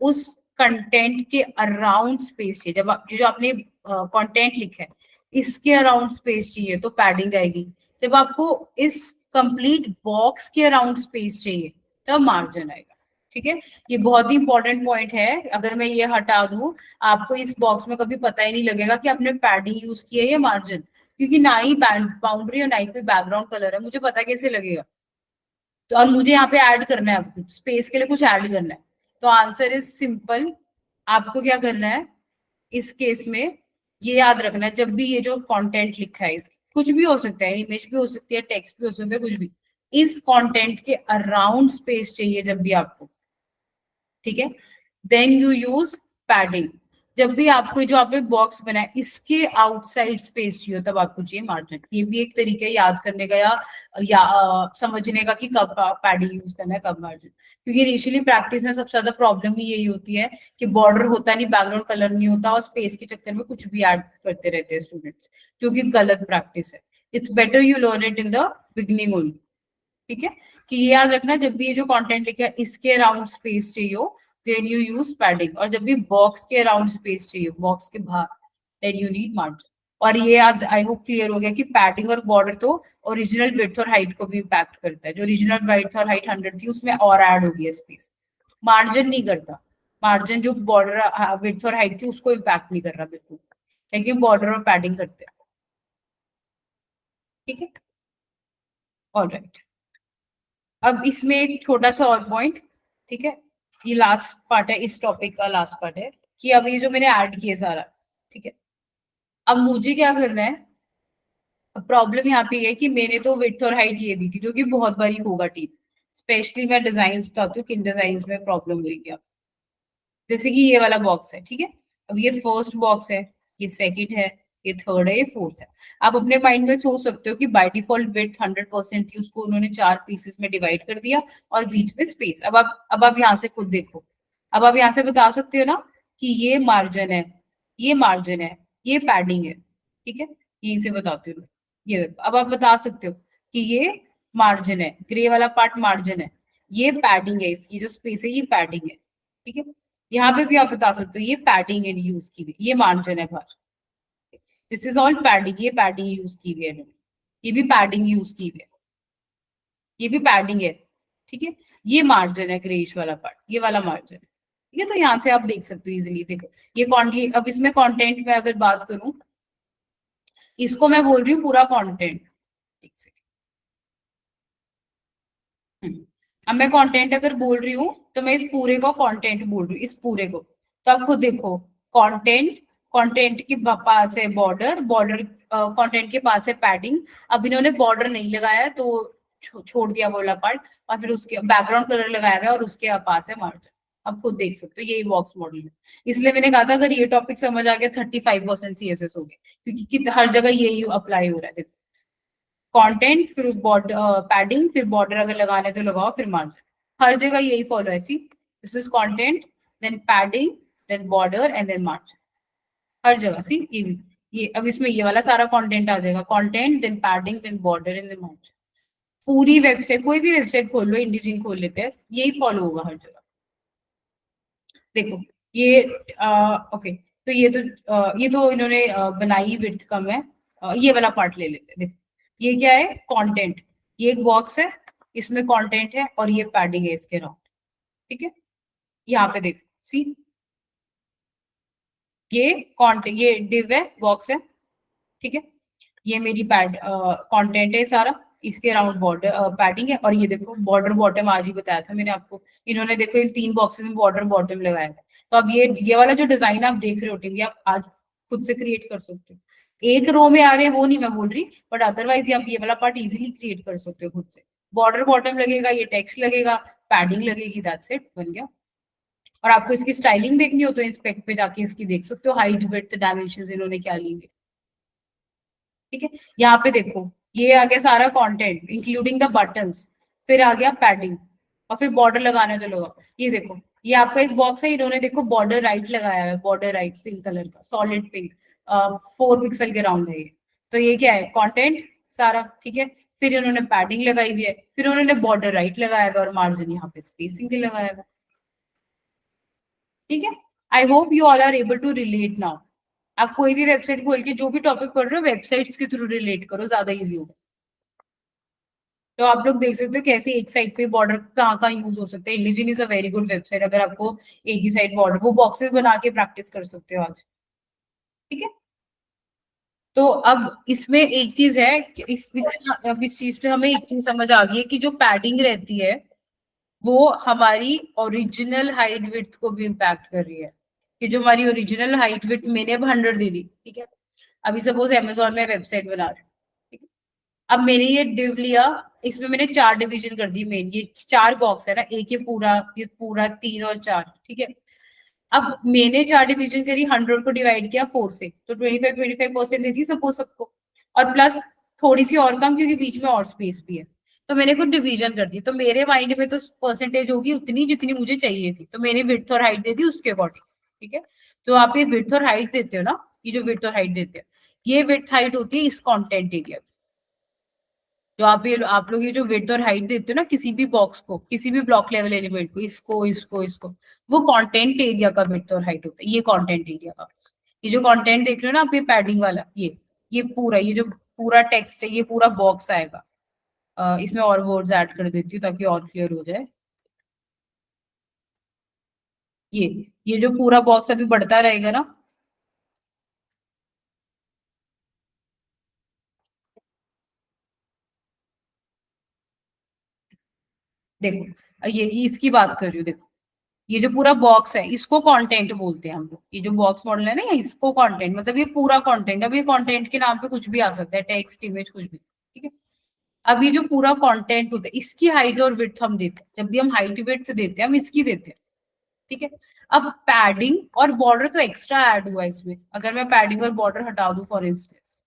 उस कंटेंट के अराउंड स्पेस चाहिए, जब आप जो आपने कंटेंट लिखा है इसके अराउंड स्पेस चाहिए तो पैडिंग आएगी। जब आपको इस कंप्लीट बॉक्स के अराउंड स्पेस चाहिए तब मार्जिन आएगा। ठीक है, ये बहुत ही इंपॉर्टेंट पॉइंट है। अगर मैं ये हटा दूं, आपको इस बॉक्स में कभी पता ही नहीं लगेगा कि आपने पैडिंग यूज की है या मार्जिन, क्योंकि ना ही बाउंड्री और ना ही कोई बैकग्राउंड कलर है, मुझे पता कैसे लगेगा? तो और मुझे यहाँ पे ऐड करना है, कुछ स्पेस के लिए कुछ ऐड करना है, तो आंसर इज सिंपल। आपको क्या करना है इस केस में, ये याद रखना है, जब भी ये जो कंटेंट लिखा है, इसकी कुछ भी हो सकता है, इमेज भी हो सकती है, टेक्स्ट भी हो सकता है, कुछ भी, इस कंटेंट के अराउंड स्पेस चाहिए जब भी आपको, ठीक है, देन यू यूज पैडिंग। जब भी आपको जो आपने बॉक्स बनाया इसके आउटसाइड स्पेस चाहिए तब आपको चाहिए मार्जिन। ये भी एक तरीका है याद करने का या समझने का कि कब पैडिंग यूज करना है, कब मार्जिन। क्योंकि इनिशियली प्रैक्टिस में सबसे ज्यादा प्रॉब्लम ही यही होती है कि बॉर्डर होता नहीं, बैकग्राउंड कलर नहीं होता, और स्पेस के चक्कर में कुछ भी ऐड करते रहते हैं स्टूडेंट्स, जो कि गलत प्रैक्टिस है। It's better you learn it in the beginning only. ठीक है, कि ये याद रखना, जब भी ये जो कंटेंट लिखा है इसके अराउंड स्पेस चाहिए हो देन यू यूज पैडिंग, और जब भी बॉक्स के अराउंड स्पेस चाहिए, बॉक्स के बाहर, देन यू नीड मार्जिन। और ये याद, आई होप क्लियर हो गया कि पैडिंग और बॉर्डर तो ओरिजिनल विड्थ और हाइट को भी इम्पैक्ट करता है। जो ओरिजिनल विड्थ और हाइट 100 थी उसमें और ऐड हो गई है स्पेस, मार्जिन नहीं करता। मार्जिन जो बॉर्डर विड्थ और हाइट थी उसको इम्पैक्ट नहीं कर रहा बिल्कुल, लेकिन बॉर्डर और पैडिंग करते हैं। ठीक है, ऑलराइट। अब इसमें एक छोटा सा और पॉइंट, ठीक है, ये लास्ट पार्ट है, इस टॉपिक का लास्ट पार्ट है, कि अब ये जो मैंने ऐड किया सारा, ठीक है, अब मुझे क्या करना है। प्रॉब्लम यहाँ पे है कि मैंने तो विड्थ और हाइट ये दी थी, जो कि बहुत बारी होगा टीम, स्पेशली मैं डिजाइन बताती हूँ किन डिजाइन में प्रॉब्लम हुई क्या। जैसे कि ये वाला बॉक्स है, ठीक है, अब ये फर्स्ट बॉक्स है, ये सेकंड है, ये थर्ड है, ये फोर्थ है। आप अपने माइंड में सोच सकते हो कि बाय डिफॉल्ट विड्थ 100% थी, उसको उन्होंने 4 पीसेस में डिवाइड कर दिया और बीच में स्पेस। अब आप यहाँ से खुद देखो, अब आप यहाँ से बता सकते हो ना कि ये मार्जिन है, ये मार्जिन है, ये पैडिंग है। ठीक है, यहीं से बताती हूँ। ये देखो, अब आप बता सकते हो कि ये मार्जिन है, ग्रे वाला पार्ट मार्जिन है, ये पैडिंग है, इसकी जो स्पेस है ये पैडिंग है। ठीक है, यहाँ पे भी आप बता सकते हो ये पैडिंग है यूज की हुई, ये मार्जिन है बाहर, दिस इज ऑल पैडिंग, ये पैडिंग यूज की हुई है इन्होंने, ये भी पैडिंग यूज की हुई है, ये भी पैडिंग है। ठीक है, ये मार्जिन है, ग्रेइश वाला पार्ट, ये वाला मार्जिन है। ठीक है, तो यहाँ से आप देख सकते हो इजिली, देखो ये क्वांटिटी। अब इसमें कंटेंट में अगर बात करूं, इसको मैं बोल रही हूँ पूरा कंटेंट। एक सेकंड, अब मैं कंटेंट अगर बोल रही हूँ तो मैं इस पूरे को कंटेंट बोल रही हूँ, इस पूरे को। तो आप खुद देखो, कंटेंट, कंटेंट के पास है बॉर्डर, बॉर्डर कंटेंट के पास है पैडिंग। अब इन्होंने बॉर्डर नहीं लगाया है तो छोड़ दिया वो वाला पार्ट, और फिर उसके बैकग्राउंड कलर लगाया हुआ है और उसके पास है मार्जिन। अब खुद देख सकते हो यही बॉक्स मॉडल है। इसलिए मैंने कहा था अगर ये टॉपिक समझ आ गया 35% CSS हो गया, क्योंकि हर जगह यही अप्लाई हो रहा है। देखो कंटेंट, फिर बॉर्डर पैडिंग, फिर बॉर्डर अगर लगाना है तो लगाओ, फिर मार्जिन। हर जगह यही फॉलो है। See, this is content, then padding, then border and then margin. हर जगह सी ये भी, ये अब इसमें ये वाला सारा कंटेंट आ जाएगा, content then padding then border and then margin. पूरी वेबसाइट, कोई भी वेबसाइट खोल लो, इंडिजिन खोल लेते हैं, यही फॉलो होगा हर जगह। देखो ये ओके, तो ये तो इन्होंने बनाई, विड्थ कम है। ये वाला पार्ट ले लेते हैं। देखो ये क्या है, कंटेंट, ये एक बॉक्स है, इसमें कंटेंट है और ये पैडिंग है इसके अराउंड। ठीक है, यहाँ पे देखो, सी ये कंटेंट, ये डिव है, बॉक्स है। ठीक है, ये मेरी कंटेंट है सारा, इसके अराउंड बॉर्डर पैडिंग है, और ये देखो बॉर्डर बॉटम, आज ही बताया था मैंने आपको, इन्होंने देखो इन 3 बॉक्सेस में बॉर्डर बॉटम लगाया है। तो अब ये वाला जो डिजाइन आप देख रहे हो टीम, ये आप आज खुद से क्रिएट कर सकते हो। एक रो में आ रहे हैं वो नहीं मैं बोल रही, बट अदरवाइज आप ये वाला पार्ट इजीली क्रिएट कर सकते हो खुद से। बॉर्डर बॉटम लगेगा, ये टेक्स्ट लगेगा, पैडिंग लगेगी, दैट्स इट, बन गया। और आपको इसकी स्टाइलिंग देखनी हो तो इंस्पेक्ट पे जाके इसकी देख सकते हो, हाइट विड्थ डायमेंशन इन्होंने क्या ली हुई। ठीक है, यहाँ पे देखो ये आ गया सारा कंटेंट इंक्लूडिंग द बटन्स, फिर आ गया पैडिंग, और फिर बॉर्डर लगाने तो लगाओ। ये देखो ये आपका एक बॉक्स है, इन्होंने देखो बॉर्डर राइट लगाया है, बॉर्डर राइट पिंक कलर का, सॉलिड पिंक, 4 पिक्सल के राउंड है ये। तो ये क्या है, कंटेंट सारा। ठीक है, फिर इन्होंने पैडिंग लगाई हुई है, फिर उन्होंने बॉर्डर राइट लगाया हुआ और मार्जिन यहाँ पे स्पेसिंग के लगाया हुआ। ठीक है, I hope you all are able to relate now. आप कोई भी वेबसाइट खोल के जो भी टॉपिक पढ़ रहे हो, वेबसाइट्स के थ्रू रिलेट करो, ज्यादा इजी होगा। तो आप लोग देख सकते हो कैसे एक साइड पे बॉर्डर कहाँ कहाँ यूज हो सकते हैं। इंडिजिन is a very good website, अगर आपको एक ही साइड बॉर्डर, वो बॉक्सेस बना के प्रैक्टिस कर सकते हो आज। ठीक है, तो अब इसमें एक चीज है कि अब इस चीज पे हमें एक चीज समझ आ गई है कि जो पैडिंग रहती है वो हमारी ओरिजिनल हाइट विड्थ को भी इम्पैक्ट कर रही है। कि जो हमारी ओरिजिनल हाइट विड्थ मैंने अब 100 दे दी, ठीक है, अभी सपोज अमेजोन में वेबसाइट बना रही हूँ, ठीक है, अब मैंने ये डिव लिया, इसमें मैंने 4 डिवीजन कर दी मेन, ये 4 बॉक्स है ना, एक ये पूरा 3 और 4, ठीक है। अब मैंने 4 डिवीजन करी, 100 को डिवाइड किया 4 से, तो 25% देती सपोज सबको, और प्लस थोड़ी सी और कम क्योंकि बीच में और स्पेस भी है। तो मैंने कुछ डिवीजन कर दी, तो मेरे माइंड में तो परसेंटेज होगी उतनी जितनी मुझे चाहिए थी, तो मैंने विड्थ और हाइट दे दी उसके अकॉर्डिंग। ठीक है, तो आप ये विड्थ और हाइट देते हो ना, ये जो विड्थ और हाइट देते हो, ये विड्थ हाइट होती है इस कंटेंट एरिया। जो आप लोग ये जो विड्थ और हाइट देते हो ना किसी भी बॉक्स को, किसी भी ब्लॉक लेवल एलिमेंट को, इसको, वो कंटेंट एरिया का विड्थ और हाइट होता है, ये कंटेंट एरिया का। ये जो कंटेंट देख रहे हो ना आप, ये पैडिंग वाला, ये पूरा, ये जो पूरा टेक्स्ट है, ये पूरा बॉक्स आएगा। इसमें और वर्ड्स ऐड कर देती हूँ ताकि और क्लियर हो जाए। ये ये जो पूरा बॉक्स अभी बढ़ता रहेगा ना, देखो ये इसकी बात कर रही हूँ, देखो ये जो पूरा बॉक्स है इसको कंटेंट बोलते हैं हम लोग। ये जो बॉक्स मॉडल है ना, इसको कंटेंट, मतलब ये पूरा कंटेंट, अब ये कंटेंट के नाम पे कुछ भी आ सकता है, टेक्स्ट, इमेज, कुछ भी। ठीक है, अब ये जो पूरा कंटेंट होता है इसकी हाइट और विड्थ हम देते हैं, जब भी हम हाइट विड्थ देते हैं हम इसकी देते हैं। ठीक है, अब पैडिंग और बॉर्डर तो एक्स्ट्रा ऐड हुआ इसमें, अगर मैं पैडिंग और बॉर्डर हटा दूं फॉर इंस्टेंस,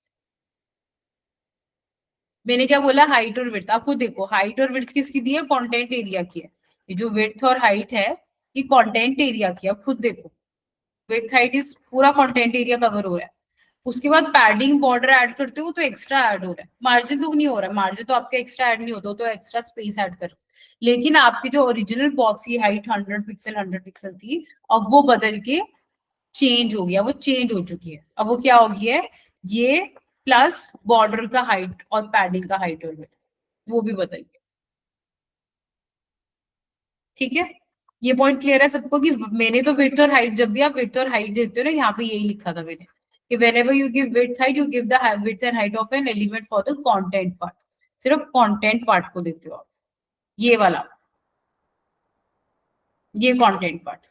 मैंने क्या बोला, हाइट और विड्थ, आपको देखो हाइट और विड्थ किसकी दी है, कंटेंट एरिया की है। ये जो विड्थ और हाइट है ये कंटेंट एरिया की है, अब खुद देखो विड्थ हाइट इज पूरा कंटेंट एरिया कवर हो रहा है। उसके बाद पैडिंग बॉर्डर ऐड करते हो तो एक्स्ट्रा ऐड हो रहा है, मार्जिन तो नहीं हो रहा है, मार्जिन तो आपका एक्स्ट्रा ऐड नहीं होता, तो एक्स्ट्रा स्पेस ऐड कर। लेकिन आपकी जो ओरिजिनल बॉक्स की हाइट 100 पिक्सल 100 पिक्सल थी, अब वो बदल के चेंज हो गया, वो चेंज हो चुकी है, अब वो क्या हो गई है, ये प्लस बॉर्डर का हाइट और पैडिंग का हाइट और width, वो भी बदल गया। ठीक है, ये पॉइंट क्लियर है सबको कि मैंने तो विड्थ और हाइट, जब भी आप विड्थ और हाइट देते हो ना, यहाँ पे यही लिखा था मैंने कि whenever you give width height you give the width and height of an element for the content part, सिर्फ कंटेंट पार्ट को देते हो आप, ये वाला, ये कंटेंट पार्ट।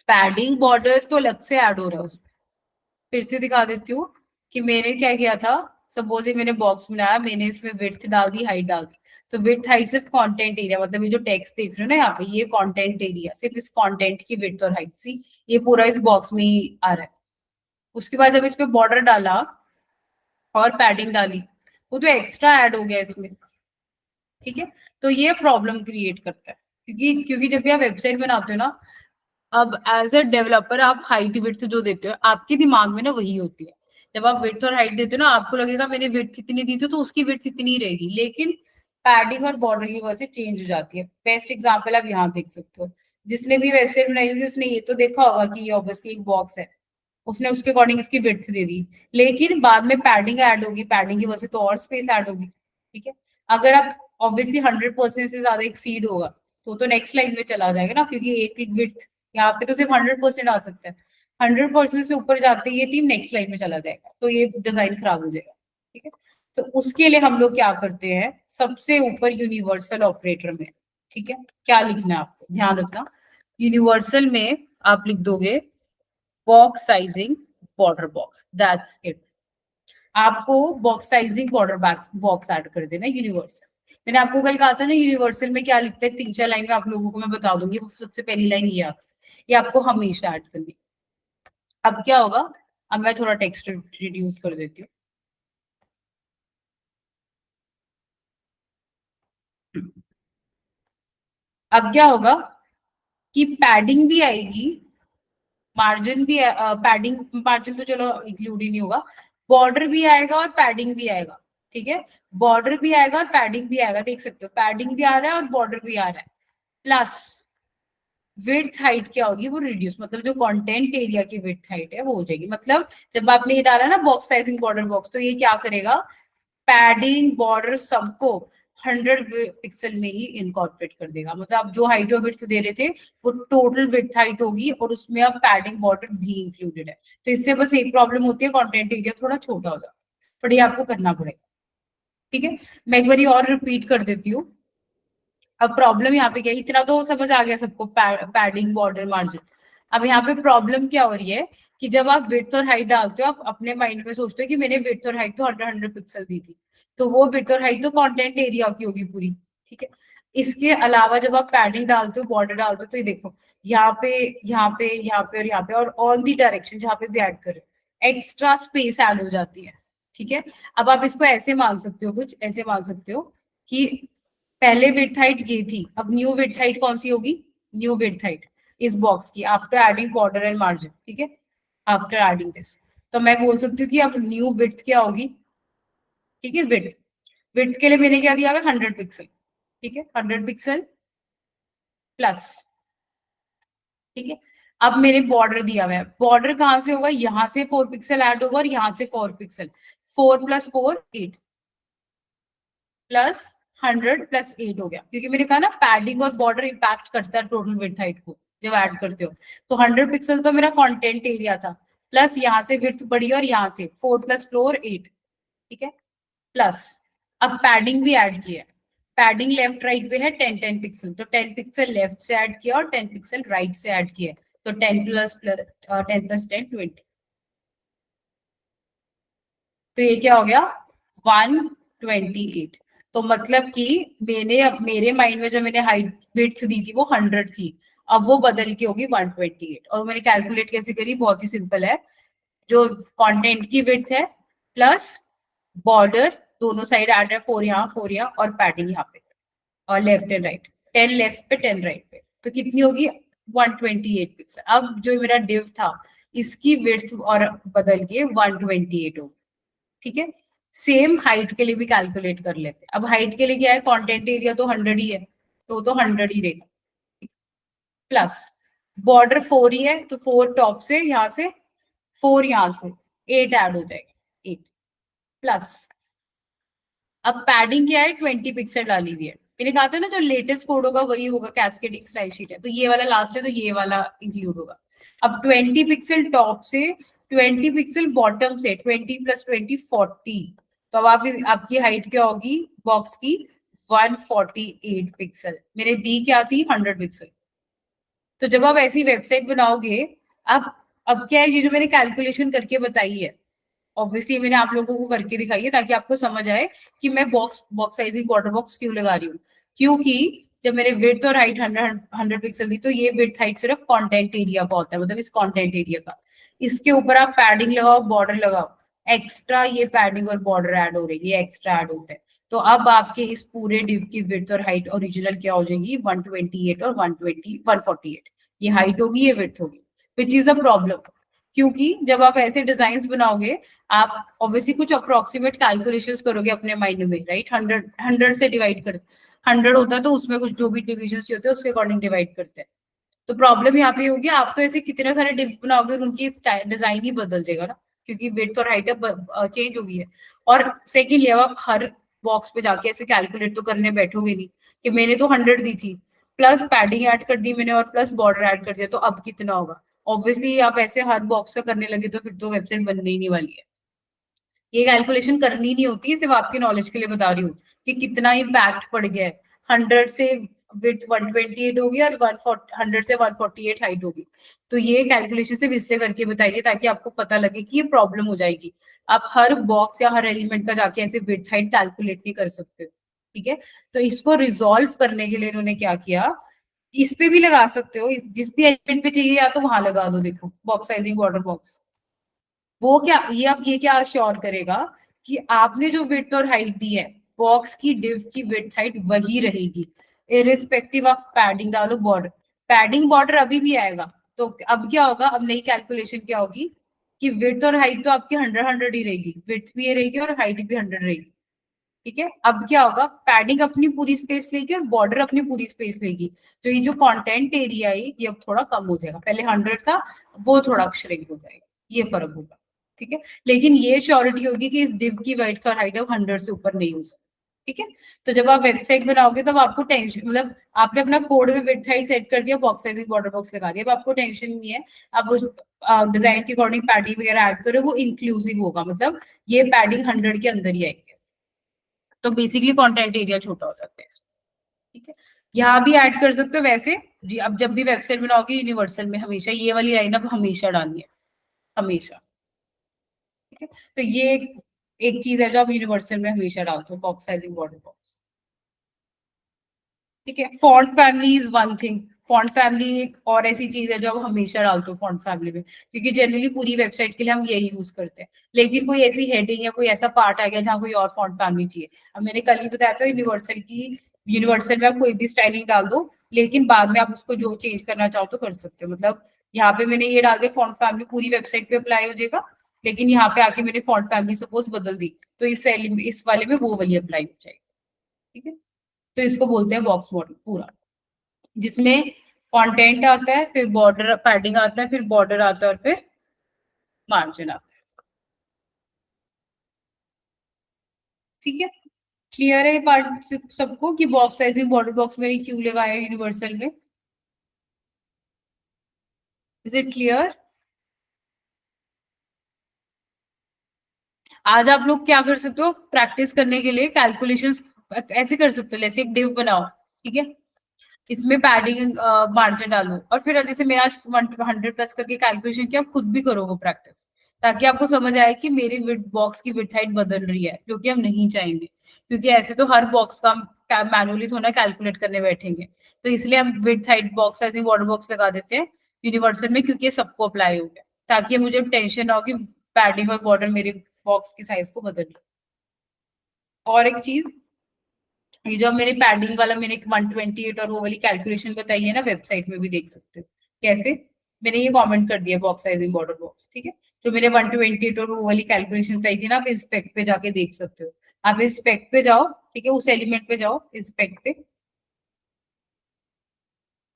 पैडिंग बॉर्डर तो अलग से ऐड हो रहा है उसमें। फिर से दिखा देती हूँ कि मैंने क्या किया था, सपोज ये मैंने बॉक्स बनाया, मैंने इसमें विड्थ डाल दी, हाइट डाल दी, तो विड्थ हाइट सिर्फ कंटेंट एरिया, मतलब ये जो टेक्स्ट देख रहे हो ना यहाँ पे, ये कंटेंट एरिया, सिर्फ इस कंटेंट की विड्थ और हाइट सी, ये पूरा इस बॉक्स में ही आ रहा है। उसके बाद जब इस पे बॉर्डर डाला और पैडिंग डाली, वो तो एक्स्ट्रा ऐड हो गया इसमें, ठीक है। तो ये प्रॉब्लम क्रिएट करता है, क्योंकि क्योंकि जब भी आप वेबसाइट बनाते हो ना, अब एज अ डेवलपर आप हाइट विड्थ जो देते हो आपके दिमाग में ना वही होती है। जब आप विड्थ और हाइट देते हो ना, आपको लगेगा मैंने विड्थ कितनी दी थी तो उसकी विड्थ इतनी रहेगी, लेकिन पैडिंग और बॉर्डर की वजह से चेंज हो जाती है। बेस्ट एग्जांपल आप यहाँ देख सकते हो। जिसने भी वेबसाइट बनाई होगी उसने ये तो देखा होगा कि ये ऑब्वियसली एक बॉक्स है, उसने उसके अकॉर्डिंग इसकी विड्थ दे दी, लेकिन बाद में पैडिंग ऐड होगी, पैडिंग की वजह से तो और स्पेस ऐड होगी, ठीक है। अगर आप ऑब्वियसली 100% से ज्यादा एक्सीड होगा तो नेक्स्ट लाइन में चला जाएगा ना, क्योंकि एक विड्थ यहाँ पे तो सिर्फ 100% आ सकता है, 100% से ऊपर जाते ही ये टीम नेक्स्ट लाइन में चला जाएगा, तो ये डिजाइन खराब हो जाएगा, ठीक है। तो उसके लिए हम लोग क्या करते हैं, सबसे ऊपर यूनिवर्सल ऑपरेटर में, ठीक है, क्या लिखना है आपको ध्यान रखना, यूनिवर्सल में आप लिख दोगे box sizing border box, that's it. आपको box sizing border box add कर देना यूनिवर्सल। मैंने आपको कल कहा था ना यूनिवर्सल में क्या लिखता है, 3-4 लाइन में आप लोगों को मैं बता दूंगी, वो सबसे पहली लाइन ये आती है, ये आपको हमेशा ऐड करनी। अब क्या होगा, अब मैं थोड़ा टेक्स्ट रिड्यूस कर देती हूँ। अब क्या होगा कि पैडिंग भी आएगी, मार्जिन भी, पैडिंग मार्जिन तो चलो इंक्लूड ही नहीं होगा, बॉर्डर भी आएगा और पैडिंग भी आएगा, ठीक है। बॉर्डर भी आएगा और पैडिंग भी आएगा, देख सकते हो पैडिंग भी आ रहा है और बॉर्डर भी आ रहा है। प्लस विड्थ हाइट क्या होगी, वो रिड्यूस, मतलब जो कंटेंट एरिया की विड्थ हाइट है वो हो जाएगी। मतलब जब आपने ये डाला ना बॉक्स साइजिंग बॉर्डर बॉक्स, तो ये क्या करेगा, पैडिंग बॉर्डर सबको 100 पिक्सल में ही इनकॉर्पोरेट कर देगा। मतलब आप जो हाइट और विड्थ दे रहे थे वो टोटल विड्थ हाइट होगी, और उसमें अब पैडिंग बॉर्डर भी इंक्लूडेड है। तो इससे बस एक प्रॉब्लम होती है, कंटेंट एरिया थोड़ा छोटा हो जाता है, पर ये आपको करना पड़ेगा, ठीक है। मैं एक बार और रिपीट कर देती हूँ। अब प्रॉब्लम यहाँ पे क्या है, इतना तो समझ आ गया सबको, पैडिंग बॉर्डर मार्जिन। अब यहाँ पे प्रॉब्लम क्या हो रही है कि जब आप विड्थ और हाइट डालते हो, आप अपने माइंड में सोचते हो कि मैंने विड्थ और हाइट तो 100 पिक्सल दी थी, तो वो विड्थ और हाइट तो कंटेंट एरिया की होगी पूरी, ठीक है। इसके अलावा जब आप पैडिंग डालते हो, बॉर्डर डालते हो, तो ये देखो यहाँ पे, यहाँ पे, यहाँ पे और यहाँ पे, और ऑन दी डायरेक्शन जहाँ पे भी ऐड कर रहे हो एक्स्ट्रा स्पेस ऐड हो जाती है, ठीक है। अब आप इसको ऐसे मान सकते हो, कुछ ऐसे मान सकते हो कि पहले विड्थ हाइट ये थी, अब न्यू विड्थ हाइट कौन सी होगी, न्यू विड्थ हाइट इस बॉक्स की after adding border and margin, ठीक है, आफ्टर एडिंग दिस। तो मैं बोल सकती हूँ कि अब न्यू विड्थ क्या होगी, ठीक है, विड्थ, विड्थ के लिए मैंने क्या दिया है 100 पिक्सल, ठीक है, 100 पिक्सल प्लस, ठीक है। अब मेरे बॉर्डर दिया हुआ है, बॉर्डर कहाँ से होगा, यहाँ से 4 पिक्सल ऐड होगा और यहाँ से 4 पिक्सल, 4 + 4 8 प्लस 100 + 8 हो गया, क्योंकि मैंने कहा ना पैडिंग और बॉर्डर इम्पैक्ट करता है टोटल विड्थ हाइट को जब ऐड करते हो। तो 100 पिक्सल तो मेरा कंटेंट एरिया था, प्लस यहाँ से विड्थ बढ़ी और यहाँ से 4 + 4 8, ठीक है, प्लस अब पैडिंग भी ऐड किया है, पैडिंग लेफ्ट राइट पे है 10-10 पिक्सल, तो 10 पिक्सल लेफ्ट से ऐड किया और 10 पिक्सल राइट से ऐड किया, तो 10 + 10 + 10 20। तो ये क्या हो गया 128। तो मतलब कि मैंने अब मेरे माइंड में जब मैंने हाइट विड्थ दी थी वो 100 थी, अब वो बदल के होगी 128। और मैंने कैलकुलेट कैसे करी, बहुत ही सिंपल है, जो कंटेंट की विड्थ है प्लस बॉर्डर दोनों साइड ऐड है, 4 यहाँ 4 यहाँ और पैडिंग यहाँ पे, और लेफ्ट एंड राइट, 10 लेफ्ट पे 10 राइट पे, तो कितनी होगी 128 पिक्सल। अब जो मेरा डिव था इसकी विड्थ और बदल के 128 होगी, ठीक है। सेम हाइट के लिए भी कैलकुलेट कर लेते हैं। अब हाइट के लिए क्या है, कंटेंट एरिया तो 100 ही है, तो वो तो 100 ही रहेगा, प्लस बॉर्डर 4 ही है, तो 4 टॉप से यहाँ से, 4 यहाँ से, 8 ऐड हो जाएगा 8 प्लस। अब पैडिंग क्या है 20 पिक्सल डाली हुई है, मैंने कहा था ना जो लेटेस्ट कोड होगा वही होगा, कैस्केडिंग स्टाइल शीट है, तो ये वाला लास्ट है तो ये वाला इंक्लूड होगा। अब 20 पिक्सल टॉप से, 20 पिक्सल बॉटम से, 20 + 20 40, तो अब आप आपकी हाइट क्या होगी बॉक्स की 148 पिक्सल, मैंने दी क्या थी 100 पिक्सल। तो जब आप ऐसी वेबसाइट बनाओगे, अब क्या है, ये जो मैंने कैलकुलेशन करके बताई है ऑब्वियसली मैंने आप लोगों को करके दिखाई है ताकि आपको समझ आए कि मैं box box sizing border box क्यों लगा रही हूँ। क्योंकि जब मैंने विड्थ और हाइट 100 पिक्सल दी, तो ये विड्थ हाइट सिर्फ कंटेंट एरिया का होता है, मतलब इस कंटेंट एरिया का, इसके ऊपर आप पैडिंग लगाओ बॉर्डर लगाओ, एक्स्ट्रा ये पैडिंग और बॉर्डर ऐड हो रही है, ये एक्स्ट्रा ऐड होता है। तो अब आपके इस पूरे डिव की विड्थ और हाइट ओरिजिनल क्या हो जाएगी, 128 और 148, ये हाइट होगी, ये विड्थ होगी, विच इज अ प्रॉब्लम। क्योंकि जब आप ऐसे डिजाइन बनाओगे, आप ऑब्वियसली कुछ अप्रोक्सीमेट कैलकुलेशंस करोगे अपने माइंड में, राइट? 100 से डिवाइड कर, 100 होता है तो उसमें कुछ जो भी डिविजन होते हैं उसके अकॉर्डिंग डिवाइड करते हैं। तो प्रॉब्लम यहाँ पे होगी, आप तो ऐसे कितने सारे डिव्स बनाओगे और उनकी डिजाइन ही बदल जाएगा ना, क्योंकि विड्थ और हाइट चेंज हो गई है। और सेकेंडली, अब आप हर बॉक्स पे जाके ऐसे कैलकुलेट तो करने बैठोगे नहीं कि मैंने तो 100 दी थी, प्लस पैडिंग ऐड कर दी मैंने और प्लस बॉर्डर ऐड कर दिया, तो अब कितना होगा? ऑब्वियसली आप ऐसे हर बॉक्स का करने लगे तो फिर तो वेबसाइट बनने ही नहीं वाली है। ये कैलकुलेशन करनी नहीं होती है, सिर्फ आपकी नॉलेज के लिए बता रही हूँ कि कितना इम्पैक्ट पड़ गया है। 100 से विथ 128 होगी और 100 से 148 हाइट होगी। तो ये कैलकुलेशन सिर्फ इससे करके बताइए ताकि आपको पता लगे कि ये प्रॉब्लम हो जाएगी। आप हर बॉक्स या हर एलिमेंट का जाके ऐसे विथ हाइट कैलकुलेट नहीं कर सकते, ठीक है? तो इसको रिजॉल्व करने के लिए इन्होंने क्या किया, इस पे भी लगा सकते हो, जिस भी एलिमेंट पे चाहिए या तो वहां लगा दो। देखो, बॉक्स साइजिंग बॉर्डर बॉक्स, वो क्या, ये अब ये क्या अश्योर करेगा कि आपने जो विड्थ और हाइट दी है, बॉक्स की डिव की विड्थ हाइट वही रहेगी, इरिस्पेक्टिव ऑफ पैडिंग डालो बॉर्डर। पैडिंग बॉर्डर अभी भी आएगा। तो अब क्या होगा, अब नई कैलकुलेशन क्या होगी कि विड्थ और हाइट तो आपकी 100 ही रहेगी, विड्थ भी ये रहेगी और हाइट भी 100 रहेगी, ठीक है? अब क्या होगा, पैडिंग अपनी पूरी स्पेस लेगी और बॉर्डर अपनी पूरी स्पेस लेगी। तो ये जो कंटेंट एरिया है ये अब थोड़ा कम हो जाएगा, पहले 100 था वो थोड़ा श्रिंक हो जाएगा, ये फर्क होगा, ठीक है? लेकिन ये श्योरिटी होगी कि इस डिव की विड्थ और हाइट अब 100 से ऊपर नहीं हो सकती, ठीक है? तो जब आप वेबसाइट बनाओगे तब आपको टेंशन, मतलब आपने अपना कोड में विड्थ हाइट सेट कर दिया, बॉक्स साइजिंग बॉर्डर बॉक्स लगा दिया, अब आपको टेंशन नहीं है। आप उस डिजाइन के अकॉर्डिंग पैडिंग वगैरह ऐड करो, वो इंक्लूसिव होगा, मतलब ये पैडिंग 100 के अंदर ही आएगी। तो बेसिकली कंटेंट एरिया छोटा हो जाता है इसमें, ठीक है? यहाँ भी ऐड कर सकते हो वैसे जी। अब जब भी वेबसाइट बनाओगे यूनिवर्सल में हमेशा ये वाली लाइन अब हमेशा डालनी है, हमेशा, ठीक है? तो ये एक चीज है जो आप यूनिवर्सल में हमेशा डालते हो, बॉक्स साइजिंग बॉर्डर बॉक्स, ठीक है? Font family is one thing. Font family एक और ऐसी चीज है जो आप हमेशा डालते हो फॉन्ट फैमिली में, क्योंकि जनरली पूरी वेबसाइट के लिए हम यही यूज करते हैं। लेकिन कोई ऐसी हेडिंग या कोई ऐसा पार्ट आ गया जहाँ कोई और फॉन्ट फैमिली चाहिए, अब मैंने कल ही बताया था यूनिवर्सल की, यूनिवर्सल में आप कोई भी स्टाइलिंग डाल दो, लेकिन बाद में आप उसको जो चेंज करना चाहो तो कर सकते हो। मतलब यहाँ पे मैंने ये डाल दिया फॉन्ट फैमिली पूरी वेबसाइट पे अप्लाई हो जाएगा, लेकिन यहाँ पे आके मैंने फॉन्ट फैमिली सपोज बदल दी तो इस वाले में वो वाली अप्लाई हो जाएगी, ठीक है? तो इसको बोलते हैं बॉक्स मॉडल पूरा, जिसमें कंटेंट आता है, फिर बॉर्डर पैडिंग आता है, फिर बॉर्डर आता है और फिर मार्जिन आता है, ठीक है? क्लियर है ये पार्ट सबको कि बॉक्स साइजिंग बॉर्डर बॉक्स में क्यों लगाया यूनिवर्सल में? Is it clear? आज आप लोग क्या कर सकते हो प्रैक्टिस करने के लिए, कैलकुलेशंस ऐसे कर सकते हो, जैसे एक डिव बनाओ, ठीक है? इसमें पैडिंग मार्जिन डालो और फिर जैसे मैं आज 100 प्लस करके कैलकुलेशन किया, खुद भी करो वो प्रैक्टिस, ताकि आपको समझ आए कि मेरी विड्थ बॉक्स की विड्थ हाइट बदल रही है, जो कि हम नहीं चाहेंगे, क्योंकि ऐसे तो हर बॉक्स का हम मैनुअली थोड़ा कैलकुलेट करने बैठेंगे। तो इसलिए हम width height box sizing border box लगा देते हैं यूनिवर्सल में, क्योंकि ये सबको अप्लाई हो गया, ताकि मुझे टेंशन ना हो कि पैडिंग और बॉर्डर मेरे बॉक्स की साइज को बदल रही है। और एक चीज, ये जो मेरे पैडिंग वाला मैंने 128 और वो वाली कैलकुलेशन बताई है ना, वेबसाइट में भी देख सकते हो कैसे। मैंने ये कमेंट कर दिया बॉक्स साइजिंग बॉर्डर बॉक्स, ठीक है? जो मैंने 128 और वो वाली कैलकुलेशन बताई थी ना, आप इंस्पेक्ट पे जाके देख सकते हो। आप इंस्पेक्ट पे जाओ, ठीक है? उस एलिमेंट पे जाओ इंस्पेक्ट पे,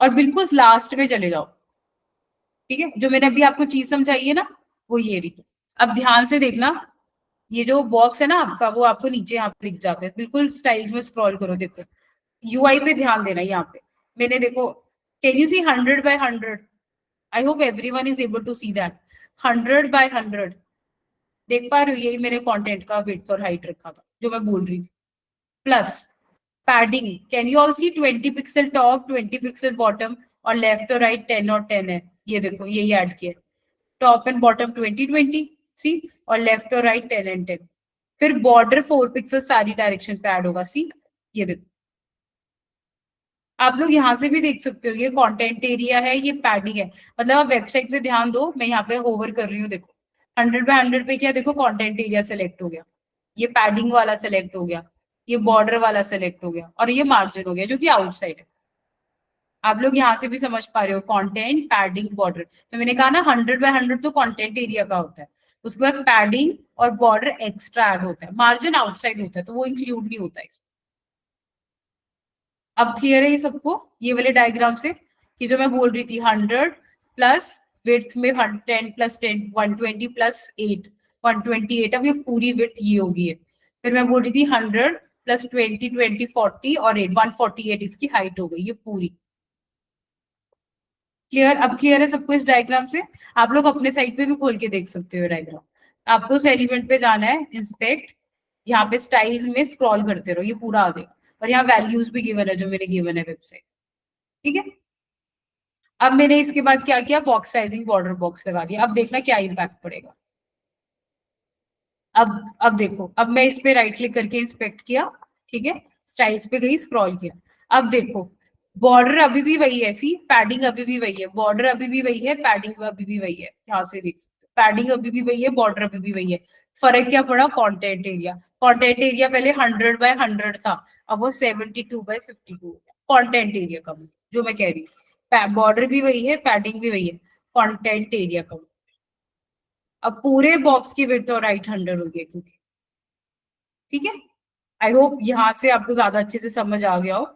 और बिल्कुल लास्ट में चले जाओ, ठीक है? जो मैंने अभी आपको चीज समझाई है ना, वो ये रही। अब ध्यान से देखना, ये जो बॉक्स है ना आपका, वो आपको नीचे यहाँ पे दिख जाता है, बिल्कुल स्टाइल्स में स्क्रॉल करो, देखो यूआई पे ध्यान देना यहाँ पे। मैंने देखो, can you see 100 by 100? I hope everyone is able to see that 100 by 100। देख पा रहे हो, यही मेरे कंटेंट का विड्थ और हाइट रखा था जो मैं बोल रही थी। Plus padding, can you all see 20 pixel top 20 pixel bottom, और लेफ्ट और राइट 10 और 10 है, ये देखो यही ऐड किया, टॉप एंड बॉटम 20 20 सी, और लेफ्ट और राइट 10 and 10। फिर बॉर्डर 4 पिक्सल सारी डायरेक्शन पे ऐड होगा, सी, ये देखो। आप लोग यहाँ से भी देख सकते हो, ये कंटेंट एरिया है, ये पैडिंग है। मतलब आप वेबसाइट पे ध्यान दो, मैं यहाँ पे होवर कर रही हूँ, देखो 100 by 100 पे क्या देखो, कंटेंट एरिया सेलेक्ट हो गया, ये पैडिंग वाला सेलेक्ट हो गया, ये बॉर्डर वाला सेलेक्ट हो गया, और ये मार्जिन हो गया जो कि आउटसाइड है। आप लोग यहाँ से भी समझ पा रहे हो, कंटेंट पैडिंग बॉर्डर। तो मैंने कहा ना 100 by 100 तो कंटेंट एरिया का होता है, उसके बाद पैडिंग और बॉर्डर एक्स्ट्रा ऐड होता है, मार्जिन आउटसाइड होता है तो वो इंक्लूड नहीं होता है। अब क्लियर है ये सबको, ये वाले डायग्राम से, कि जो मैं बोल रही थी 100 प्लस विड्थ में 10 प्लस 10 120 प्लस 8 128, अब ये पूरी विड्थ ये होगी है। फिर मैं बोल रही थी 100 प्लस 20 20 40 और 8 148 इसकी हाइट हो गई ये पूरी। क्लियर, अब क्लियर है सबको इस डायग्राम से? आप लोग अपने साइड पे भी खोल के देख सकते हो डायग्राम। आपको उस एलिमेंट पे जाना है, इंस्पेक्ट, यहाँ पे स्टाइल्स में स्क्रॉल करते रहो, ये पूरा आ गया, और यहाँ वैल्यूज भी गिवन है जो मेरे गिवन है वेबसाइट। ठीक है, अब मैंने इसके बाद क्या किया, बॉक्स साइजिंग बॉर्डर बॉक्स लगा दिया। अब देखना क्या इम्पैक्ट पड़ेगा। अब देखो, अब मैं इस पे राइट क्लिक करके इंस्पेक्ट किया, ठीक है, स्टाइल्स पे गई, स्क्रॉल किया। अब देखो, बॉर्डर अभी भी वही है, सी पैडिंग अभी भी वही है, बॉर्डर अभी भी वही है, पैडिंग अभी भी वही है, यहाँ से देख सकते हो पैडिंग अभी भी वही है, बॉर्डर अभी भी वही है। फर्क क्या पड़ा, कंटेंट एरिया। कंटेंट एरिया पहले 100 by 100 था, अब वो 72 by 52 कंटेंट एरिया कम, जो मैं कह रही हूँ, बॉर्डर भी वही है, पैडिंग भी वही है, कंटेंट एरिया कम। अब पूरे बॉक्स की विड्थ और हाइट 100 हो गई क्योंकि, ठीक है। आई होप यहाँ से आपको ज्यादा अच्छे से समझ आ गया हो।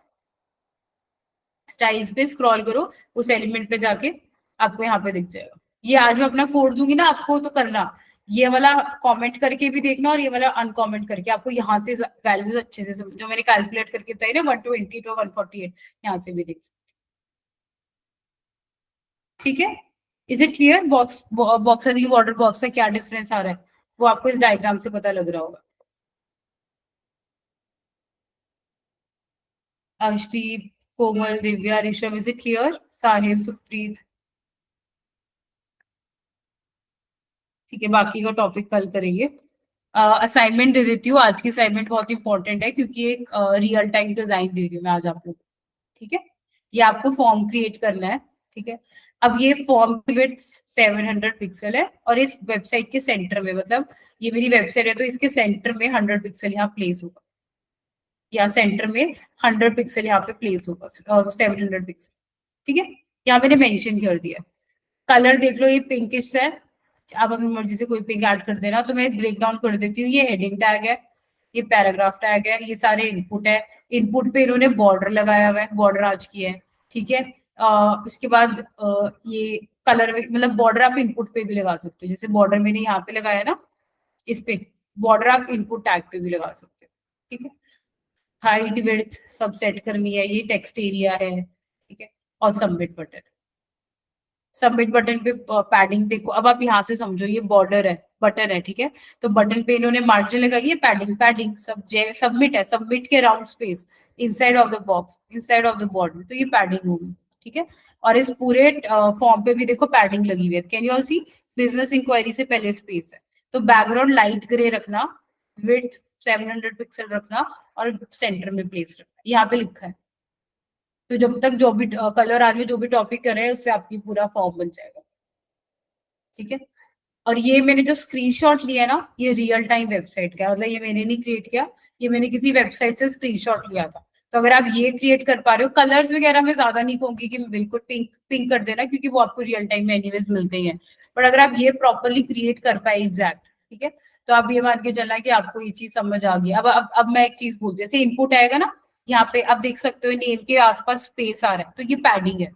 स्टाइल्स पे स्क्रॉल करो, उस एलिमेंट पे जाके आपको यहाँ पे दिख जाएगा। ये आज मैं अपना कोड दूंगी ना आपको, तो करना ये वाला कमेंट करके भी देखना, और ये वाला अनकमेंट करके, आपको यहाँ से वैल्यूज अच्छे से जो मैंने कैलकुलेट करके बताई ना 120 to 148, यहाँ से भी देख सकते। ठीक है, is it clear? Box border box का क्या डिफरेंस आ रहा है वो आपको इस डायग्राम से पता लग रहा होगा। Arshdeep, Komal, Divya, Rishabh, is it clear? Sahil, Supreet, ठीक है, बाकी का टॉपिक कल करेंगे। असाइनमेंट दे देती हूँ, आज की असाइनमेंट बहुत इंपॉर्टेंट है क्योंकि एक रियल टाइम डिजाइन दे रही हूँ मैं आज आप लोग। ठीक है, ये आपको फॉर्म क्रिएट करना है। ठीक है, अब ये फॉर्म की विड्थ 700 पिक्सल है, और इस वेबसाइट के सेंटर में, मतलब ये मेरी वेबसाइट है तो इसके सेंटर में 100 पिक्सल यहाँ प्लेस होगा, या सेंटर में 100 पिक्सल यहाँ पे प्लेस होगा, 700 पिक्सल। ठीक है, यहाँ मैंने मेंशन कर दिया। कलर देख लो, ये पिंकिश है, आप अपनी मर्जी से कोई पिंक ऐड कर देना। तो मैं ब्रेक डाउन कर देती हूँ, ये हेडिंग टैग है, ये पैराग्राफ टैग है, ये सारे इनपुट है। इनपुट पे इन्होंने बॉर्डर लगाया हुआ है, बॉर्डर आज की है। ठीक है, उसके बाद ये कलर, मतलब बॉर्डर आप इनपुट पे भी लगा सकते हो, जैसे बॉर्डर मैंने यहाँ पे लगाया ना, इस पे बॉर्डर आप इनपुट टैग पे भी लगा सकते हो। ठीक है, हाइट विड्थ सब सेट करनी है, ये टेक्स्ट एरिया है। ठीक है, और सबमिट बटन। सबमिट बटन पे पैडिंग देखो, अब आप यहाँ से समझो, ये बॉर्डर है, बटन है, ठीक है। तो बटन पे इन्होंने मार्जिन लगाई है, पैडिंग पैडिंग सब, सबमिट है, सबमिट के round space inside of the box, inside of the border, तो ये पैडिंग होगी। ठीक है, और इस पूरे फॉर्म पे भी देखो पैडिंग लगी हुई है, can you all see? Business inquiry से पहले स्पेस है, तो बैकग्राउंड लाइट ग्रे रखना, विड्थ 700 पिक्सल रखना, और सेंटर में प्लेस रखना, यहाँ पे लिखा है। तो जब तक जो भी कलर आज में जो भी टॉपिक कर रहे हैं उससे आपकी पूरा फॉर्म बन जाएगा। ठीक है, और ये मैंने जो स्क्रीनशॉट लिया ना, ये रियल टाइम वेबसाइट का है, मतलब ये मैंने नहीं क्रिएट किया, ये मैंने किसी वेबसाइट से स्क्रीनशॉट लिया था। तो अगर आप ये क्रिएट कर पा रहे हो, कलर्स वगैरह में ज्यादा नहीं कहूंगी कि बिल्कुल पिंक पिंक कर देना, क्योंकि वो आपको रियल टाइम में एनीवेज मिलते ही हैं। बट अगर आप ये प्रॉपरली क्रिएट कर पाए एग्जैक्ट, ठीक है, तो आप ये मान के चलना कि आपको ये चीज समझ आ गई। अब मैं एक चीज बोलती हूँ, जैसे इनपुट आएगा ना, यहाँ पे आप देख सकते हो नेम के आसपास स्पेस आ रहा है, तो ये पैडिंग है।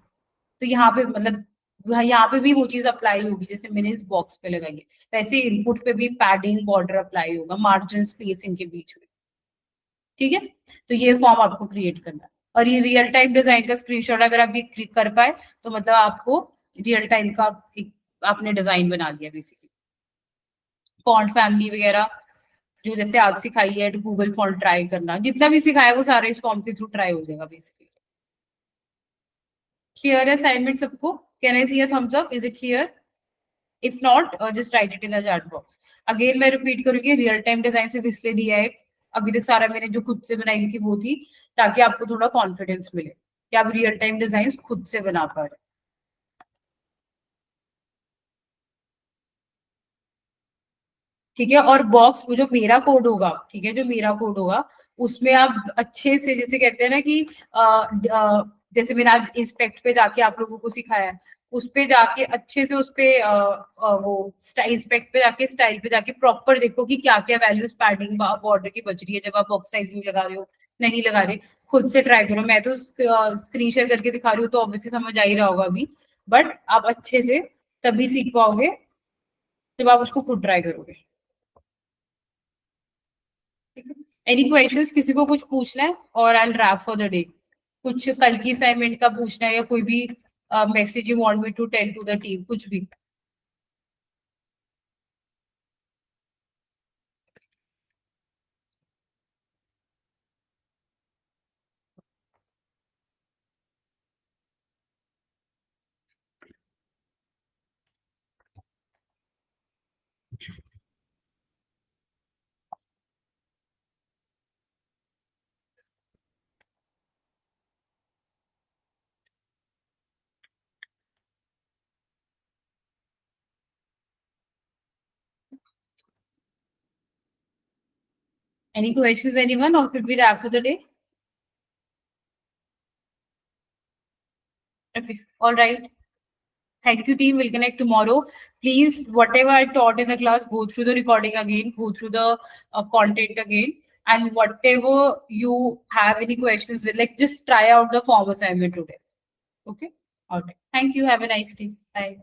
तो यहाँ पे मतलब यहाँ पे भी वो चीज अप्लाई होगी जैसे मैंने इस बॉक्स पे लगाई है, वैसे इनपुट पे भी पैडिंग बॉर्डर अप्लाई होगा, मार्जिन स्पेस इनके बीच में। ठीक है, तो ये फॉर्म आपको क्रिएट करना है, और ये रियल टाइम डिजाइन का स्क्रीनशॉट अगर आप ये क्लिक कर पाए तो मतलब आपको रियल टाइम का एक आपने डिजाइन बना लिया बेसिकली। फॉन्ट फैमिली वगैरह जो जैसे आज सिखाई है, गूगल फॉन्ट ट्राई करना, जितना भी सिखाया वो सारा इस फॉर्म के थ्रू ट्राई हो जाएगा बेसिकली। क्लियर है असाइनमेंट सबको? Can I see a thumbs up? Is it clear? If not just write it in the chat box. Again मैं रिपीट करूंगी, रियल टाइम डिजाइन सिर्फ इसलिए दिया है, अभी तक सारा मैंने जो खुद से बनाई थी वो थी, ताकि आपको थोड़ा कॉन्फिडेंस मिले कि आप रियल टाइम डिजाइन खुद से बना पा रहे हैं। ठीक है। और बॉक्स वो जो मेरा कोड होगा, ठीक है, जो मेरा कोड होगा उसमें आप अच्छे से, जैसे कहते हैं ना कि जैसे मैंने आज इंस्पेक्ट पे जाके आप लोगों को सिखाया है, उस पे जाके अच्छे से उस पे वो स्टाइल इंस्पेक्ट पे जाके स्टाइल पे जाके प्रॉपर देखो कि क्या क्या वैल्यूज पैडिंग बॉर्डर की बच रही है जब आप बॉक्स साइजिंग लगा रहे हो, नहीं लगा रहे। खुद से ट्राई करो, मैं तो स्क्रीन शेयर करके दिखा रही हूँ तो ऑब्वियसली समझ आ ही रहा होगा अभी, बट आप अच्छे से तभी सीख पाओगे जब आप उसको खुद ट्राई करोगे। एनी क्वेश्चंस, किसी को कुछ पूछना है? और आई रैप फॉर द डे। कुछ कल की असाइनमेंट का पूछना है या कोई भी message you want me to tell to the team, कुछ भी? एनी क्वेश्चंस एनीवन, और should we wrap for the day? Okay, all right. Thank you, team. We'll connect tomorrow. Please, whatever I taught in the class, go through the recording again, go through the content again, and whatever you have any questions with, like, just try out the form assignment today. Okay? All right. Thank you. Have a nice day. Bye.